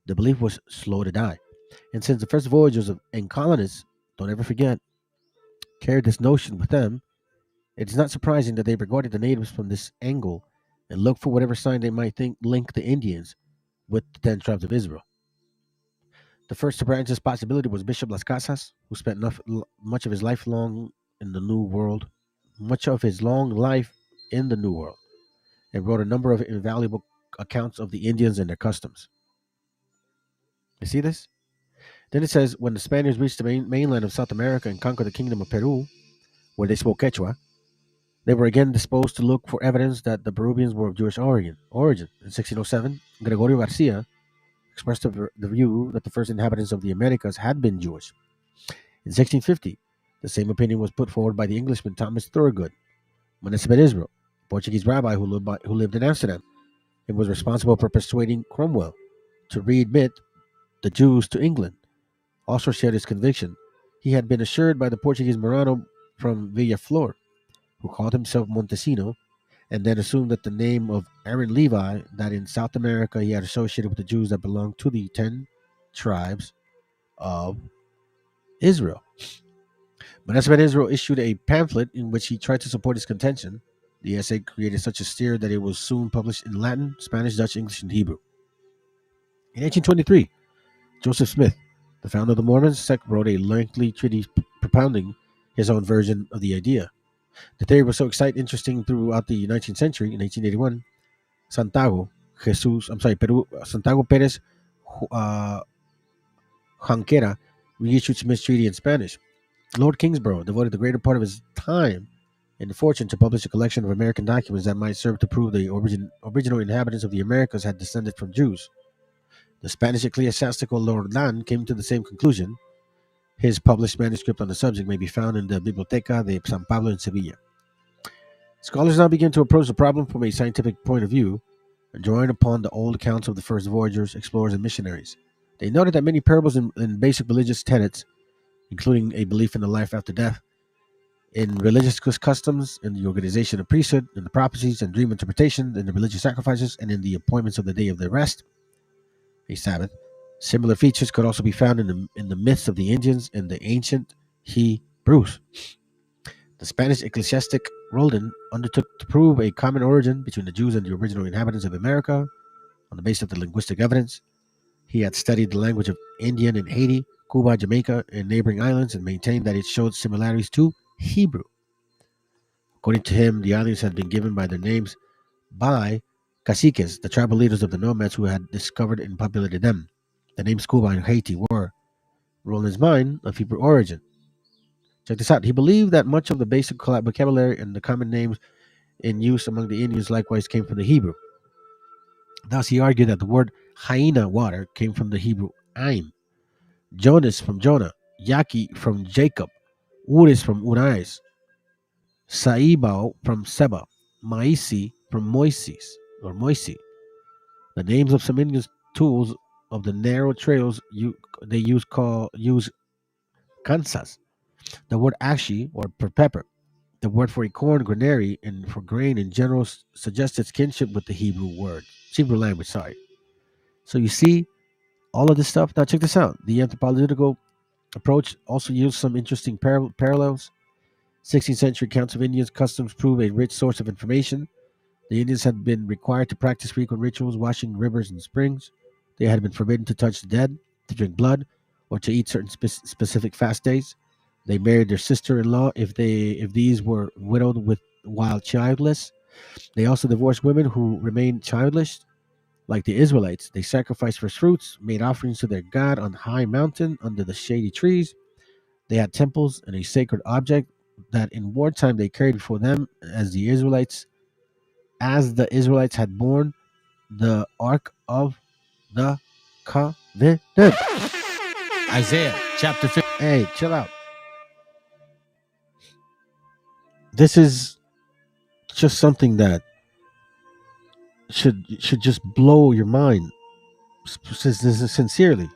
the belief was slow to die. And since the first voyagers and colonists, don't ever forget, carried this notion with them, it is not surprising that they regarded the natives from this angle and looked for whatever sign they might think linked the Indians with the 10 tribes of Israel. The first to branch this possibility was Bishop Las Casas, who spent much of his life in the New World, and wrote a number of invaluable accounts of the Indians and their customs. You see this? Then it says, when the Spaniards reached the mainland of South America and conquered the kingdom of Peru, where they spoke Quechua, they were again disposed to look for evidence that the Peruvians were of Jewish origin. In 1607, Gregorio Garcia expressed the view that the first inhabitants of the Americas had been Jewish. In 1650, the same opinion was put forward by the Englishman Thomas Thorogood, Municipal Israel, Portuguese rabbi who lived in Amsterdam, and was responsible for persuading Cromwell to readmit the Jews to England. Also shared his conviction. He had been assured by the Portuguese Marano from Villaflor, who called himself Montesino, and then assumed that the name of Aaron Levi, that in South America he had associated with the Jews that belonged to the 10 tribes of Israel. Municipal Israel issued a pamphlet in which he tried to support his contention. The essay created such a stir that it was soon published in Latin, Spanish, Dutch, English, and Hebrew. In 1823, Joseph Smith, the founder of the Mormon sect, wrote a lengthy treatise propounding his own version of the idea. The theory was so exciting and interesting throughout the 19th century. In 1881, Santiago Perez Janquera reissued Smith's treaty in Spanish. Lord Kingsborough devoted the greater part of his time and fortune to publish a collection of American documents that might serve to prove the original inhabitants of the Americas had descended from Jews. The Spanish ecclesiastical Lord Lan came to the same conclusion. His published manuscript on the subject may be found in the Biblioteca de San Pablo in Sevilla. Scholars now begin to approach the problem from a scientific point of view, drawing upon the old accounts of the first voyagers, explorers, and missionaries. They noted that many parables and basic religious tenets, including a belief in the life after death, in religious customs, in the organization of priesthood, in the prophecies and dream interpretation, in the religious sacrifices, and in the appointments of the day of the rest, a Sabbath. Similar features could also be found in the myths of the Indians and the ancient Hebrews. The Spanish ecclesiastic Roldan undertook to prove a common origin between the Jews and the original inhabitants of America on the basis of the linguistic evidence. He had studied the language of Indian in Haiti, Cuba, Jamaica, and neighboring islands, and maintained that it showed similarities to Hebrew. According to him, the islands had been given by their names by caciques, the tribal leaders of the nomads who had discovered and populated them. The names Cuba and Haiti were, Roland's mind, of Hebrew origin. Check this out. He believed that much of the basic vocabulary and the common names in use among the Indians likewise came from the Hebrew. Thus, he argued that the word hyena water came from the Hebrew aim, Jonas from Jonah, Yaki from Jacob, Uris from Urais, Saibao from Seba, Maisi from Moises or Moisi. The names of some Indian tools of the narrow trails they use kansas. The word ashi or for pepper. The word for acorn, granary, and for grain in general suggests its kinship with the Hebrew language. Sorry. So you see all of this stuff. Now check this out. The anthropological approach also used some interesting parallels. 16th century accounts of Indians' customs prove a rich source of information. The Indians had been required to practice frequent rituals, washing rivers and springs. They had been forbidden to touch the dead, to drink blood, or to eat certain specific fast days. They married their sister-in-law if these were widowed while childless. They also divorced women who remained childless. Like the Israelites, they sacrificed first fruits, made offerings to their God on high mountain under the shady trees. They had temples and a sacred object that in wartime they carried before them as the Israelites had borne the Ark of the Covenant. Isaiah chapter 50. Hey, chill out. This is just something that should just blow your mind. Sincerely,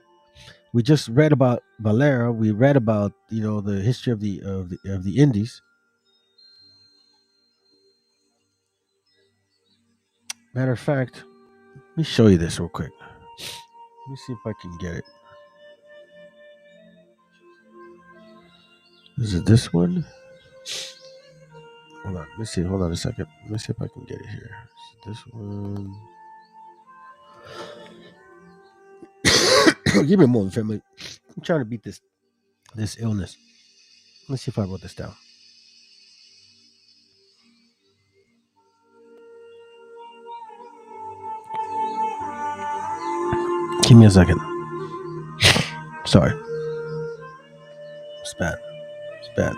we just read about Valera. We read about the history of the Indies. Matter of fact, let me show you this real quick. Let me see if I can get it. Is it this one? Hold on. Let me see. Hold on a second. Let me see if I can get it here. Is it this one? Give me a moment, family. I'm trying to beat this illness. Let's see if I wrote this down. Give me a second. Sorry. It's bad. It's bad.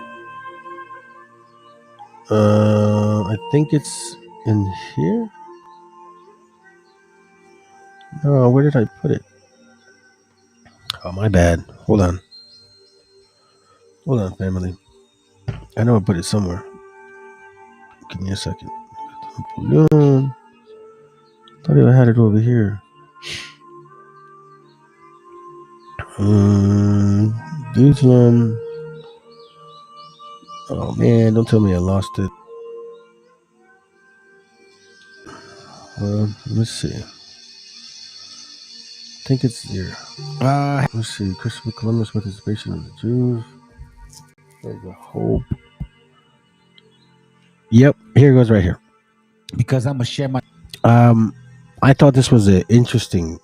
I think it's in here. No, where did I put it? Oh, my bad. Hold on. Hold on, family. I know I put it somewhere. Give me a second. Thought I had it over here. This one. Oh man, don't tell me I lost it. Let's see. I think it's here. Let's see. Christopher Columbus participation of the Jews. There's a hope. Yep, here it goes right here. Because I'm gonna share my. I thought this was an interesting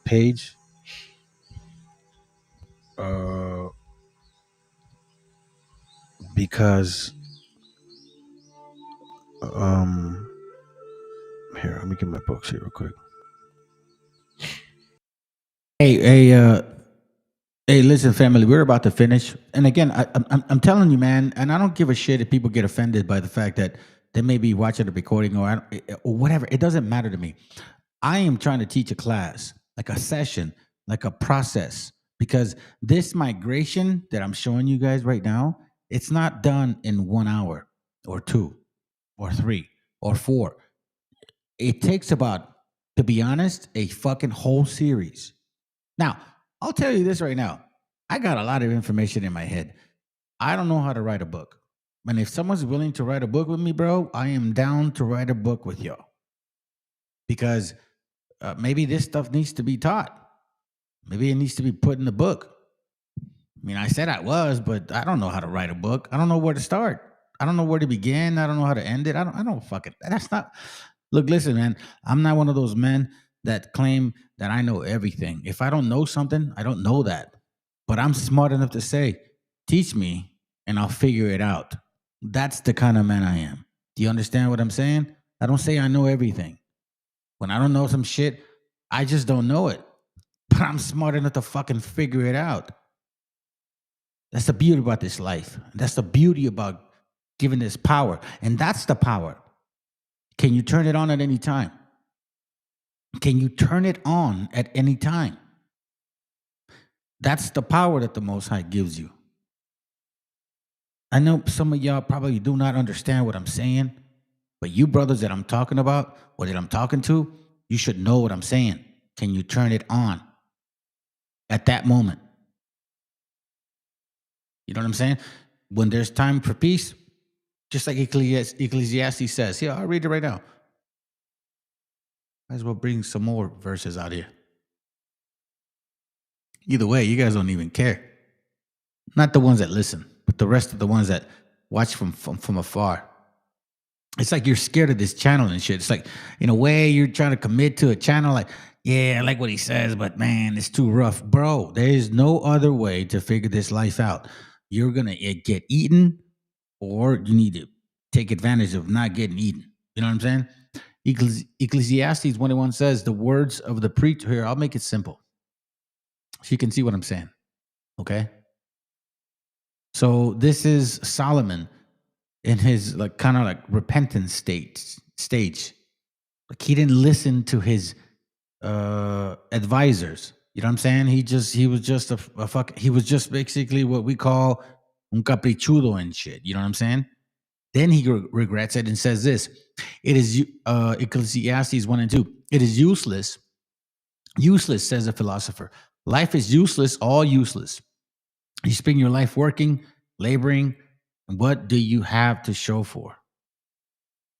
page. Because here, let me get my books here real quick. Hey, listen, family. We're about to finish, and again, I'm telling you, man, and I don't give a shit if people get offended by the fact that they may be watching the recording or whatever. It doesn't matter to me. I am trying to teach a class, like a session, like a process, because this migration that I'm showing you guys right now, it's not done in 1 hour or 2 or 3 or 4. It takes about, to be honest, a fucking whole series. Now, I'll tell you this right now. I got a lot of information in my head. I don't know how to write a book. And if someone's willing to write a book with me, bro, I am down to write a book with y'all. Because maybe this stuff needs to be taught. Maybe it needs to be put in the book. I mean, I said I was, but I don't know how to write a book. I don't know where to start. I don't know where to begin. I don't know how to end it. I don't fucking, that's not, look, listen, man, I'm not one of those men that claim that I know everything. If I don't know something, I don't know that. But I'm smart enough to say, teach me and I'll figure it out. That's the kind of man I am. Do you understand what I'm saying? I don't say I know everything. When I don't know some shit, I just don't know it. But I'm smart enough to fucking figure it out. That's the beauty about this life. That's the beauty about giving this power. And that's the power. Can you turn it on at any time? Can you turn it on at any time? That's the power that the Most High gives you. I know some of y'all probably do not understand what I'm saying, but you brothers that I'm talking about or that I'm talking to, you should know what I'm saying. Can you turn it on at that moment? You know what I'm saying? When there's time for peace, just like Ecclesiastes says. Here, I'll read it right now. Might as well bring some more verses out here. Either way, you guys don't even care. Not the ones that listen, but the rest of the ones that watch from afar. It's like you're scared of this channel and shit. It's like, in a way, you're trying to commit to a channel like, yeah, I like what he says, but man, it's too rough. Bro, there is no other way to figure this life out. You're going to get eaten, or you need to take advantage of not getting eaten. You know what I'm saying? Ecclesiastes 1:1 says, the words of the preacher. Here, I'll make it simple so you can see what I'm saying. Okay? So this is Solomon in his kind of repentance stage. Like he didn't listen to his advisors. You know what I'm saying? He was just basically what we call un caprichudo and shit. You know what I'm saying? Then he regrets it and says this. It is Ecclesiastes 1:2. It is useless. Useless, says a philosopher. Life is useless, all useless. You spend your life working, laboring, and what do you have to show for?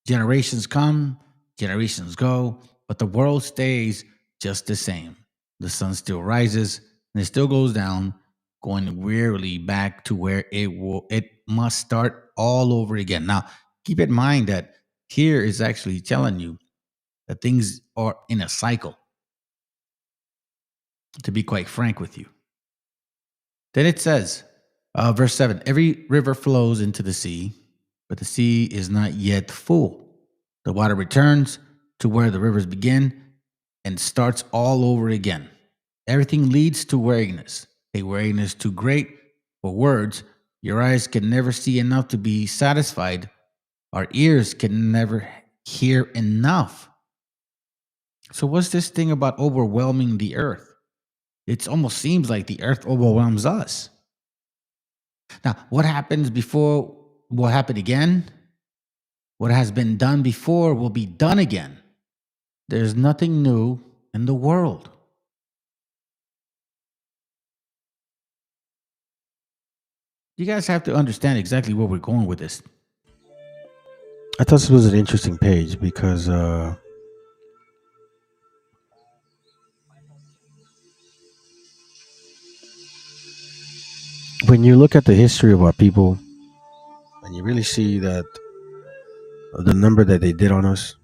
Generations come, generations go, but the world stays just the same. The sun still rises and it still goes down, going wearily back to where it must start all over again. Now, keep in mind that here is actually telling you that things are in a cycle, to be quite frank with you. Then it says, verse 7, every river flows into the sea, but the sea is not yet full. The water returns to where the rivers begin and starts all over again. Everything leads to weariness, a weariness too great for words. Your eyes can never see enough to be satisfied. Our ears can never hear enough. So what's this thing about overwhelming the earth? It almost seems like the earth overwhelms us. Now, what happens before will happen again? What has been done before will be done again. There's nothing new in the world. You guys have to understand exactly where we're going with this. I thought this was an interesting page because when you look at the history of our people and you really see that the number that they did on us,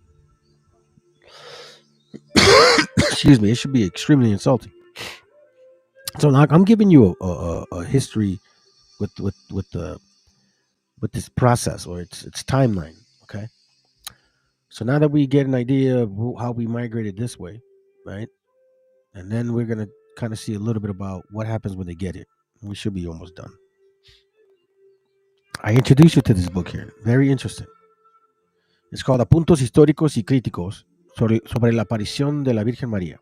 excuse me, it should be extremely insulting. So like, I'm giving you a history with this process or its timeline. Okay. So now that we get an idea of how we migrated this way, right? And then we're gonna kind of see a little bit about what happens when they get it. We should be almost done. I introduced you to this book here. Very interesting. It's called Apuntos Históricos y Críticos sobre la aparición de la Virgen María.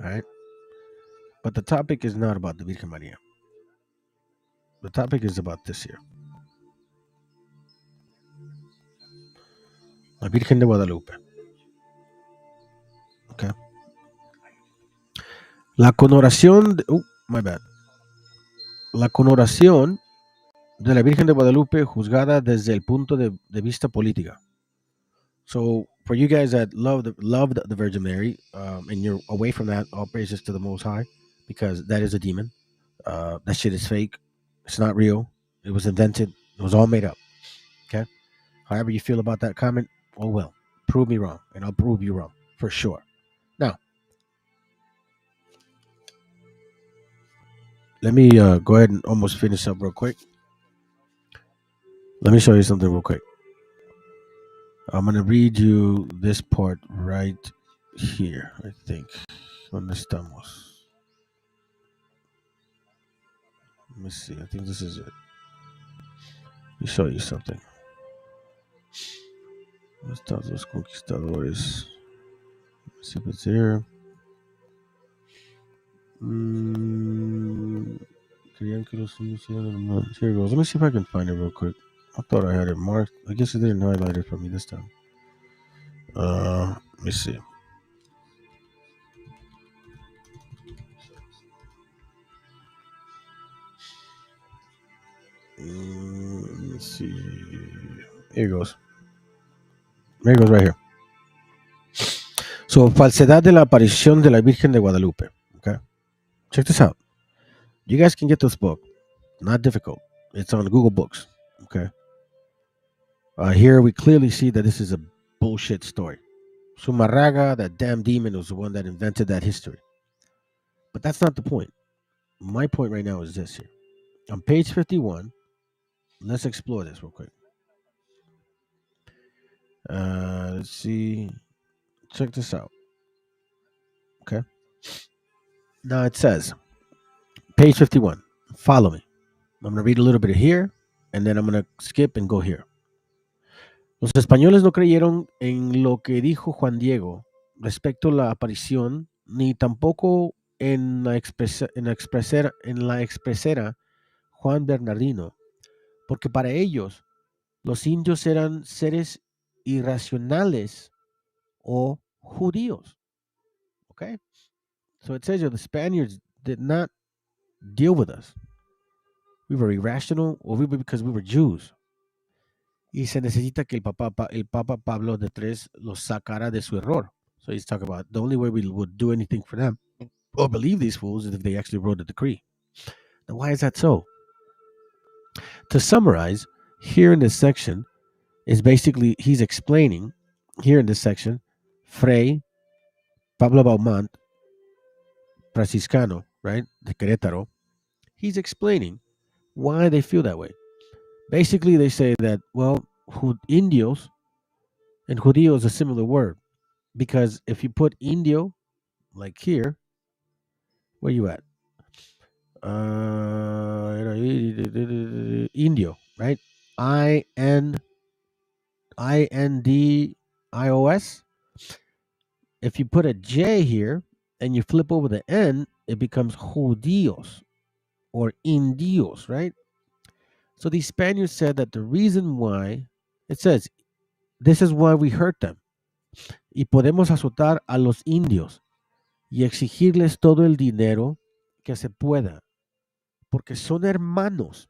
All right. But the topic is not about the Virgen María. The topic is about this here. La Virgen de Guadalupe. Okay. La connotación my bad. La connotación de la Virgen de Guadalupe juzgada desde el punto de vista política. So for you guys that loved the Virgin Mary, and you're away from that, all praises to the Most High, because that is a demon. That shit is fake. It's not real. It was invented. It was all made up. Okay. However you feel about that comment, oh well. Prove me wrong, and I'll prove you wrong for sure. Now, let me go ahead and almost finish up real quick. Let me show you something real quick. I'm going to read you this part right here, I think. ¿Dónde estamos? Let me see. I think this is it. Let me show you something. Están los conquistadores. Let's see if it's here. Querían que los indios hicieran el mal. Here it goes. Let me see if I can find it real quick. I thought I had it marked. I guess it didn't highlight it for me this time. Let me see. Let's see. Here it goes. Here it goes right here. So, falsedad de la aparición de la Virgen de Guadalupe. Okay. Check this out. You guys can get this book. Not difficult. It's on Google Books. Okay. Here we clearly see that this is a bullshit story. Sumarraga, that damn demon, was the one that invented that history. But that's not the point. My point right now is this here. On page 51, let's explore this real quick. Let's see. Check this out. Okay. Now it says, page 51. Follow me. I'm going to read a little bit here, and then I'm going to skip and go here. Los españoles no creyeron en lo que dijo Juan Diego respecto a la aparición, ni tampoco en la expresera Juan Bernardino, porque para ellos los indios eran seres irracionales o judíos. Okay? So it says here the Spaniards did not deal with us. We were irrational or because we were Jews. Y se necesita que el Papa Pablo III los sacara de su error. So he's talking about the only way we would do anything for them or believe these fools is if they actually wrote a decree. Now, why is that so? To summarize, here in this section is basically he's explaining here in this section, Fray Pablo Baumont, Franciscano, right, de Querétaro, he's explaining why they feel that way. Basically, they say that, well, indios and judío is a similar word because if you put indio, like here, where you at? Indio, right? INDIOS. If you put a J here and you flip over the N, it becomes judíos or indios, right? So these Spaniards said that the reason why, it says, this is why we hurt them. Y podemos azotar a los indios y exigirles todo el dinero que se pueda, porque son hermanos,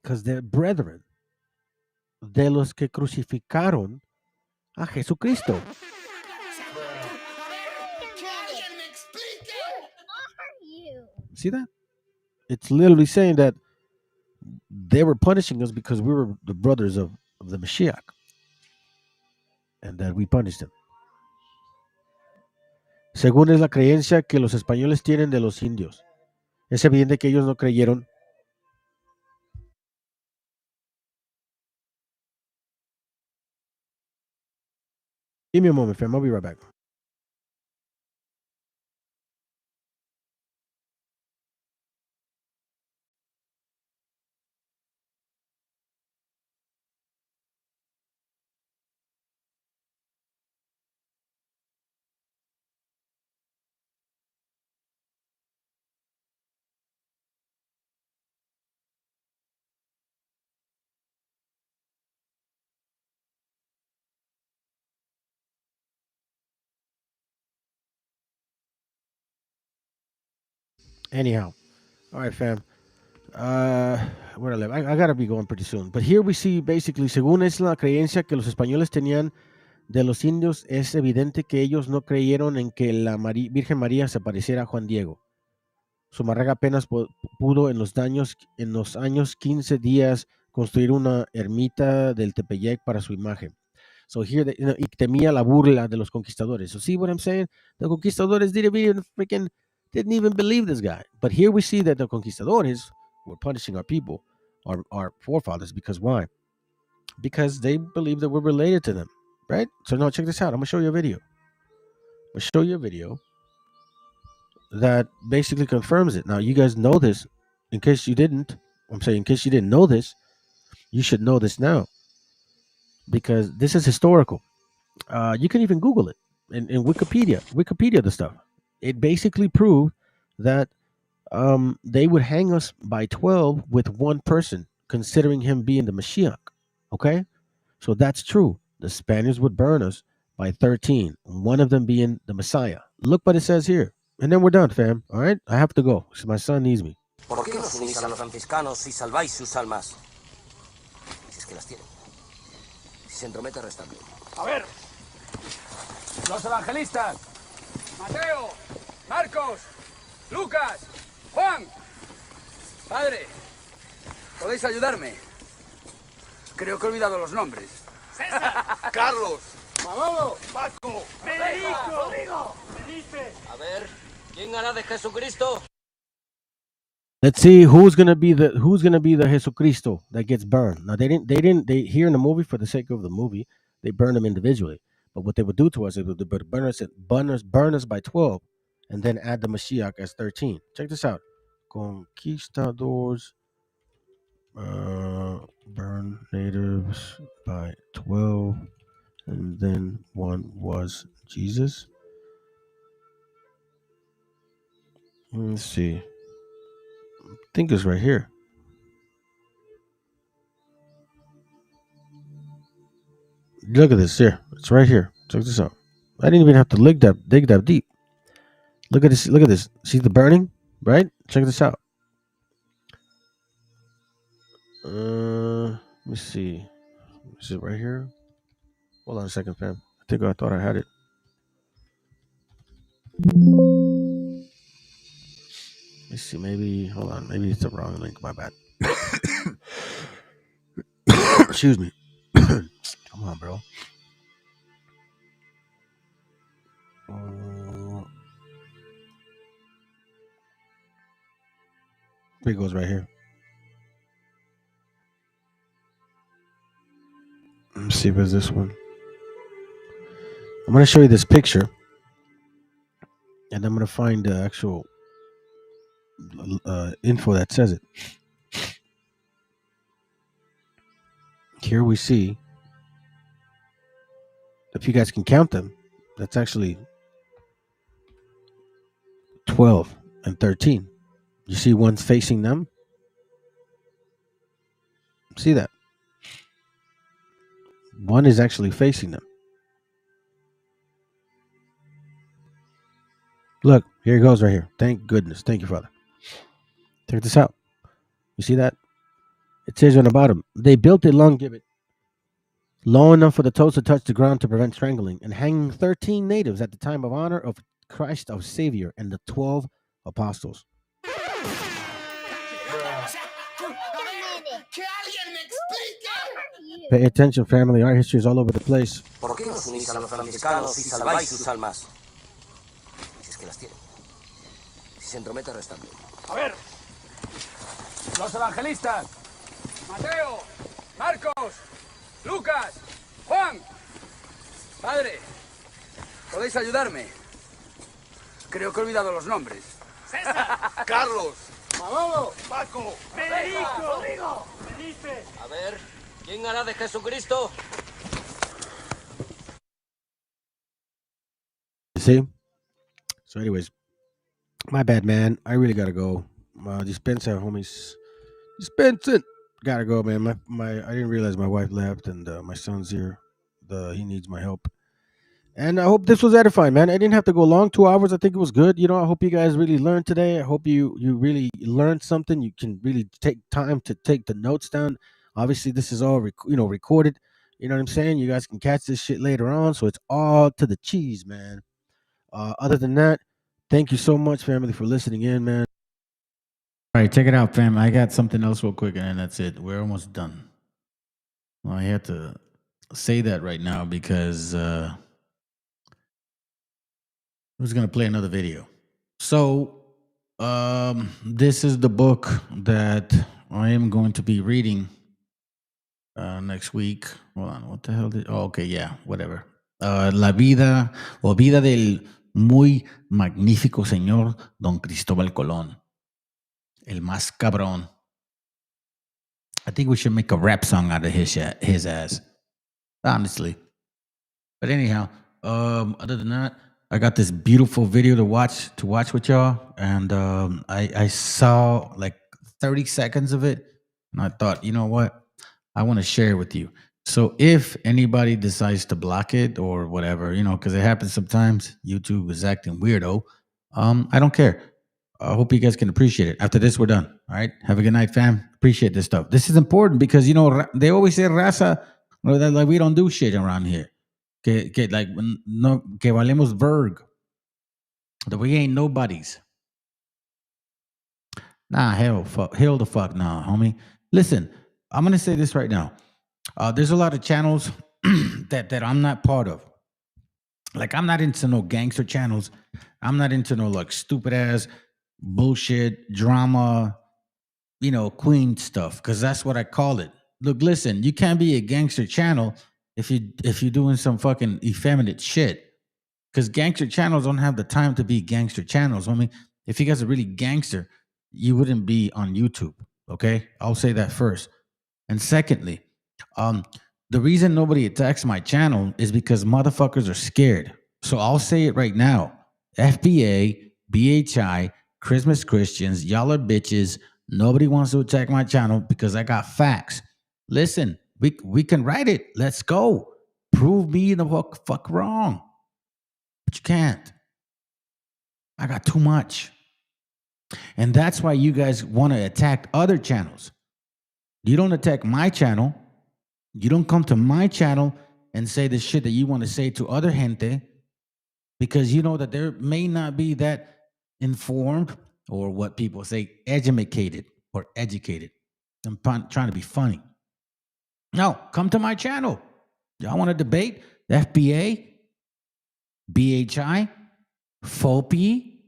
because they're brethren, de los que crucificaron a Jesucristo. See that? It's literally saying that they were punishing us because we were the brothers of the Mashiach and that we punished them. Según es la creencia que los españoles tienen de los indios. Es evidente que ellos no creyeron. Give me a moment, fam. I'll be right back. Anyhow, all right, fam. Where I live, I gotta be going pretty soon. But here we see basically, según es la creencia que los españoles tenían de los indios, es evidente que ellos no creyeron en que la Virgen María se pareciera a Juan Diego. Sumarraga apenas pudo en los años 15 días construir una ermita del Tepeyec para su imagen. So here, y temía la burla de los conquistadores. So see what I'm saying? The conquistadores didn't even believe this guy. But here we see that the conquistadores were punishing our people, our forefathers, because why? Because they believe that we're related to them, right? So now check this out. I'm going to show you a video. I'm going to show you a video that basically confirms it. Now, you guys know this. in case you didn't know this, you should know this now, because this is historical. You can even Google it in Wikipedia the stuff. It basically proved that they would hang us by 12 with one person, considering him being the Mashiach. Okay, so that's true. The Spaniards would burn us by 13, one of them being the Messiah. Look what it says here, and then we're done, fam. All right, I have to go because my son needs me. ¿Por qué nos unís a los franciscanos si salváis sus almas? Si es que las tienen. Si se entromete, restable. A ver, los evangelistas, Mateo, Marcos, Lucas, Juan. Padre, ¿podéis ayudarme? Creo que he olvidado los nombres. César, Carlos, Manolo, Paco, Federico, Rodrigo, Felipe. A ver, ¿quién hará de Jesucristo? Let's see who's gonna be the Jesucristo that gets burned. Now they here in the movie, for the sake of the movie, they burn them individually. But what they would do to us is they would burn us by 12, and then add the Mashiach as 13. Check this out. Conquistadors burn natives by 12, and then one was Jesus. Let's see. I think it's right here. Look at this here. It's right here. Check this out. I didn't even have to dig that deep. Look at this. Look at this. See the burning, right? Check this out. Let me see. Is it right here? Hold on a second, fam. I thought I had it. Let's see. Maybe. Hold on. Maybe it's the wrong link. My bad. Excuse me. Come on, bro. It goes right here. Let's see if it's this one. I'm going to show you this picture, and I'm going to find the actual info that says it. Here we see, if you guys can count them, that's actually 12 and 13. You see one's facing them? See that? One is actually facing them. Look, here it goes right here. Thank goodness. Thank you, Father. Check this out. You see that? It says on the bottom, they built a long gibbet, low enough for the toes to touch the ground to prevent strangling, and hanging 13 natives at the time of honor of Christ our Savior and the 12 apostles. Pay attention, family. Our history is all over the place. ¿Por qué nos unís a los franciscanos si salváis sus almas? Si es que las tienen. Si se entromete, restable. A ver, los evangelistas, Mateo, Marcos, Lucas, Juan. Padre, ¿podéis ayudarme? Creo que he olvidado los nombres. César, Carlos, Manolo, Paco, Federico, Rodrigo, Felipe. A ver, ¿quién hará de Jesucristo? See? So anyways, my bad, man. I really gotta go. Dispensa, homies. Dispensa. Gotta go, man. I didn't realize my wife left and my son's here. He needs my help. And I hope this was edifying, man. I didn't have to go long, 2 hours. I think it was good. You know, I hope you guys really learned today. I hope you really learned something. You can really take time to take the notes down. Obviously, this is all recorded. You know what I'm saying? You guys can catch this shit later on. So it's all to the cheese, man. Other than that, thank you so much, family, for listening in, man. All right, check it out, fam. I got something else real quick, and then that's it. We're almost done. Well, I had to say that right now because I was going to play another video. So this is the book that I am going to be reading next week. Hold on, what the hell okay, yeah, whatever. La vida o vida del muy magnífico señor Don Cristóbal Colón. El más cabrón. I think we should make a rap song out of his ass. Honestly. But anyhow, other than that, I got this beautiful video to watch with y'all, and I saw like 30 seconds of it, and I thought, you know what, I want to share it with you. So if anybody decides to block it or whatever, because it happens sometimes, YouTube is acting weirdo. I don't care. I hope you guys can appreciate it. After this, we're done. All right. Have a good night, fam. Appreciate this stuff. This is important because they always say raza, that like we don't do shit around here. Que like no que valemos verg. That we ain't nobodies. Nah, hell the fuck nah, homie. Listen, I'm gonna say this right now. There's a lot of channels that I'm not part of. Like, I'm not into no gangster channels. I'm not into no like stupid ass bullshit drama, queen stuff, because that's what I call it. Look, listen, you can't be a gangster channel if you're doing some fucking effeminate shit. Because gangster channels don't have the time to be gangster channels. I mean, if you guys are really gangster, you wouldn't be on YouTube. Okay, I'll say that first. And secondly, the reason nobody attacks my channel is because motherfuckers are scared. So I'll say it right now. FBA, BHI, Christmas Christians, y'all are bitches. Nobody wants to attack my channel because I got facts. Listen, we can write it. Let's go. Prove me the fuck wrong. But you can't. I got too much. And that's why you guys want to attack other channels. You don't attack my channel. You don't come to my channel and say the shit that you want to say to other gente, because you know that they may not be that informed, or what people say, educated or educated. I'm trying to be funny. No, come to my channel. Y'all want to debate? FBA, BHI, FOPI.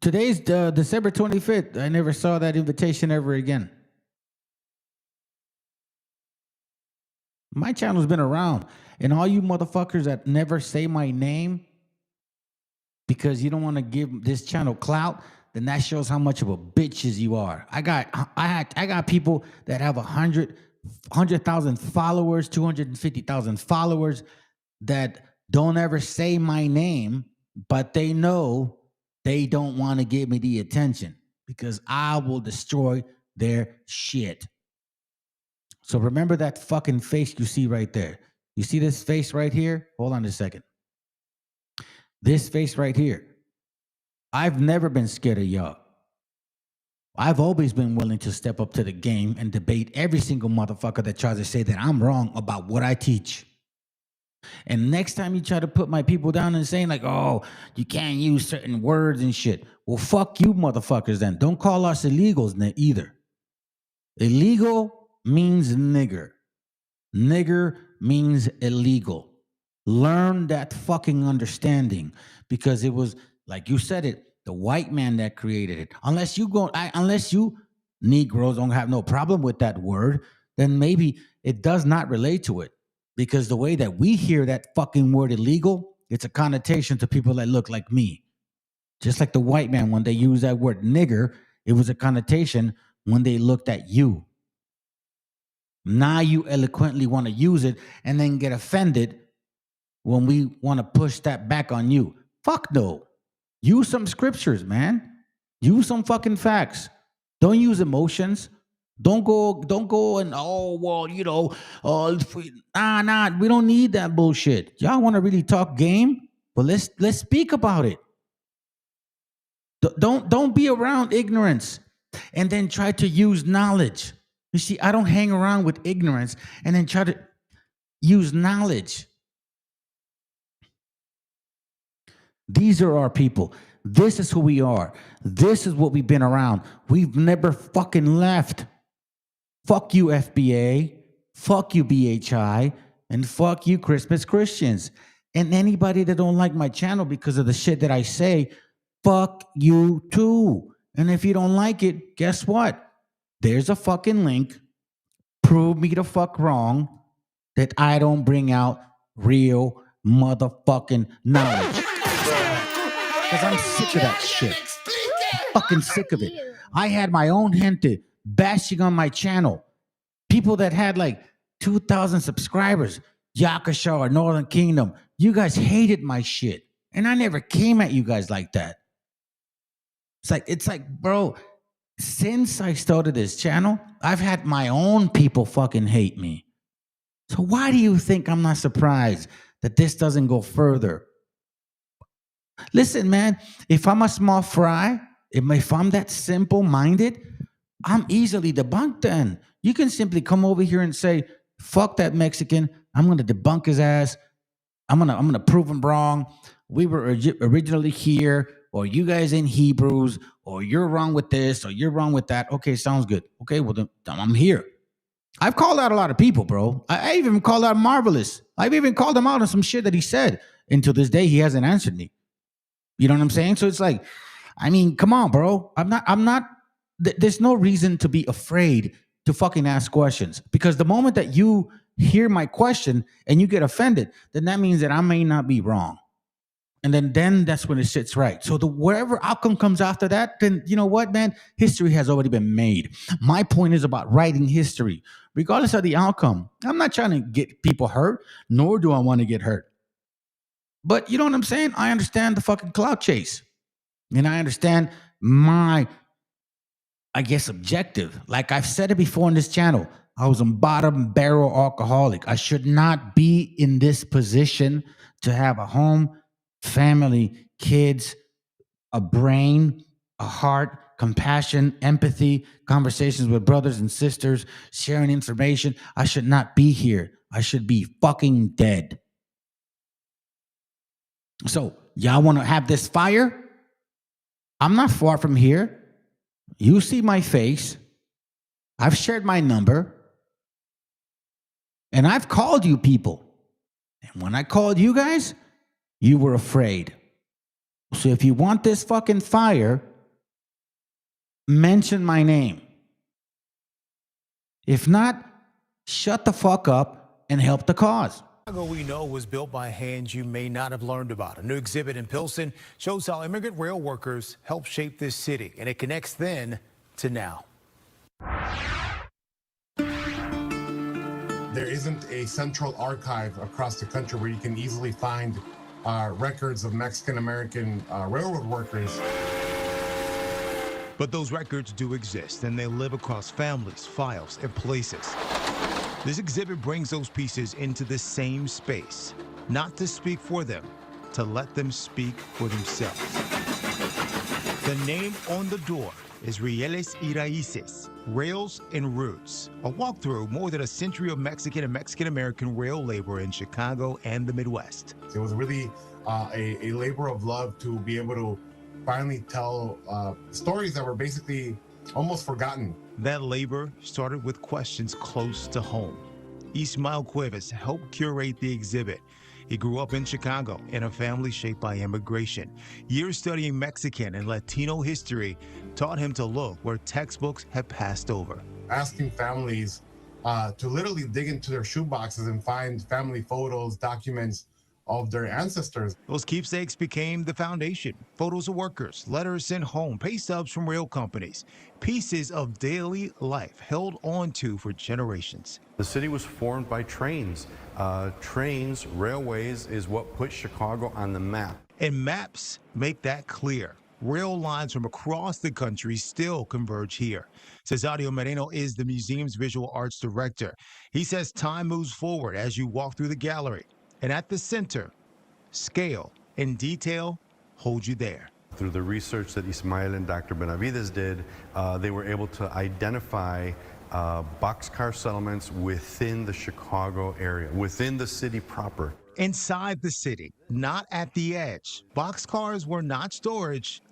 Today's December 25th. I never saw that invitation ever again. My channel's been around. And all you motherfuckers that never say my name because you don't want to give this channel clout, then that shows how much of a bitches you are. I got people that have 100,000 followers, 250,000 followers that don't ever say my name, but they know they don't want to give me the attention because I will destroy their shit. So remember that fucking face you see right there. You see this face right here? Hold on a second. This face right here. I've never been scared of y'all. I've always been willing to step up to the game and debate every single motherfucker that tries to say that I'm wrong about what I teach. And next time you try to put my people down and saying like, oh, you can't use certain words and shit. Well, fuck you motherfuckers then. Don't call us illegals either. Illegal means nigger. Nigger means illegal. Learn that fucking understanding, because it was, like you said it, the white man that created it. Unless you Negroes don't have no problem with that word, then maybe it does not relate to it. Because the way that we hear that fucking word illegal, it's a connotation to people that look like me. Just like the white man, when they use that word nigger, it was a connotation when they looked at you. Now you eloquently want to use it and then get offended when we want to push that back on you. Fuck no. Use some scriptures, man. Use some fucking facts. Don't use emotions. Don't go and, we don't need that bullshit. Y'all want to really talk game? But let's speak about it. Don't be around ignorance and then try to use knowledge. You see, I don't hang around with ignorance and then try to use knowledge. These are our people. This is who we are. This is what we've been around. We've never fucking left. Fuck you, FBA. Fuck you, BHI. And fuck you, Christmas Christians. And anybody that don't like my channel because of the shit that I say, fuck you too. And if you don't like it, guess what? There's a fucking link. Prove me the fuck wrong that I don't bring out real motherfucking knowledge. Because I'm sick of that shit. fucking sick of it. You. I had my own gente bashing on my channel. People that had like 2,000 subscribers, Yakasha or Northern Kingdom. You guys hated my shit. And I never came at you guys like that. It's like, bro, since I started this channel, I've had my own people fucking hate me. So why do you think I'm not surprised that this doesn't go further? Listen, man, if I'm a small fry, if I'm that simple-minded, I'm easily debunked then. You can simply come over here and say, fuck that Mexican. I'm going to debunk his ass. I'm gonna prove him wrong. We were originally here, or you guys in Hebrews, or you're wrong with this, or you're wrong with that. Okay, sounds good. Okay, well, then I'm here. I've called out a lot of people, bro. I even called out Marvelous. I've even called him out on some shit that he said. Until this day, he hasn't answered me. You know what I'm saying? So it's like, I mean, come on, bro. There's no reason to be afraid to fucking ask questions, because the moment that you hear my question and you get offended, then that means that I may not be wrong. And then that's when it sits right. So whatever outcome comes after that, then you know what, man? History has already been made. My point is about writing history, regardless of the outcome. I'm not trying to get people hurt, nor do I want to get hurt. But you know what I'm saying? I understand the fucking clout chase. And I understand my, I guess, objective. Like I've said it before on this channel, I was a bottom barrel alcoholic. I should not be in this position to have a home, family, kids, a brain, a heart, compassion, empathy, conversations with brothers and sisters, sharing information. I should not be here. I should be fucking dead. So, y'all want to have this fire? I'm not far from here. You see my face. I've shared my number. And I've called you people. And when I called you guys, you were afraid. So if you want this fucking fire, mention my name. If not, shut the fuck up and help the cause. Chicago we know was built by hands you may not have learned about. A new exhibit in Pilsen shows how immigrant rail workers helped shape this city, and it connects then to now. There isn't a central archive across the country where you can easily find records of Mexican-American railroad workers. But those records do exist, and they live across families, files, and places. This exhibit brings those pieces into the same space, not to speak for them, to let them speak for themselves. The name on the door is Rieles y Raíces, Rails and Roots, a walkthrough more than a century of Mexican and Mexican-American rail labor in Chicago and the Midwest. It was really a labor of love to be able to finally tell stories that were basically almost forgotten. That labor started with questions close to home. Ismael Cuevas helped curate the exhibit. He grew up in Chicago in a family shaped by immigration. Years studying Mexican and Latino history taught him to look where textbooks had passed over. Asking families to literally dig into their shoeboxes and find family photos, documents of their ancestors. Those keepsakes became the foundation. Photos of workers, letters sent home, pay stubs from rail companies, pieces of daily life held on to for generations. The city was formed by trains. Railways is what put Chicago on the map. And maps make that clear. Rail lines from across the country still converge here. Cesario Moreno is the museum's visual arts director. He says time moves forward as you walk through the gallery. And at the center, scale and detail hold you there. Through the research that Ismael and Dr. Benavides did, they were able to identify boxcar settlements within the Chicago area, within the city proper. Inside the city, not at the edge. Boxcars were not storage,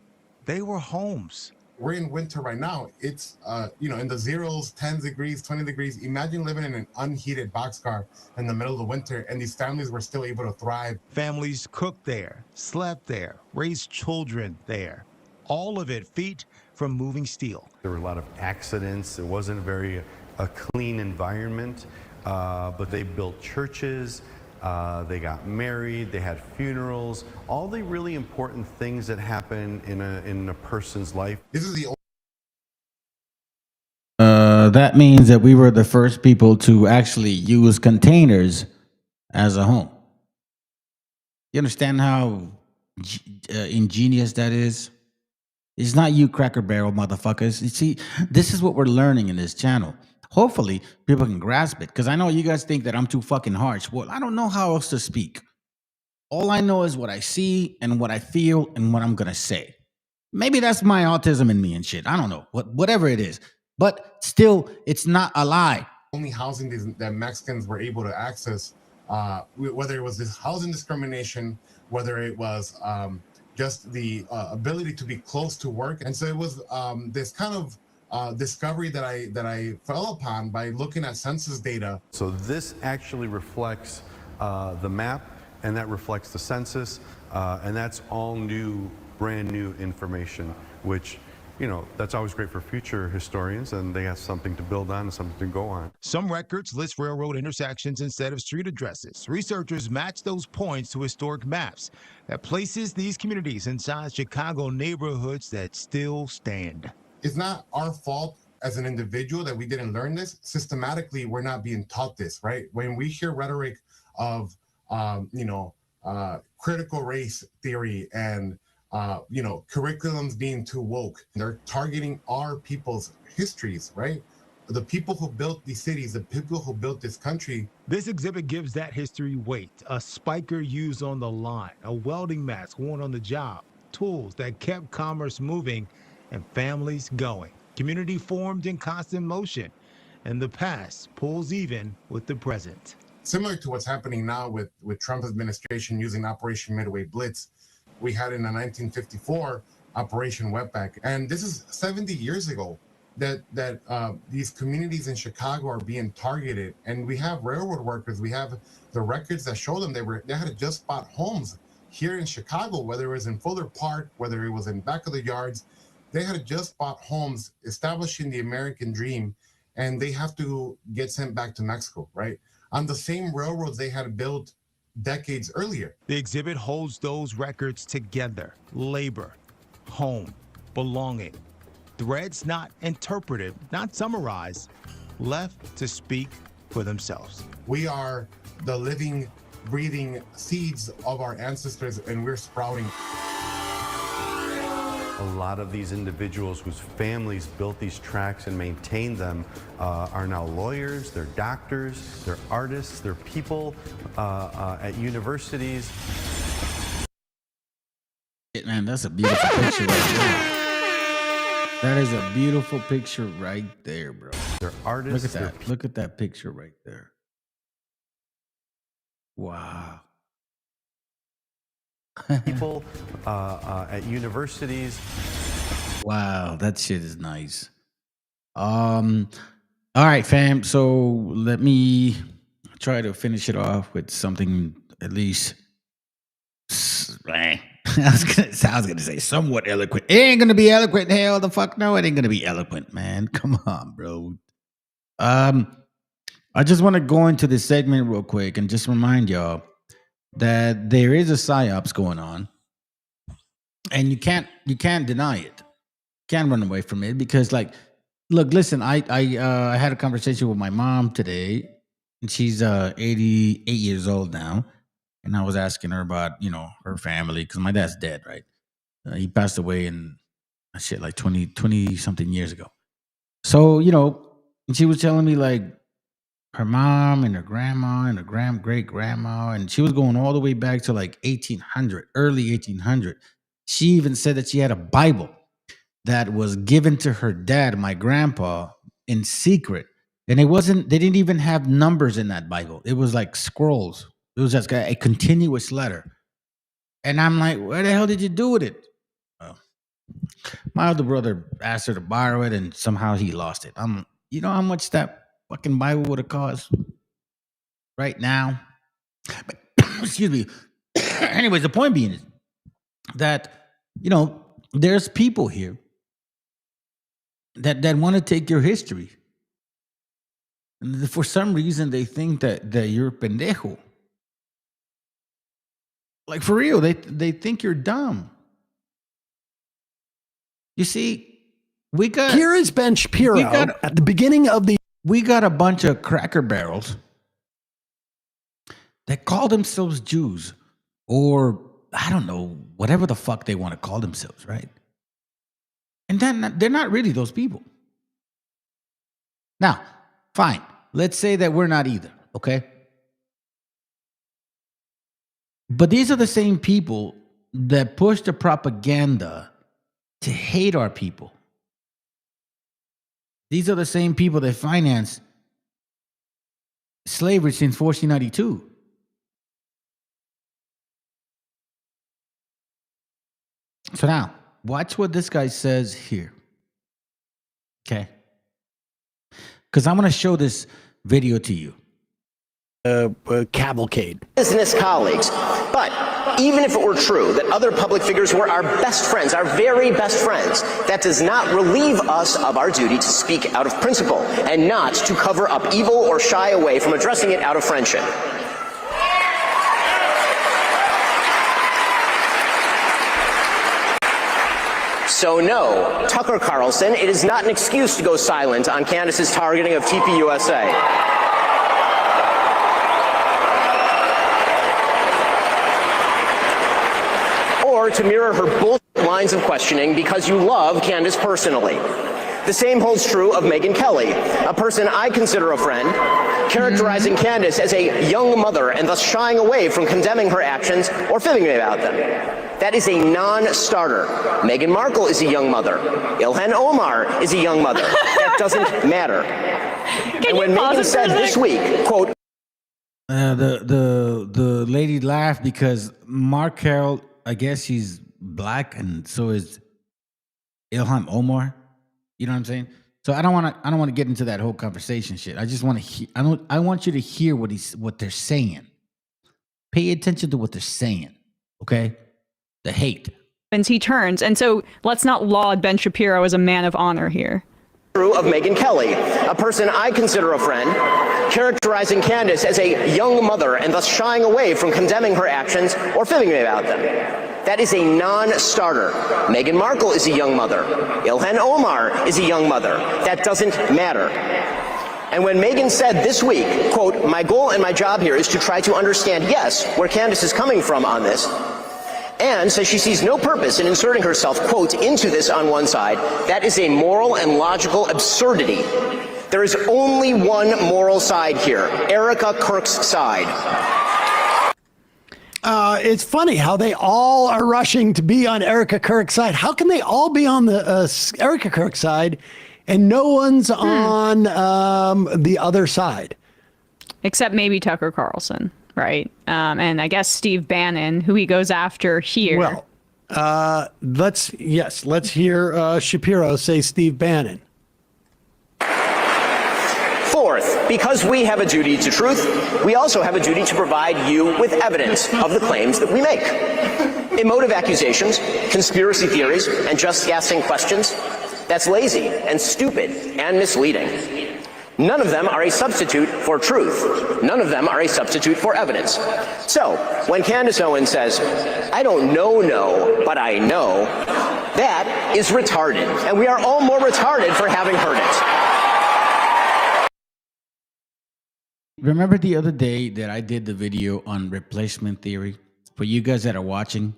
they were homes. We're in winter right now. It's, in the zeros, 10 degrees, 20 degrees. Imagine living in an unheated boxcar in the middle of the winter, and these families were still able to thrive. Families cooked there, slept there, raised children there. All of it feet from moving steel. There were a lot of accidents. It wasn't a clean environment, but they built churches. they got married, they had funerals, all the really important things that happen in a person's life. This is the That means that we were the first people to actually use containers as a home. You understand how ingenious that is? It's not you, Cracker Barrel motherfuckers. You see, this is what we're learning in this channel. Hopefully, people can grasp it, because I know you guys think that I'm too fucking harsh. Well, I don't know how else to speak. All I know is what I see and what I feel and what I'm gonna say. Maybe that's my autism in me and shit. I don't know. Whatever it is. But still, it's not a lie. only housing that Mexicans were able to access, whether it was this housing discrimination, whether it was just the ability to be close to work. And so it was this kind of discovery that I fell upon by looking at census data. So this actually reflects the map, and that reflects the census, and that's all new, brand new information, which, you know, that's always great for future historians, and they have something to build on and something to go on. Some records list railroad intersections instead of street addresses. Researchers match those points to historic maps that places these communities inside Chicago neighborhoods that still stand. It's not our fault as an individual that we didn't learn this. Systematically, we're not being taught this, right? When we hear rhetoric of, critical race theory and curriculums being too woke, they're targeting our people's histories, right? The people who built these cities, the people who built this country. This exhibit gives that history weight. A spiker used on the line, a welding mask worn on the job, tools that kept commerce moving and families going. Community formed in constant motion, and the past pulls even with the present. Similar to what's happening now with Trump administration using Operation Midway Blitz, we had in the 1954 Operation Wetback. And this is 70 years ago that these communities in Chicago are being targeted. And we have railroad workers, we have the records that show them they had just bought homes here in Chicago, whether it was in Fuller Park, whether it was in back of the yards. They had just bought homes, establishing the American dream, and they have to get sent back to Mexico, right? On the same railroads they had built decades earlier. The exhibit holds those records together. Labor, home, belonging. Threads not interpreted, not summarized, left to speak for themselves. We are the living, breathing seeds of our ancestors, and we're sprouting. A lot of these individuals whose families built these tracks and maintained them are now lawyers, they're doctors, they're artists, they're people at universities. Man, that's a beautiful picture right there. That is a beautiful picture right there, bro. They're artists. Look at that. Look at that picture right there. Wow. People at universities. Wow, that shit is nice. All right, fam. So let me try to finish it off with something at least. I was gonna say somewhat eloquent. It ain't gonna be eloquent. Hell the fuck no, it ain't gonna be eloquent, man. Come on, bro. I just want to go into this segment real quick and just remind y'all that there is a psyops going on, and you can't deny it. Can't run away from it, because, like, look, listen, I had a conversation with my mom today, and she's 88 years old now, and I was asking her about, you know, her family, because my dad's dead, right? He passed away in shit like 20 something years ago. So, you know, and she was telling me, like, her mom and her grandma and her great grandma, and she was going all the way back to like 1800, early 1800. She even said that she had a Bible that was given to her dad, my grandpa, in secret. And they didn't even have numbers in that Bible. It was like scrolls. It was just a continuous letter. And I'm like, where the hell did you do with it? My older brother asked her to borrow it, and somehow he lost it. You know how much that fucking Bible would have cost right now? But, excuse me. Anyways, the point being is that, you know, there's people here that want to take your history. And for some reason, they think that you're pendejo. Like, for real, they think you're dumb. You see, we got... Here is Ben Shapiro at the beginning of the... We got a bunch of cracker barrels that call themselves Jews, or I don't know, whatever the fuck they want to call themselves, right? And then they're not really those people. Now, fine. Let's say that we're not either, okay? But these are the same people that push the propaganda to hate our people. These are the same people that finance slavery since 1492. So now, watch what this guy says here. Okay? Because I'm going to show this video to you. Cavalcade. Business colleagues. But even if it were true that other public figures were our best friends, our very best friends, that does not relieve us of our duty to speak out of principle and not to cover up evil or shy away from addressing it out of friendship. So no, Tucker Carlson, it is not an excuse to go silent on Candace's targeting of TPUSA. Or to mirror her bullshit lines of questioning because you love Candace personally. The same holds true of Megyn Kelly, a person I consider a friend, characterizing Candace as a young mother and thus shying away from condemning her actions or fibbing about them. That is a non-starter. Meghan Markle is a young mother. Ilhan Omar is a young mother. That doesn't matter. And when Megyn said this week, quote, the lady laughed because Mark Carroll, I guess she's black, and so is Ilhan Omar. You know what I'm saying? So I don't want to get into that whole conversation shit. I just want to I want you to hear what they're saying. Pay attention to what they're saying. Okay? The hate. And he turns. And so let's not laud Ben Shapiro as a man of honor here. Of Megyn Kelly, a person I consider a friend, characterizing Candace as a young mother and thus shying away from condemning her actions or fibbing about them. That is a non-starter. Meghan Markle is a young mother. Ilhan Omar is a young mother. That doesn't matter. And when Megyn said this week, quote, my goal and my job here is to try to understand, yes, where Candace is coming from on this, and says she sees no purpose in inserting herself, quote, into this on one side, that is a moral and logical absurdity. There is only one moral side here, Erica Kirk's side. It's funny how they all are rushing to be on Erica Kirk's side. How can they all be on the Erica Kirk side and no one's on the other side? Except maybe Tucker Carlson. Right. And I guess Steve Bannon, who he goes after here. Well, let's hear Shapiro say Steve Bannon. Fourth, because we have a duty to truth, we also have a duty to provide you with evidence of the claims that we make. Emotive accusations, conspiracy theories, and just guessing questions, that's lazy and stupid and misleading. None of them are a substitute for truth. None of them are a substitute for evidence. So, when Candace Owens says, I don't know, but I know, that is retarded. And we are all more retarded for having heard it. Remember the other day that I did the video on replacement theory? For you guys that are watching,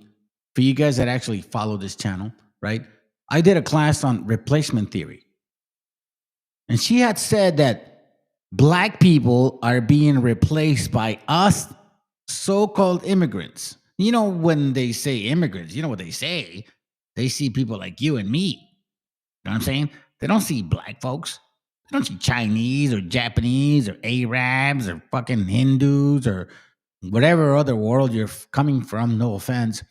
for you guys that actually follow this channel, right? I did a class on replacement theory. And she had said that black people are being replaced by us so-called immigrants. You know, when they say immigrants, you know what they say? They see people like you and me. You know what I'm saying? They don't see black folks. They don't see Chinese or Japanese or Arabs or fucking Hindus or whatever other world you're coming from, no offense.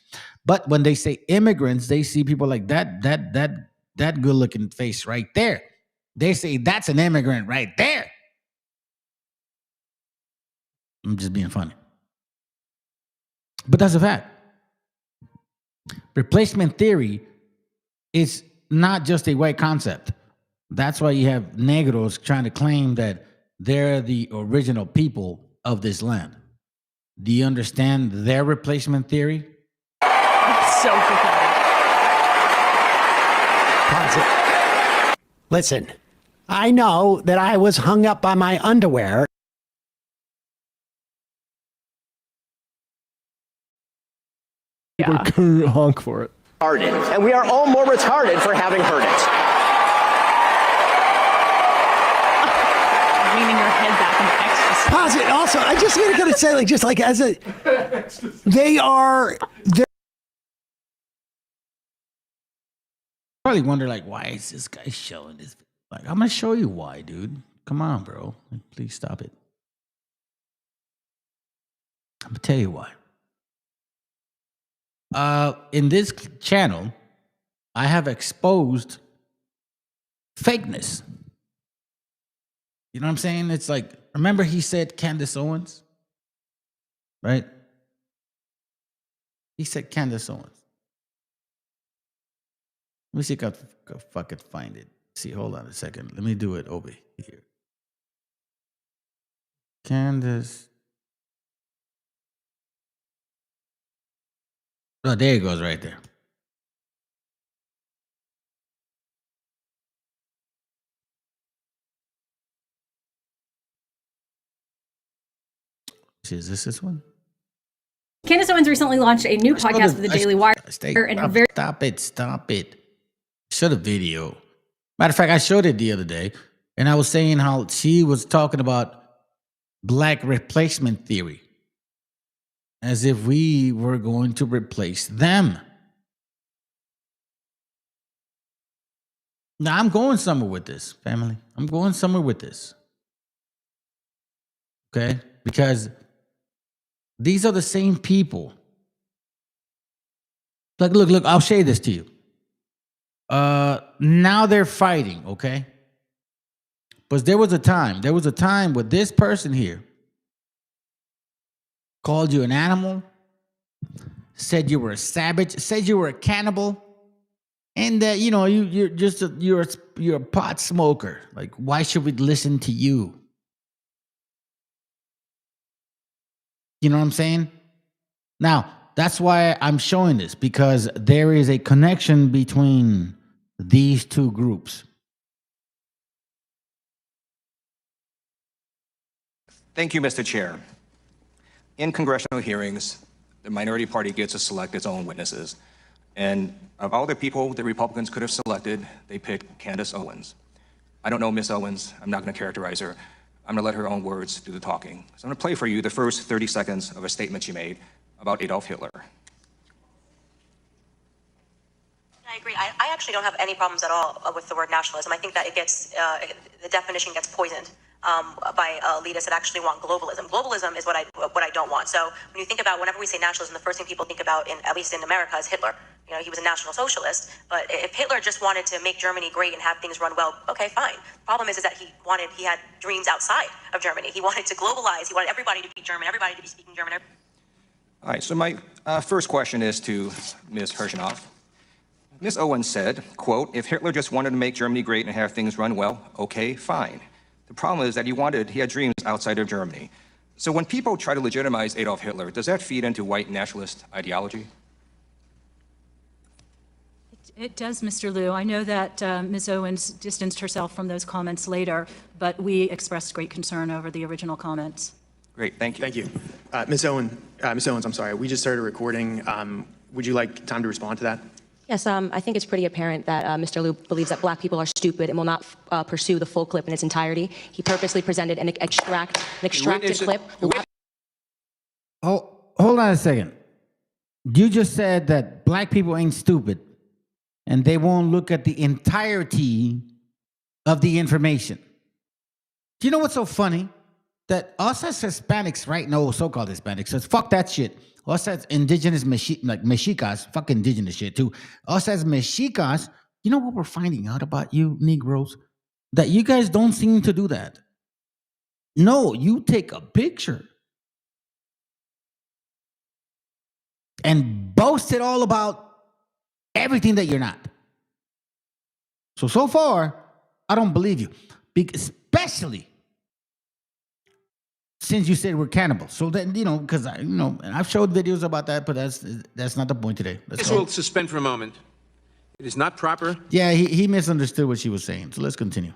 But when they say immigrants, they see people like that good-looking face right there. They say that's an immigrant right there. I'm just being funny. But that's a fact. Replacement theory is not just a white concept. That's why you have Negros trying to claim that they're the original people of this land. Do you understand their replacement theory? So pathetic. Pause it. Listen, I know that I was hung up by my underwear. Yeah. Can't honk for it. Retarded. And we are all more retarded for having heard it. Leaning your head back in ecstasy. Pause it. Also, I just really gotta say, like, just like as a, they're Probably wonder, like, why is this guy showing this? Like, I'm gonna show you why, dude. Come on, bro. Like, please stop it. I'm gonna tell you why. In this channel, I have exposed fakeness. You know what I'm saying? It's like, remember he said Candace Owens? Right? He said Candace Owens. Let me see if I can fucking find it. See, hold on a second. Let me do it over here. Candace. Oh, there it goes right there. Is this one? Candace Owens recently launched a new podcast with the Daily Wire. Stop it. Show the video. Matter of fact, I showed it the other day, and I was saying how she was talking about black replacement theory, as if we were going to replace them. Now, I'm going somewhere with this, family. I'm going somewhere with this. Okay? Because these are the same people. Like, look, I'll say this to you. Now they're fighting, okay? But there was a time where this person here called you an animal, said you were a savage, said you were a cannibal, and that you're a pot smoker. Like, why should we listen to you? You know what I'm saying? Now, that's why I'm showing this, because there is a connection between these two groups. Thank you, Mr. Chair. In congressional hearings, the minority party gets to select its own witnesses. And of all the people the Republicans could have selected, they picked Candace Owens. I don't know Miss Owens. I'm not going to characterize her. I'm going to let her own words do the talking. So I'm going to play for you the first 30 seconds of a statement she made about Adolf Hitler. I agree. I actually don't have any problems at all with the word nationalism. I think that it gets, the definition gets poisoned by elitists that actually want globalism. Globalism is what I don't want. So when you think about, whenever we say nationalism, the first thing people think about, at least in America, is Hitler. You know, he was a National Socialist. But if Hitler just wanted to make Germany great and have things run well, okay, fine. The problem is that he had dreams outside of Germany. He wanted to globalize. He wanted everybody to be German, everybody to be speaking German. All right, so my first question is to Ms. Hershinoff. Ms. Owens said, quote, if Hitler just wanted to make Germany great and have things run well, okay, fine. The problem is that he had dreams outside of Germany. So when people try to legitimize Adolf Hitler, does that feed into white nationalist ideology? It does, Mr. Liu. I know that Ms. Owens distanced herself from those comments later, but we expressed great concern over the original comments. Great, thank you. Thank you. Ms. Owens, I'm sorry, we just started recording. Would you like time to respond to that? Yes, I think it's pretty apparent that Mr. Liu believes that black people are stupid and will not pursue the full clip in its entirety. He purposely presented an extracted clip. Oh, hold on a second. You just said that black people ain't stupid and they won't look at the entirety of the information. Do you know what's so funny? That us as Hispanics, right? No, so-called Hispanics, says fuck that shit. Us as indigenous mexicas, fuck indigenous shit too. Us as mexicas, you know what we're finding out about you Negroes? That you guys don't seem to do that. No, you take a picture and boast it all about everything that you're not. So far, I don't believe you. Especially since you said we're cannibals. So then, because and I've showed videos about that, but that's not the point today. This will suspend for a moment. It is not proper. Yeah, he misunderstood what she was saying. So let's continue.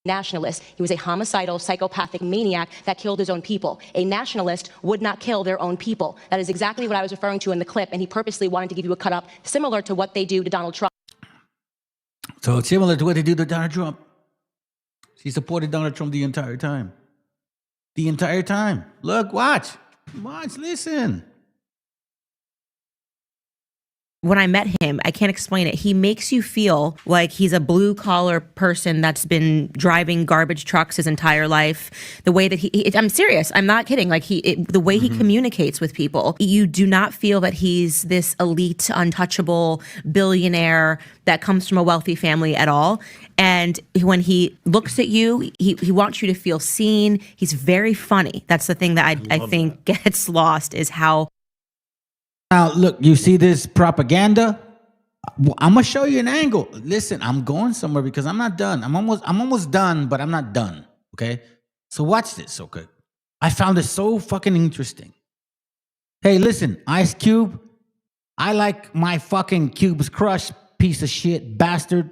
Nationalist. He was a homicidal, psychopathic maniac that killed his own people. A nationalist would not kill their own people. That is exactly what I was referring to in the clip, and he purposely wanted to give you a cut up similar to what they do to Donald Trump. So it's similar to what they do to Donald Trump. She supported Donald Trump the entire time. The entire time. Look, watch, listen. When I met him, I can't explain it. He makes you feel like he's a blue collar person that's been driving garbage trucks his entire life. The way that I'm serious. I'm not kidding. Like the way he communicates with people, you do not feel that he's this elite, untouchable billionaire that comes from a wealthy family at all. And when he looks at you, he wants you to feel seen. He's very funny. That's the thing that I think gets lost is how. Now, look, you see this propaganda? I'm going to show you an angle. Listen, I'm going somewhere because I'm not done. I'm almost done, but I'm not done, okay? So watch this, okay? I found it so fucking interesting. Hey, listen, Ice Cube, I like my fucking cubes crushed, piece of shit, bastard.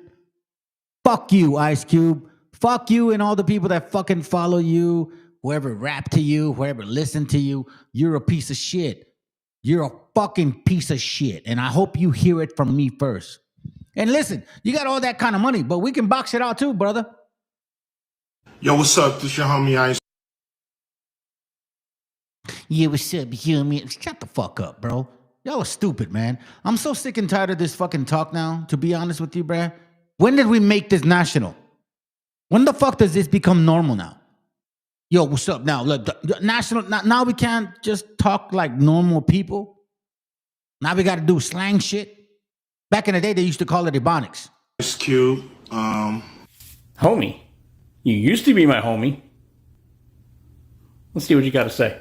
Fuck you, Ice Cube. Fuck you and all the people that fucking follow you, whoever rap to you, whoever listen to you. You're a piece of shit. You're a fucking piece of shit. And I hope you hear it from me first. And listen, you got all that kind of money, but we can box it out too, brother. Yo, what's up? This your homie Ice. Yeah, what's up, you homie? Shut the fuck up, bro. Y'all are stupid, man. I'm so sick and tired of this fucking talk now, to be honest with you, bruh. When did we make this national? When the fuck does this become normal now? Yo, what's up now? Look, national. Now we can't just talk like normal people. Now we got to do slang shit. Back in the day, they used to call it Ebonics. Ice Cube. Homie. You used to be my homie. Let's see what you got to say.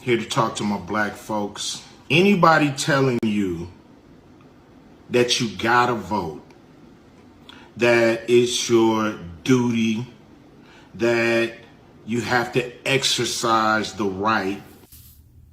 Here to talk to my black folks. Anybody telling you that you gotta vote, that it's your duty, that you have to exercise the right.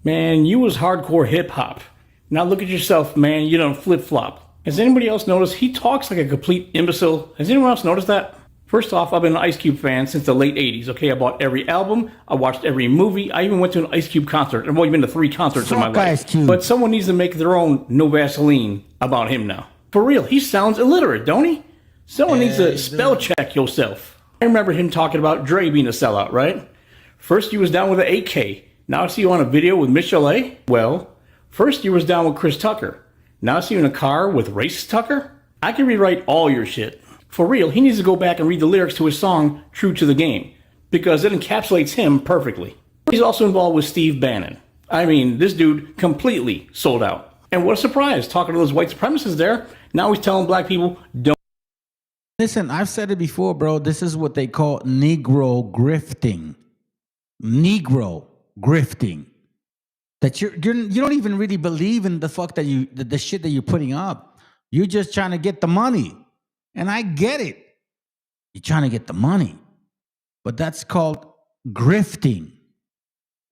Man, you was hardcore hip hop. Now look at yourself, man. You don't flip flop. Has anybody else noticed he talks like a complete imbecile? Has anyone else noticed that? First off, I've been an Ice Cube fan since the late 80s, okay? I bought every album, I watched every movie, I even went to an Ice Cube concert. I've only been to 3 concerts in my life. But someone needs to make their own No Vaseline about him now. For real, he sounds illiterate, don't he? Someone needs to spell check yourself. I remember him talking about Dre being a sellout, right? First he was down with an AK. Now I see you on a video with MESHIACHA. Well, first you was down with Chris Tucker. Now I see you in a car with Racist Tucker. I can rewrite all your shit. For real, he needs to go back and read the lyrics to his song, True to the Game, because it encapsulates him perfectly. He's also involved with Steve Bannon. I mean, this dude completely sold out. And what a surprise, talking to those white supremacists there. Now he's telling black people, don't. Listen, I've said it before, bro. This is what they call Negro grifting. Negro grifting. That you don't even really believe in the fuck that the shit that you're putting up. You're just trying to get the money. And I get it. You're trying to get the money. But that's called grifting.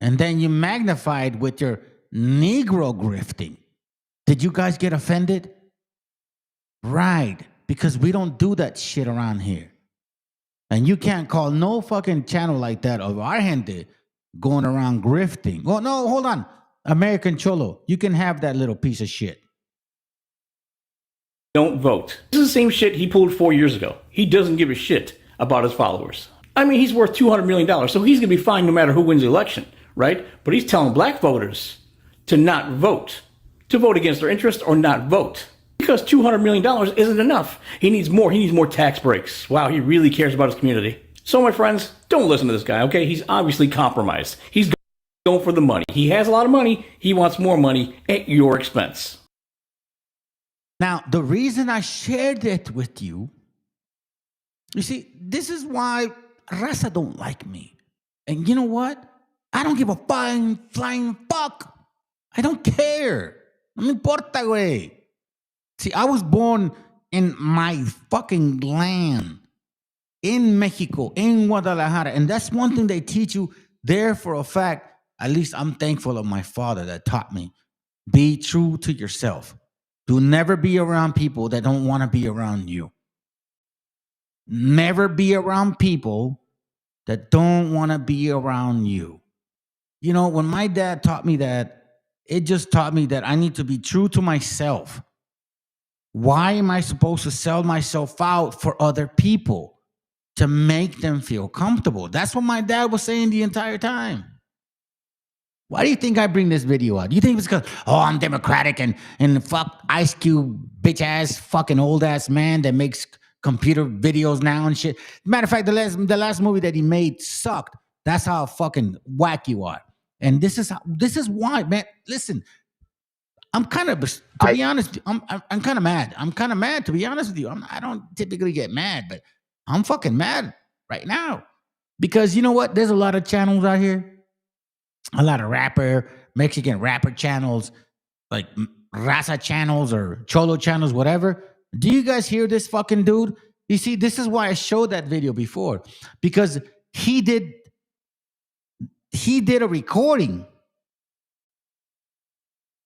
And then you magnify it with your Negro grifting. Did you guys get offended? Right. Because we don't do that shit around here. And you can't call no fucking channel like that of our gente going around grifting. Oh, no, hold on. American Cholo, you can have that little piece of shit. Don't vote. This is the same shit he pulled 4 years ago. He doesn't give a shit about his followers. I mean, he's worth $200 million, so he's going to be fine no matter who wins the election, right? But he's telling black voters to not vote, to vote against their interest or not vote. Because $200 million isn't enough. He needs more. He needs more tax breaks. Wow, he really cares about his community. So, my friends, don't listen to this guy, okay? He's obviously compromised. He's going for the money. He has a lot of money. He wants more money at your expense. Now, the reason I shared it with you, you see, this is why Raza don't like me. And you know what? I don't give a flying fuck. I don't care. No me importa, güey. See, I was born in my fucking land. in Mexico, in Guadalajara. And that's one thing they teach you there for a fact. At least I'm thankful of my father that taught me. Be true to yourself. Do never be around people that don't want to be around you. Never be around people that don't want to be around you. You know, when my dad taught me that, it just taught me that I need to be true to myself. Why am I supposed to sell myself out for other people to make them feel comfortable? That's what my dad was saying the entire time. Why do you think I bring this video out? Do you think it's because, I'm Democratic and fuck Ice Cube, bitch ass, fucking old ass man that makes computer videos now and shit? Matter of fact, the last movie that he made sucked. That's how fucking whack you are. And this is why, man. Listen, I'm kind of, to be honest, I'm kind of mad. I'm kind of mad, to be honest with you. I don't typically get mad, but I'm fucking mad right now because you know what? There's a lot of channels out here. A lot of Mexican rapper channels, like Raza channels or Cholo channels, whatever. Do you guys hear this fucking dude? You see, this is why I showed that video before, because he did a recording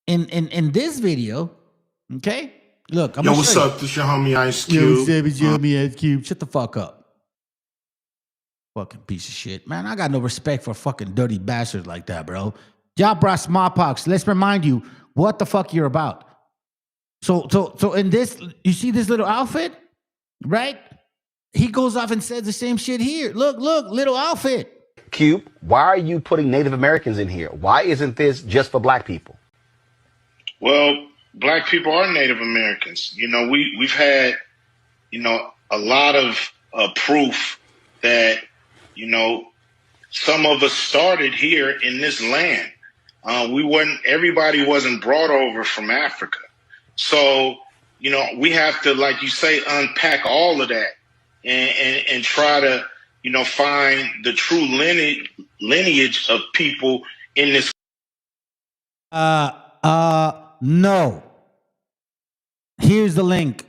in this video. Okay, look. Yo, what's up? This your homie Ice Cube. Ice Cube. Shut the fuck up. Fucking piece of shit, man. I got no respect for fucking dirty bastards like that, bro. Y'all brought smallpox. Let's remind you what the fuck you're about. So in this, you see this little outfit, right? He goes off and says the same shit here. Look, little outfit. Cube, why are you putting Native Americans in here? Why isn't this just for black people? Well, black people are Native Americans. You know, we've had, a lot of proof that, some of us started here in this land. Everybody wasn't brought over from Africa. So, we have to, like you say, unpack all of that and try to, find the true lineage of people in this. No. Here's the link.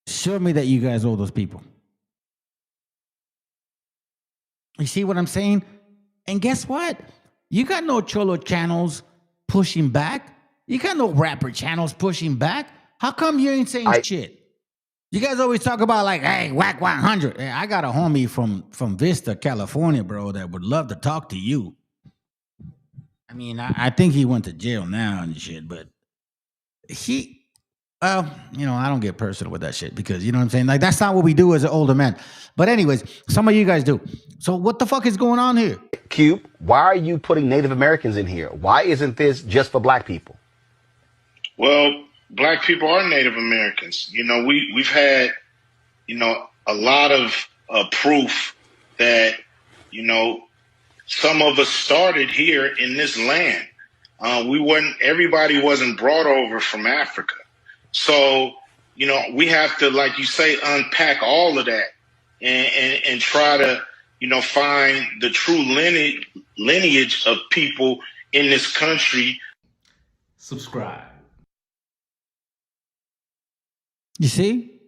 Show me that you guys owe those people. You see what I'm saying? And guess what? You got no Cholo channels pushing back. You got no rapper channels pushing back. How come you ain't saying shit? You guys always talk about like, hey, whack 100. Hey, I got a homie from Vista, California, bro, that would love to talk to you. I mean, I think he went to jail now and shit, but I don't get personal with that shit because, you know what I'm saying? Like, that's not what we do as an older man. But anyways, some of you guys do. So what the fuck is going on here? Cube, why are you putting Native Americans in here? Why isn't this just for black people? Well, black people are Native Americans. We've had, a lot of proof that, some of us started here in this land. Everybody wasn't brought over from Africa. So, we have to, like you say, unpack all of that and try to, find the true lineage of people in this country. Subscribe. You see?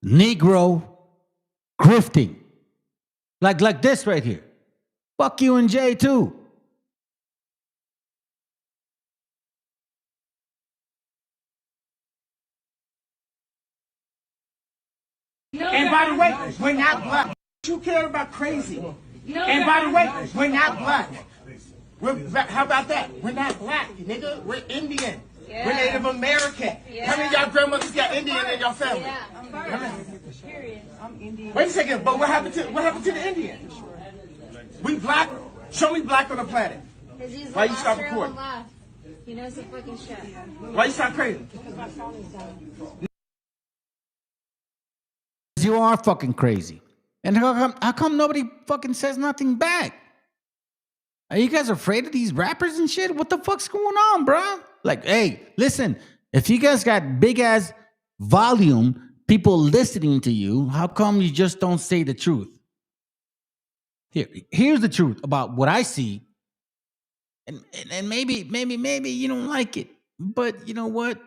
Negro grifting. Like this right here. Fuck you and Jay too. And by the way, we're not black. You care about crazy. And by the way, we're not black. How about that? We're not black, nigga. We're Indian. Yeah. We're Native American. Yeah. How many of y'all grandmothers got Indian in your family? Yeah, I'm Indian. Wait a second, but what happened to the Indian? We black. Show me black on the planet. Why you stop recording? He knows the fucking shit. Why you stop crazy? You are fucking crazy. And how come nobody fucking says nothing back? Are you guys afraid of these rappers and shit? What the fuck's going on, bro? Like, hey, listen, if you guys got big ass volume, people listening to you, how come you just don't say the truth? Here's the truth about what I see. And maybe you don't like it. But you know what?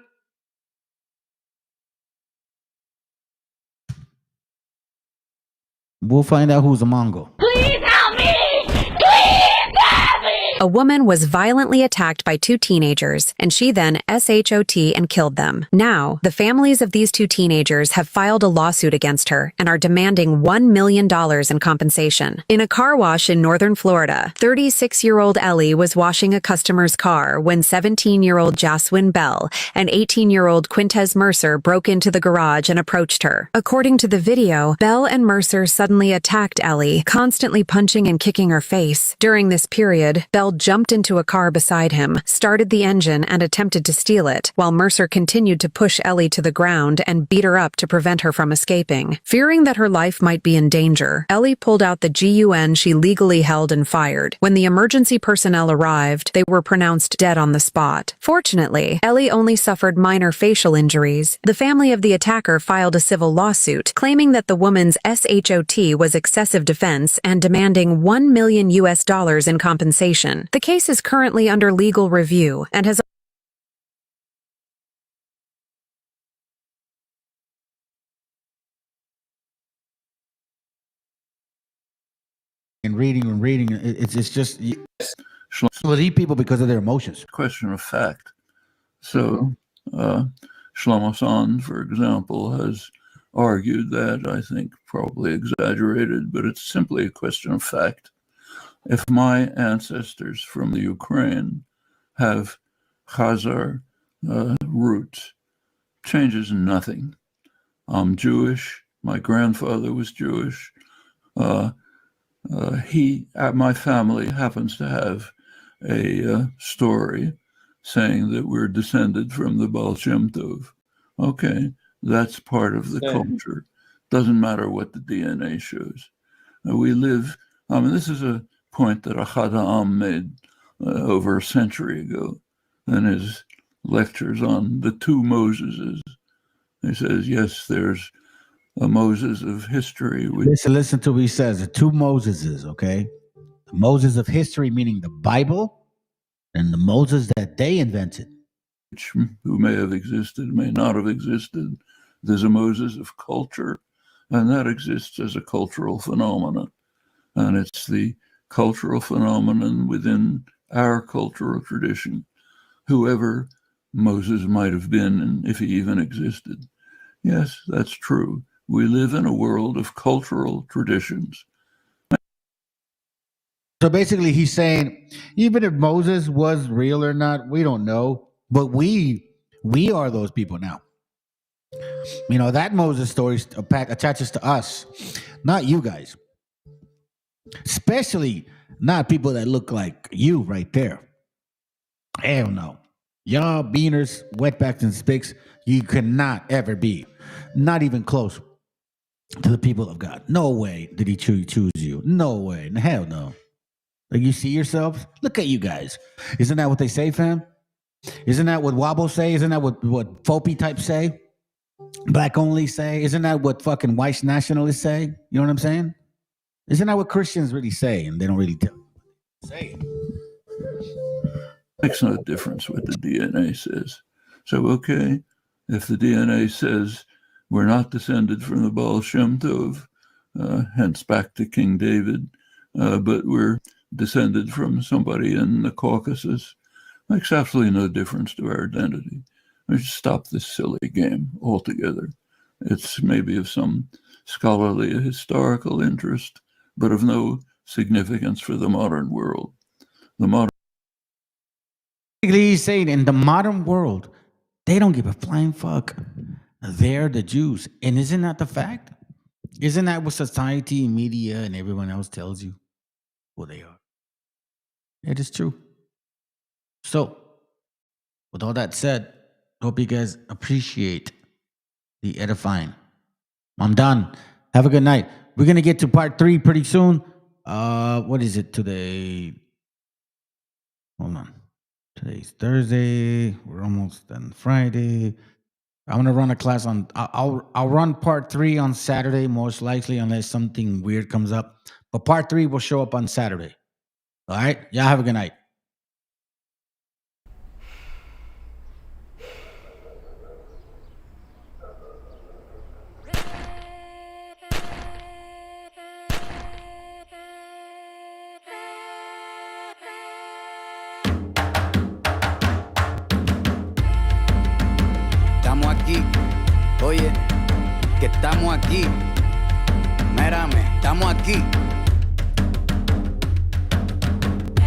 We'll find out who's a Mongol. Please help me! Please help me! A woman was violently attacked by two teenagers, and she then SHOT and killed them. Now, the families of these two teenagers have filed a lawsuit against her and are demanding $1 million in compensation. In a car wash in northern Florida, 36-year-old Ellie was washing a customer's car when 17-year-old Jaswin Bell and 18-year-old Quintez Mercer broke into the garage and approached her. According to the video, Bell and Mercer suddenly attacked Ellie, constantly punching and kicking her face. During this period, Bell jumped into a car beside him, started the engine, and attempted to steal it, while Mercer continued to push Ellie to the ground and beat her up to prevent her from escaping. Fearing that her life might be in danger, Ellie pulled out the gun she legally held and fired. When the emergency personnel arrived, they were pronounced dead on the spot. Fortunately, Ellie only suffered minor facial injuries. The family of the attacker filed a civil lawsuit, claiming that the woman's SHOT was excessive defense and demanding $1 million in compensation. The case is currently under legal review and has and reading. It's just so these people because of their emotions. Question of fact. So Shlomo San, for example, has argued that, I think probably exaggerated, but it's simply a question of fact. If my ancestors from the Ukraine have Khazar roots, changes nothing. I'm Jewish. My grandfather was Jewish. My family happens to have a story saying that we're descended from the Baal Shem Tov. Okay, that's part of the culture. Doesn't matter what the DNA shows. We live, this is a point that Ahad Ha'am made over a century ago in his lectures on the two Moseses. He says, yes, there's a Moses of history. Listen to what he says. The two Moseses, okay? The Moses of history, meaning the Bible, and the Moses that they invented. Who may have existed, may not have existed. There's a Moses of culture, and that exists as a cultural phenomenon. And it's the cultural phenomenon within our cultural tradition, whoever Moses might have been, and if he even existed. Yes, that's true. We live in a world of cultural traditions. So basically he's saying, even if Moses was real or not, we don't know, but we are those people now. You know, that Moses story attaches to us, not you guys. Especially not people that look like you right there. Hell no. Y'all beaners, wetbacks, and spicks, you cannot ever be, not even close to the people of God. No way did he choose you. No way. Hell no. Like, you see yourselves? Look at you guys. Isn't that what they say, fam? Isn't that what Wobble say? Isn't that what Fopi types say? Black only say? Isn't that what fucking white nationalists say? You know what I'm saying? Isn't that what Christians really say? And they don't really say it. Makes no difference what the DNA says. So, okay, if the DNA says we're not descended from the Baal Shem Tov, hence back to King David, but we're descended from somebody in the Caucasus, makes absolutely no difference to our identity. We should stop this silly game altogether. It's maybe of some scholarly historical interest, but of no significance for the modern world. He's saying in the modern world, they don't give a flying fuck. They're the Jews. And isn't that the fact? Isn't that what society, media, and everyone else tells you who they are? It is true. So, with all that said, hope you guys appreciate the edifying. I'm done. Have a good night. We're going to get to part 3 pretty soon. What is it today? Hold on. Today's Thursday. We're almost done Friday. I'm gonna run a class on. I'll run part 3 on Saturday, most likely, unless something weird comes up. But part 3 will show up on Saturday. All right. Y'all have a good night. estamos aquí. Mírame, estamos aquí.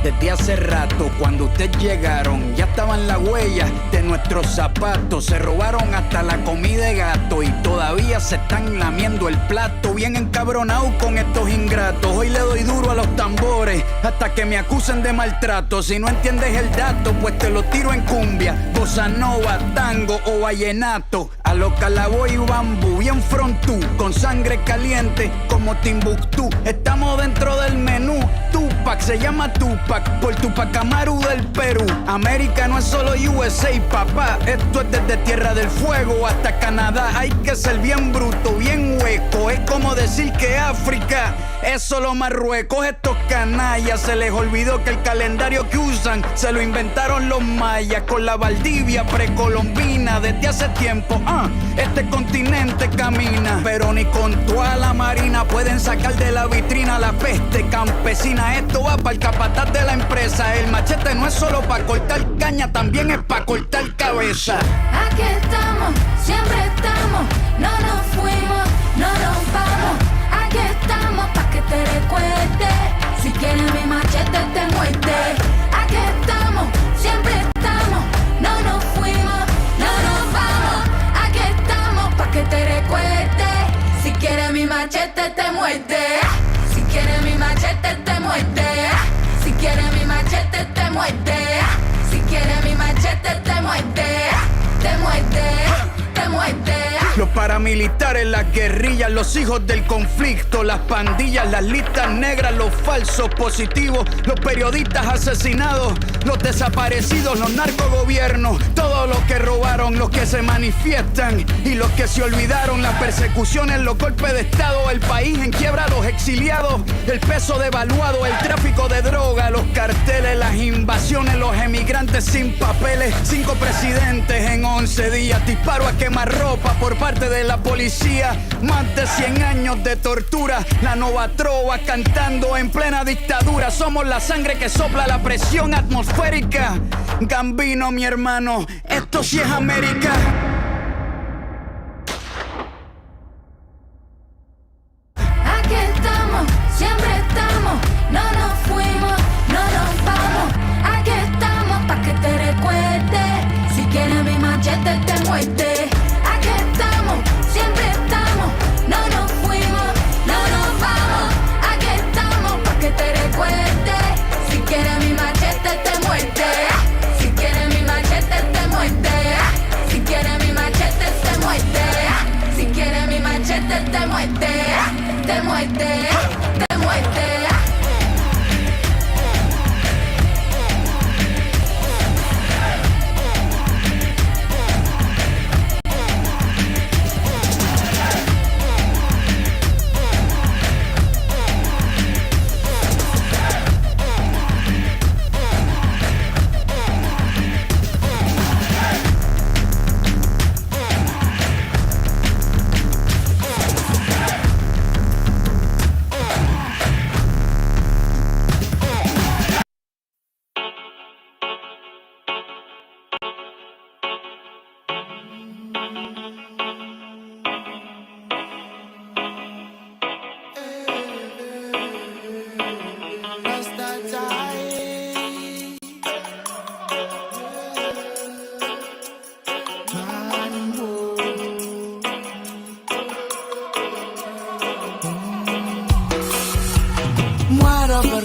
Desde hace rato, cuando ustedes llegaron, ya estaban las huellas de nuestros zapatos. Se robaron hasta la comida de gato y todavía se están lamiendo el plato. Bien encabronados con estos ingratos. Hoy le doy duro a los tambores hasta que me acusen de maltrato. Si no entiendes el dato, pues te lo tiro en cumbia, bossa nova, tango o vallenato. A lo Calaboy y bambú, bien frontú, con sangre caliente como Timbuktu. Estamos dentro del menú. Tupac se llama Tupac por Tupac Amaru del Perú. América no es solo USA, papá. Esto es desde Tierra del Fuego hasta Canadá. Hay que ser bien bruto, bien hueco. Es como decir que África es solo Marruecos. Estos canallas se les olvidó que el calendario que usan se lo inventaron los mayas con la Valdivia precolombina. Desde hace tiempo, este continente camina, pero ni con toda la marina pueden sacar de la vitrina la peste campesina. Esto va para el capataz de la empresa. El machete no es solo para cortar caña, también es para cortar cabeza. Aquí estamos, siempre estamos, no nos fuimos, no nos vamos. Aquí estamos pa' que te recuerdes. Si quieres mi machete te muerde. Aquí estamos, siempre estamos, no nos fuimos, no nos vamos. Aquí estamos pa' que te recuerdes. Si quieres mi machete te muerde. Si quieres mi machete te muerde. Si quieres mi machete te muerde. Si quieres mi machete te muerde. Te muerde, te muerde. Los paramilitares, las guerrillas, los hijos del conflicto, las pandillas, las listas negras, los falsos positivos, los periodistas asesinados, los desaparecidos, los narcogobiernos, todos los que robaron, los que se manifiestan y los que se olvidaron, las persecuciones, los golpes de estado, el país en quiebra, los exiliados, el peso devaluado, el tráfico de droga, los carteles, las invasiones, los emigrantes sin papeles, 5 presidentes en 11 días, disparo a quemarropa por parte de la policía, más de 100 años de tortura, la nova trova cantando en plena dictadura. Somos la sangre que sopla la presión atmosférica. Gambino, mi hermano, esto sí es América. Aquí estamos, siempre estamos, no nos fuimos, no nos vamos. Aquí estamos pa' que te recuerdes. Si quieres mi machete te muerde. Aquí estamos, siempre estamos, no nos fuimos, no nos vamos. Aquí estamos pa' que te recuerdes. Si quieres mi machete te muerde. Si quieres mi machete te muerde. Si quieres mi machete te muerde. Si quieres mi machete te muerde. Te muerde, te muerde.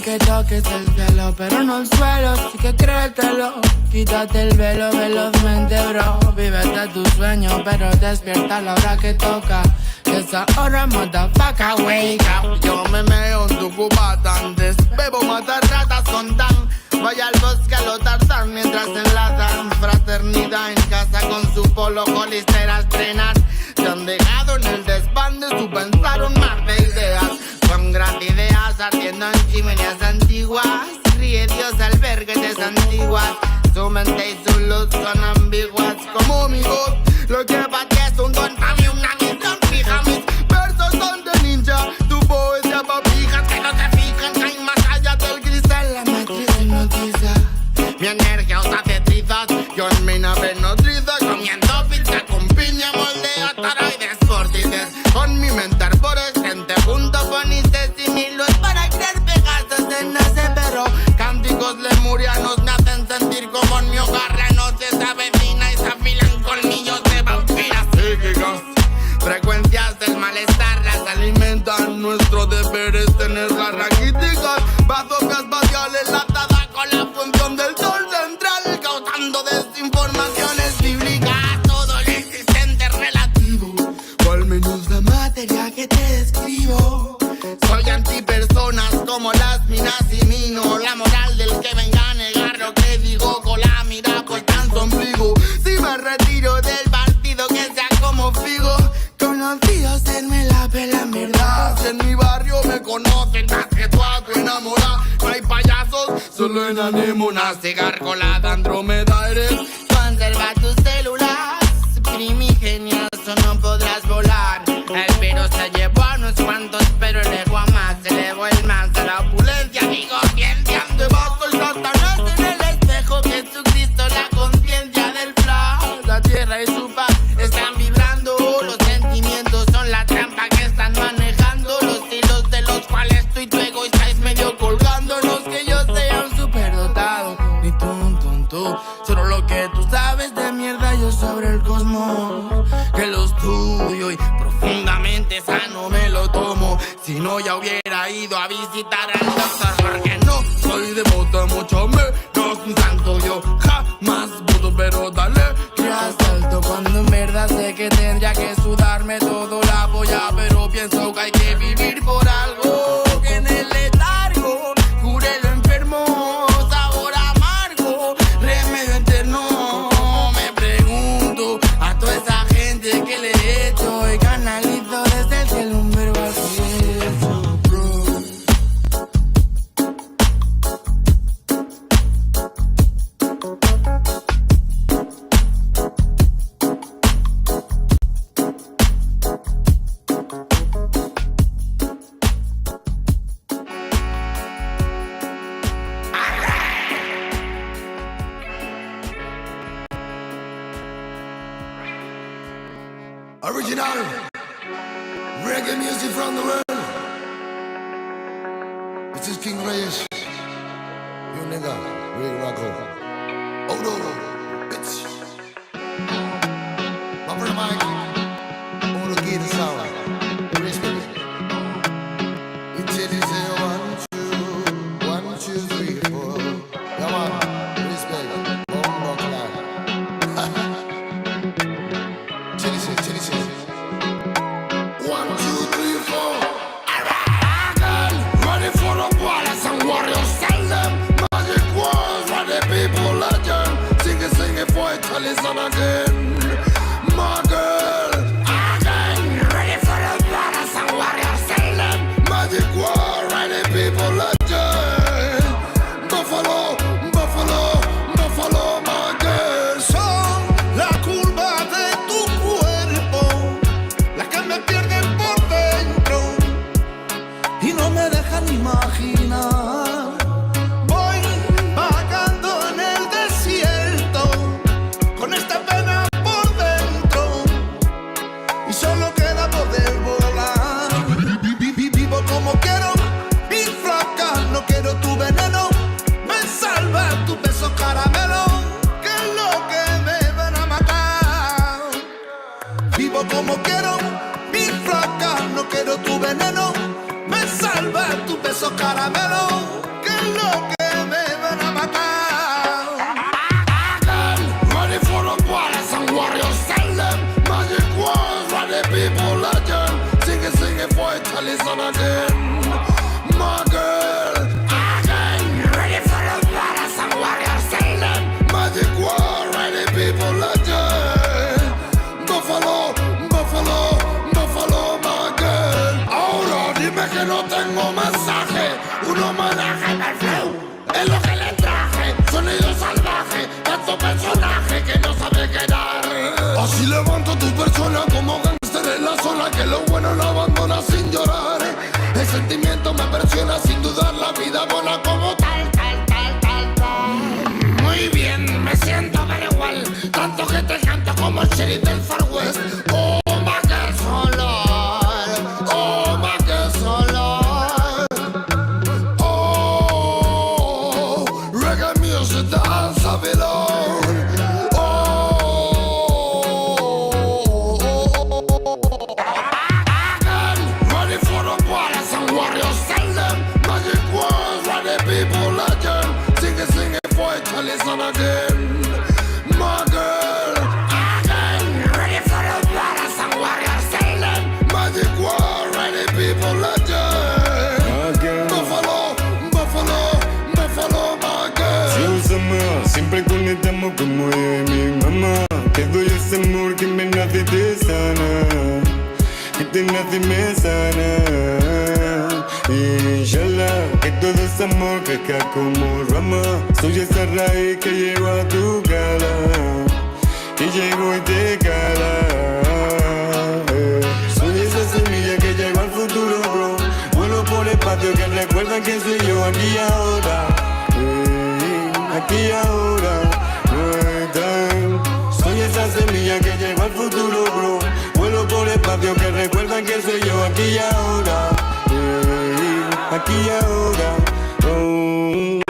Que toques el cielo, pero no el suelo, así que créetelo. Quítate el velo velozmente, bro. Vívete tu sueño, pero despierta a la hora que toca. Que esa hora, motherfucker, wake up. Yo me meo en tu cubata antes. Bebo, matar ratas son tan. Vaya al bosque a lo Tarzán mientras enlazan. Fraternidad en casa con su polo, colisteras trenas. Se han dejado en el desván de su pensar un mar de ideas. Con grandes ideas ardiendo en chimeneas antiguas. Ríe Dios al ver que te santiguas. Su mente y su luz son ambiguas como mi voz. Lo que para ti es un don, para mí una misión fija. Mis versos son de ninja, tu poesía pa' fijas que no te fijan, que hay más allá del cristal. La matriz hipnotiza, mi energía os hace trizas. Yo en mi nave nodriza, comiendo pizza con piña, moldeo toroides, vórtices. Con Los lemurianos me hacen sentir como en mi hogar. La noche se avecina y se afilan colmillos de vampiras psíquicas. Frecuencias del malestar las alimentan. Nuestro deber es tenerlas raquíticas. Bazookas espaciales latadas con la función del sol central, causando desinformaciones bíblicas. Todo lo existente es relativo, o al menos la materia que te describo. Soy antipersonas como las minas y mino. La moral del que venga a negar lo que digo con la mira puesta en su ombligo. Si me retiro del partido que sea como Figo, conocidos denme la pela en verdad. Si en mi barrio me conocen más que tú a tu enamorada. No hay payasos, solo en anémonas. Gárgola Andrómeda eres. Conserva tus células primigenias o no podrás volar. El virus se llevó a unos cuantos, pero el ego a más. Se elevó el más a la opulencia. Digo, ciencia, debajo el Satanás en el espejo. Jesucristo, la conciencia del flash. La tierra y su paz están vibrando. Los sentimientos son la trampa que están manejando. Los hilos de los cuales tú y tu ego estáis medio colgando. No es que yo sea un superdotado, ni tú un tonto. Solo lo que tú sabes de mierda yo sobre el cosmos. Que lo estudio y profundamente sano me lo tomo. Si no ya hubiera ido a visitar al doctor. Porque no soy devoto, mucho menos un santo. Yo jamás voto, pero dale que asalto. Cuando en verdad sé que tendría que sudarme todo la polla, pero pienso que hay que vivir por algo. Que en el letargo cure lo enfermo. Sabor amargo, remedio eterno. Me pregunto a toda esa gente que le he hecho y canalizo desde el cielo un verbo al cielo. Original reggae music from the world. This is King Reyes. You nigga, real rocko. Oh no, bitch. My brother Mike, I wanna get the sound. Respect. We tell you say 1, 2, 3, 4. Come on, respect. Bombo clap. Chili say. 1, 2, 3, 4. Alright, ready for the warriors and warriors. Tell them magic words for the people legend. Sing it for it till it's on again. My girl, again, ready for the warriors and warriors. Tell them magic words for the people legend. Buffalo, my girl. Son la curva de tu cuerpo, las que me pierden por dentro y no me dejan imaginar. Voy vagando en el desierto con esta pena por dentro y solo queda poder volar. Vivo como quiero, mi flaca, no quiero tu veneno. Me salva tu beso caramelo, que es lo que me van a matar. Vivo como quiero, mi flaca, no quiero tu veneno. Me salva tu beso caramelo, que es lo que me van a matar. Ready for the warriors and warriors. Tell them magic words for the people legend. Sing it for it till it's on again. My girl, again, ready for the warriors and warriors. Tell them magic words for the people legend. Buffalo, my girl. Ahora dime que no tengo mensaje. Un homenaje al flow es lo que le traje. Sonido salvaje, tanto personaje que no sabe quedar. Así levanto tu persona como gangster en la zona, que lo bueno lo abandona sin llorar. El sentimiento me presiona sin dudar, la vida buena como tal. Muy bien, me siento pero igual, tanto que te canto como el sheriff del Far West. Oh, my girl, solo. Oh, my girl, solo. Oh, and again. My girl, again. Ready for the brothers and warriors, tell them. Magic war, ready people legend. Again. Buffalo, Buffalo, Buffalo, my girl. Si usamos, siempre conectamos como yo y mi mamá. Te doy ese amor que me nace y te sana, que te nace y me sana. Inshallah, que todo ese amor crezca como rama. Soy esa raíz que llego a tu cara, que llego y te cala. Soy esa semilla que llegó al futuro, bro. Vuelo por espacio que recuerda que soy yo aquí y ahora. Aquí y ahora, no están. Soy esa semilla que llegó al futuro, bro. Vuelo por espacio que recuerdan que soy yo aquí y ahora. Aquí y ahora. Oh.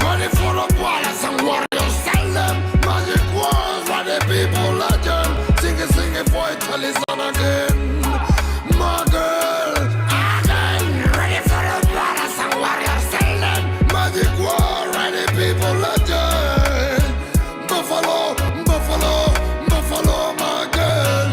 Ready for the brothers and warriors, tell them. Magic wars, ready people legend. Sing it for it till it's on again. My girl, again. Ready for the brothers and warriors, tell them. Magic war, ready people legend. Buffalo, Buffalo, Buffalo, my girl.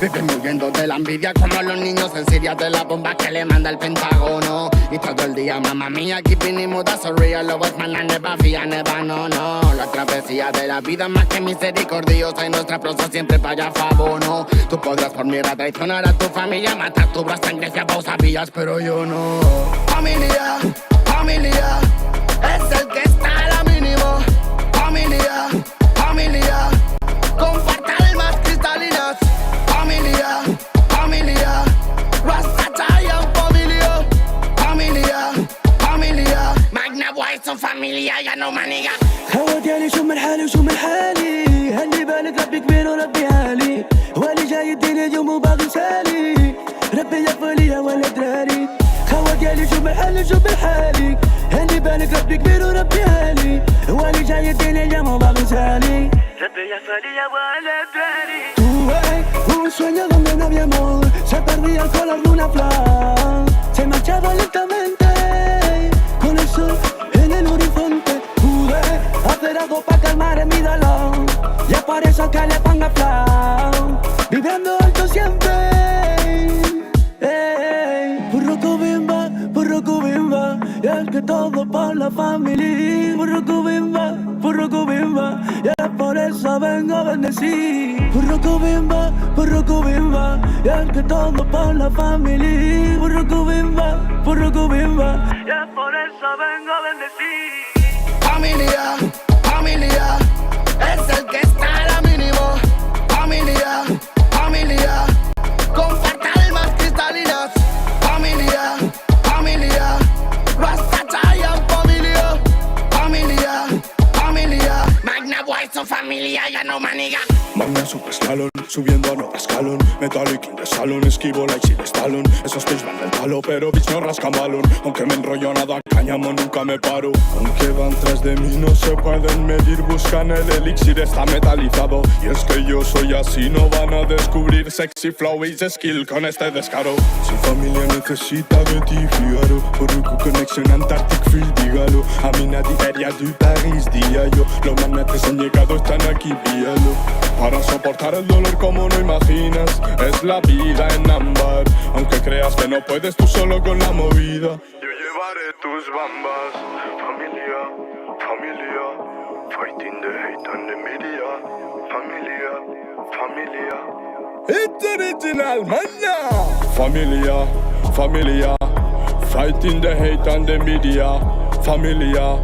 Viven huyendo de la envidia como los niños en Siria de la bomba que le manda el Pentágono. Y todo el día, mamá mía, keeping it mood, that's so real. Love was man, I never fear, never, no. La travesía de la vida más que misericordiosa y nuestra prosa siempre para favor, no. Tú podrás por mí traicionar a tu familia, matar tu brazo, sangre si a vos sabías, pero yo no. Familia, familia, es el que está a la mínimo. Familia, familia, comparte almas cristalinas. Familia, familia, Rastafarian familia. Familia, familia, Magna Boy son familia, ya no maniga. هوا ديالي شو من حالي وشو من حالي، هاللي بالك ربي كبير وربي عالي، واللي جاي يديني اليوم وباغي سالي، ربي يغفر لي ولا دراري. هوا ديالي شو من حالي وشو من حالي، هاللي بالك ربي كبير وربي عالي، واللي جاي يديني اليوم وباغي سالي، ربي يغفر لي ولا دراري. Un sueño donde no había amor, se perdía el color de una flor, se marchaba lentamente con el sol en el horizonte. Pude hacer algo para calmar en mi dolor, y es por eso que le pongo flow, viviendo alto siempre. Burro Cubimba, y el que todo por la familia. Burruco bimba, ya por eso vengo a bendecir. Burruco bimba, y aunque todo por la familia. Burruco bimba, ya por eso vengo a bendecir. Familia, es el que está a la mínimo. Familia, comparte almas cristalinas. Familia, Rasta Giant familia. Magna Boy, su familia, ya no maniga. Magna super escalón, subiendo a nuevo escalón. Metallic in the salón, esquivo like si de Stallone. Esos pies van del palo, pero bitch no rascan balón. Aunque me enrollo nada cáñamo, nunca me paro. Aunque van tras de mí, no se pueden medir. Buscan el elixir, está metalizado. Y es que yo soy así, no van a descubrir sexy flow y skill con este descaro. Si familia necesita de ti, fíjalo. Burruco Connection, Antarctic Field, dígalo. A mí nadie diaria du Paris, día yo. Los magnetes han llegado, están aquí, píalo. Para soportar el dolor como no imaginas. Es la vida en ámbar. Aunque creas que no puedes tú solo con la movida. Yo llevaré tus bambas. Familia, fighting the hate and the media. Familia, it's original, man. Familia, fighting the hate and the media. Familia,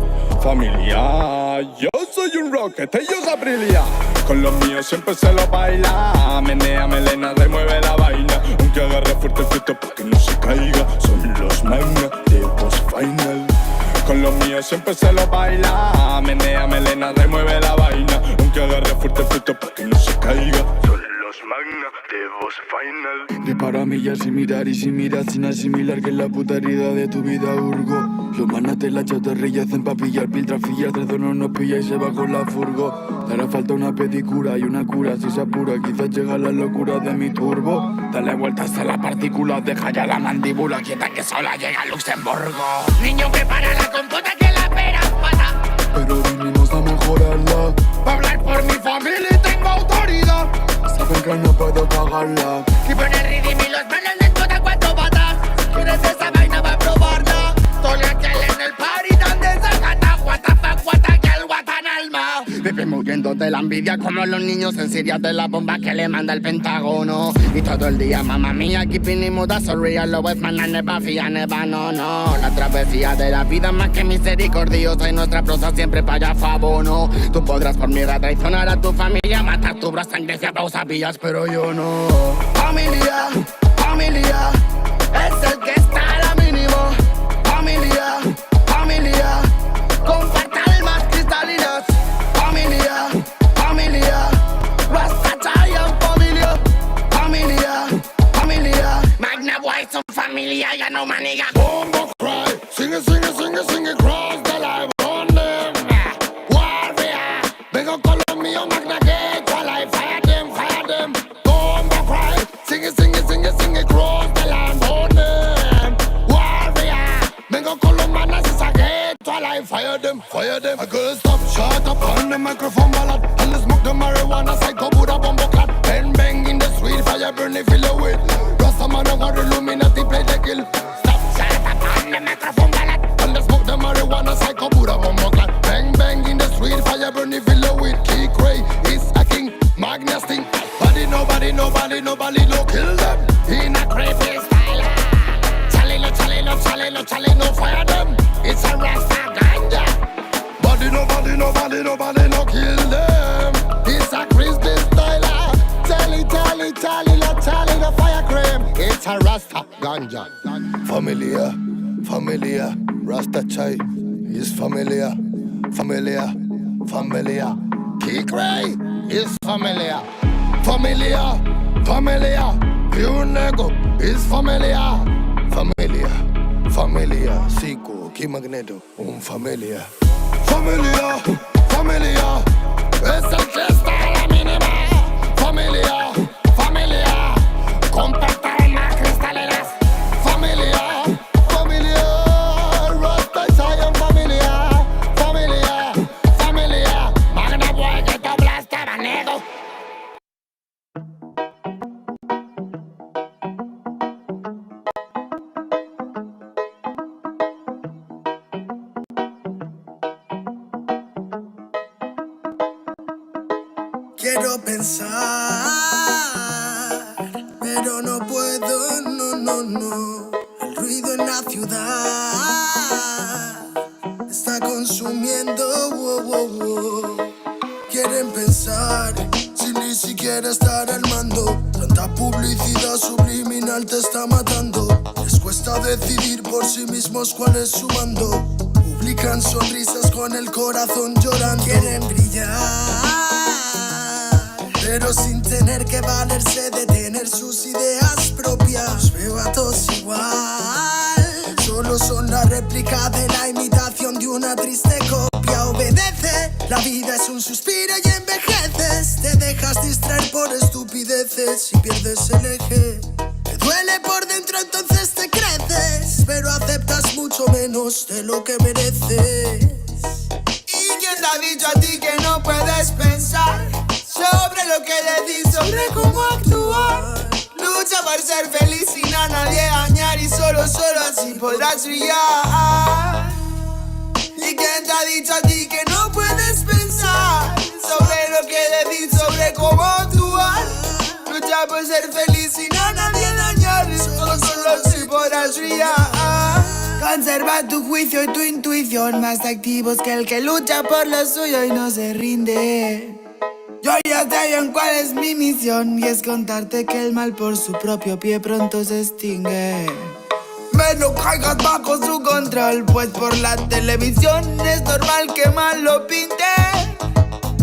yo soy un rocket, ellos a brillar. Con los míos siempre se lo baila. Menea, melena, remueve la vaina. Aunque agarre fuerte el fruto para que no se caiga. Son los magna de Boss Final. Con los míos siempre se lo baila. Menea, melena, remueve la vaina. Aunque agarre fuerte el fruto para que no se caiga. Son los magna de Boss Final. Dispara millas sin mirar y sin mirar, sin asimilar que es la puta herida de tu vida hurgo. Los manates, la chatarrilla hacen pa' pillar, piltrafillas, tres donos nos pilla y se va con la furgo. Te hará falta una pedicura y una cura, si se apura, quizás llega la locura de mi turbo. Dale vueltas a las partículas, deja ya la mandíbula quieta que sola llega a Luxemburgo. Niño que para la compota que la pera pata. Pero vinimos a mejorarla. Pa' hablar por mi familia y tengo autoridad. Saben que no puedo cagarla. Y poner ritmo y los manos les botan cuatro patas. ¿Quieres esa vaina para probarla? Tole aquel en el party donde se gana. What the fuck, what the girl, what an alma. Vive muriendo de la envidia como los niños en Siria de la bomba que le manda el Pentágono. Y todo el día, mamá mía, keeping it mood, so real, lo es man, never fear, never, no. La travesía de la vida más que misericordiosa y nuestra prosa siempre para favor, no. Tú podrás por miedo traicionar a tu familia, matar tu bro, sangre si aún sabías, pero yo no. Familia, es el que está a la mínimo. Familia, comparte almas cristalinas. Familia, Rasta Giant familia. Magna Boy, son familia, ya no maniga. Bombo cry, sing it, cross the line on them. Warrior, vengo con los míos, magna get to life, fire them. Bombo cry, sing it, cross the line on them. Warrior, vengo con los manas y saqué to life, fire them. I gotta stop, shut up on the microphone ballad. And let's smoke the marijuana, psycho Buddha bombo clap. Bang in the street, fire burn it, fill it with. Rasta man, I want Illuminati, play the kill. Stop, shut up on the microphone ballad. And let's smoke the marijuana, psycho Buddha bombo clap. Bang in the street, fire burn it, fill it with. Key Cray is a king, Magnus thing. Nobody, no kill them. In a creepy style. Chale, no fire them. It's a Rasta ganja. Nobody, no kill them. It's a crispy style. Tally, the fire cream. It's a Rasta ganja. Familia, Rasta chai is familia. Key Cray is familia. Pure nego is familia. Sico, Key Magneto, familia. Familia, es el que está a la mínima. Familia, comparte almas cristalinas. Familia, Rasta Giant familia. Magna Boy que te ablasta, manego. Quiero pensar, pero no puedo, no, no, no. El ruido en la ciudad está consumiendo, wow, wow, wow. Quieren pensar sin ni siquiera estar al mando. Tanta publicidad subliminal te está matando. Les cuesta decidir por sí mismos cuál es su mando. Publican sonrisas con el corazón llorando. Quieren brillar, pero sin tener que valerse de tener sus ideas propias. Los veo a todos igual, solo son la réplica de la imitación de una triste copia. Obedece, la vida es un suspiro y envejeces. Te dejas distraer por estupideces y pierdes el eje. Te duele por dentro, entonces te creces, pero aceptas mucho menos de lo que mereces. ¿Y quién te ha dicho a ti que no puedes pensar sobre lo que le di, sobre cómo actuar? Lucha por ser feliz sin a nadie dañar y solo así podrás brillar. ¿Y quién te ha dicho a ti que no puedes pensar sobre lo que le di, sobre cómo actuar? Lucha por ser feliz sin a nadie dañar y solo así podrás brillar. Conserva tu juicio y tu intuición, más activos que el que lucha por lo suyo y no se rinde. Yo ya sé bien cuál es mi misión, y es contarte que el mal por su propio pie pronto se extingue. No caigas bajo su control, pues por la televisión es normal que mal lo pinten.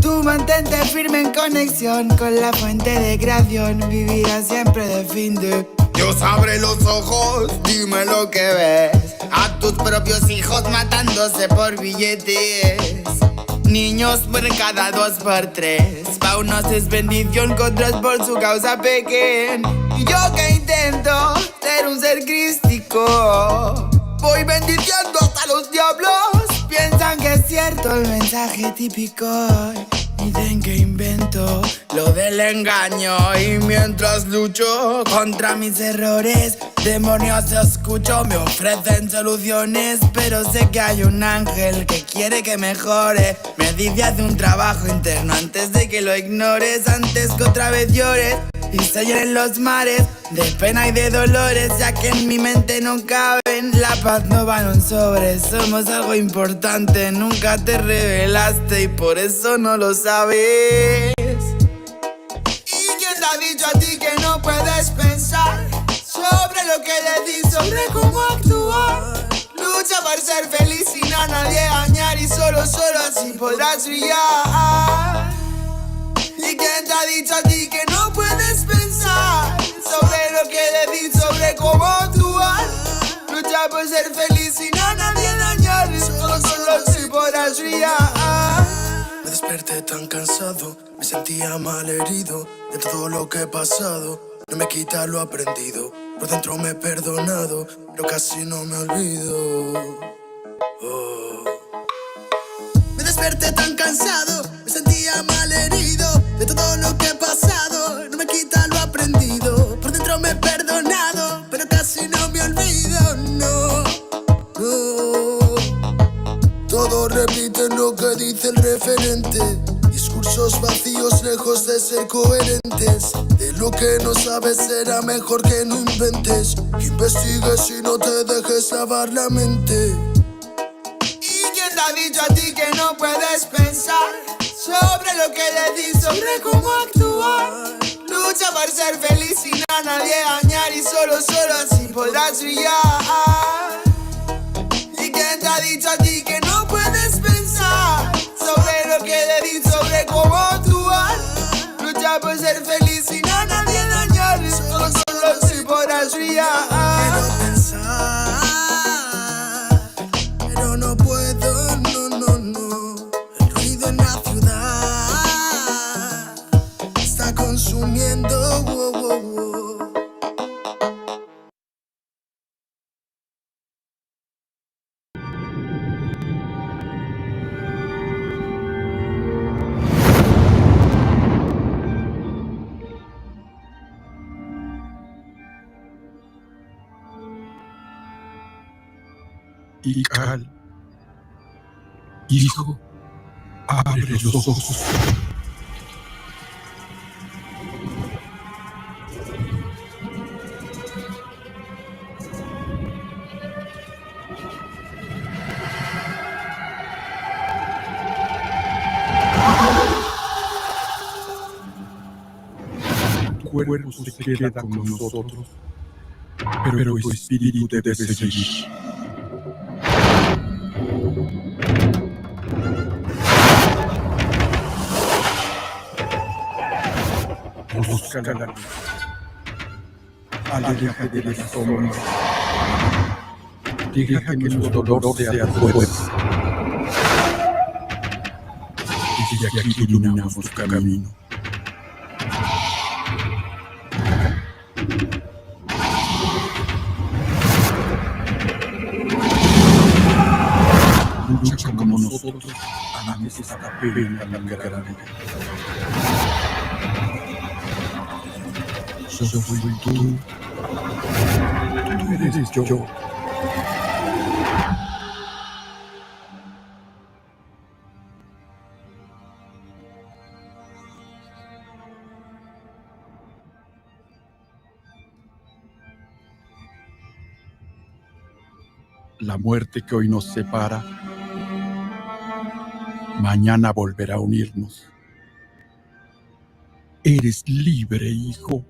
Tú mantente firme en conexión con la fuente de creación, vivirás siempre de fin de. Dios abre los ojos, dime lo que ves. A tus propios hijos matándose por billetes. Niños por cada 2 por 3. Pa' unos es bendición, con otros por su causa pequen. Y yo que intento ser un ser crístico, voy bendiciendo hasta los diablos. Piensan que es cierto el mensaje típico. Dicen que invento lo del engaño, y mientras lucho contra mis errores, demonios escucho, me ofrecen soluciones, pero sé que hay un ángel que quiere que mejore. Me dice haz un trabajo interno antes de que lo ignores, antes que otra vez llores y se llenen los mares de pena y de dolores, ya que en mi mente no caben. La paz no va en un sobre, somos algo importante. Nunca te revelaste y por eso no lo sabes. ¿Y quién te ha dicho a ti que no puedes pensar sobre lo que le di, sobre cómo actuar? Lucha por ser feliz sin a nadie dañar y solo así podrás brillar. ¿Y quién te ha dicho a ti que no puedes pensar sobre lo que le di, sobre cómo actuar? Lucha por ser feliz sin a nadie dañar y solo así podrás brillar. Me desperté tan cansado, me sentía mal herido de todo lo que he pasado. No me quita lo aprendido, por dentro me he perdonado, pero casi no me olvido. Oh. Me desperté tan cansado, me sentía mal herido de todo lo que he pasado. No me quita lo aprendido, por dentro me he perdonado, pero casi no me olvido, no, no. Todos repiten lo que dice el referente, discursos vacíos lejos de ser coherentes. De lo que no sabes será mejor que no inventes, que investigues y no te dejes lavar la mente. ¿Y quién te ha dicho a ti que no puedes pensar sobre lo que le di, sobre cómo actuar? Lucha por ser feliz sin a nadie dañar y solo así podrás brillar. ¿Y quién te ha dicho a ti que no puedes pensar sobre lo que le di, sobre cómo actuar? Lucha por ser feliz sin a nadie dañar y solo así podrás brillar. Quiero pensar, pero no puedo, no, no, no. El ruido en la ciudad está consumiendo, wow, wow, wow. Ical, hijo, abre los ojos. cuerpo se queda con nosotros, pero tu espíritu debe seguir. Busca la luz. Aléjate de las sombras. Deja que nuestro dolor sea tu fuerza. Y de aquí iluminamos tu camino. Lucha como nosotros, amamos esta pena tan grande. Yo soy tú eres yo. La muerte que hoy nos separa, mañana volverá a unirnos. Eres libre, hijo.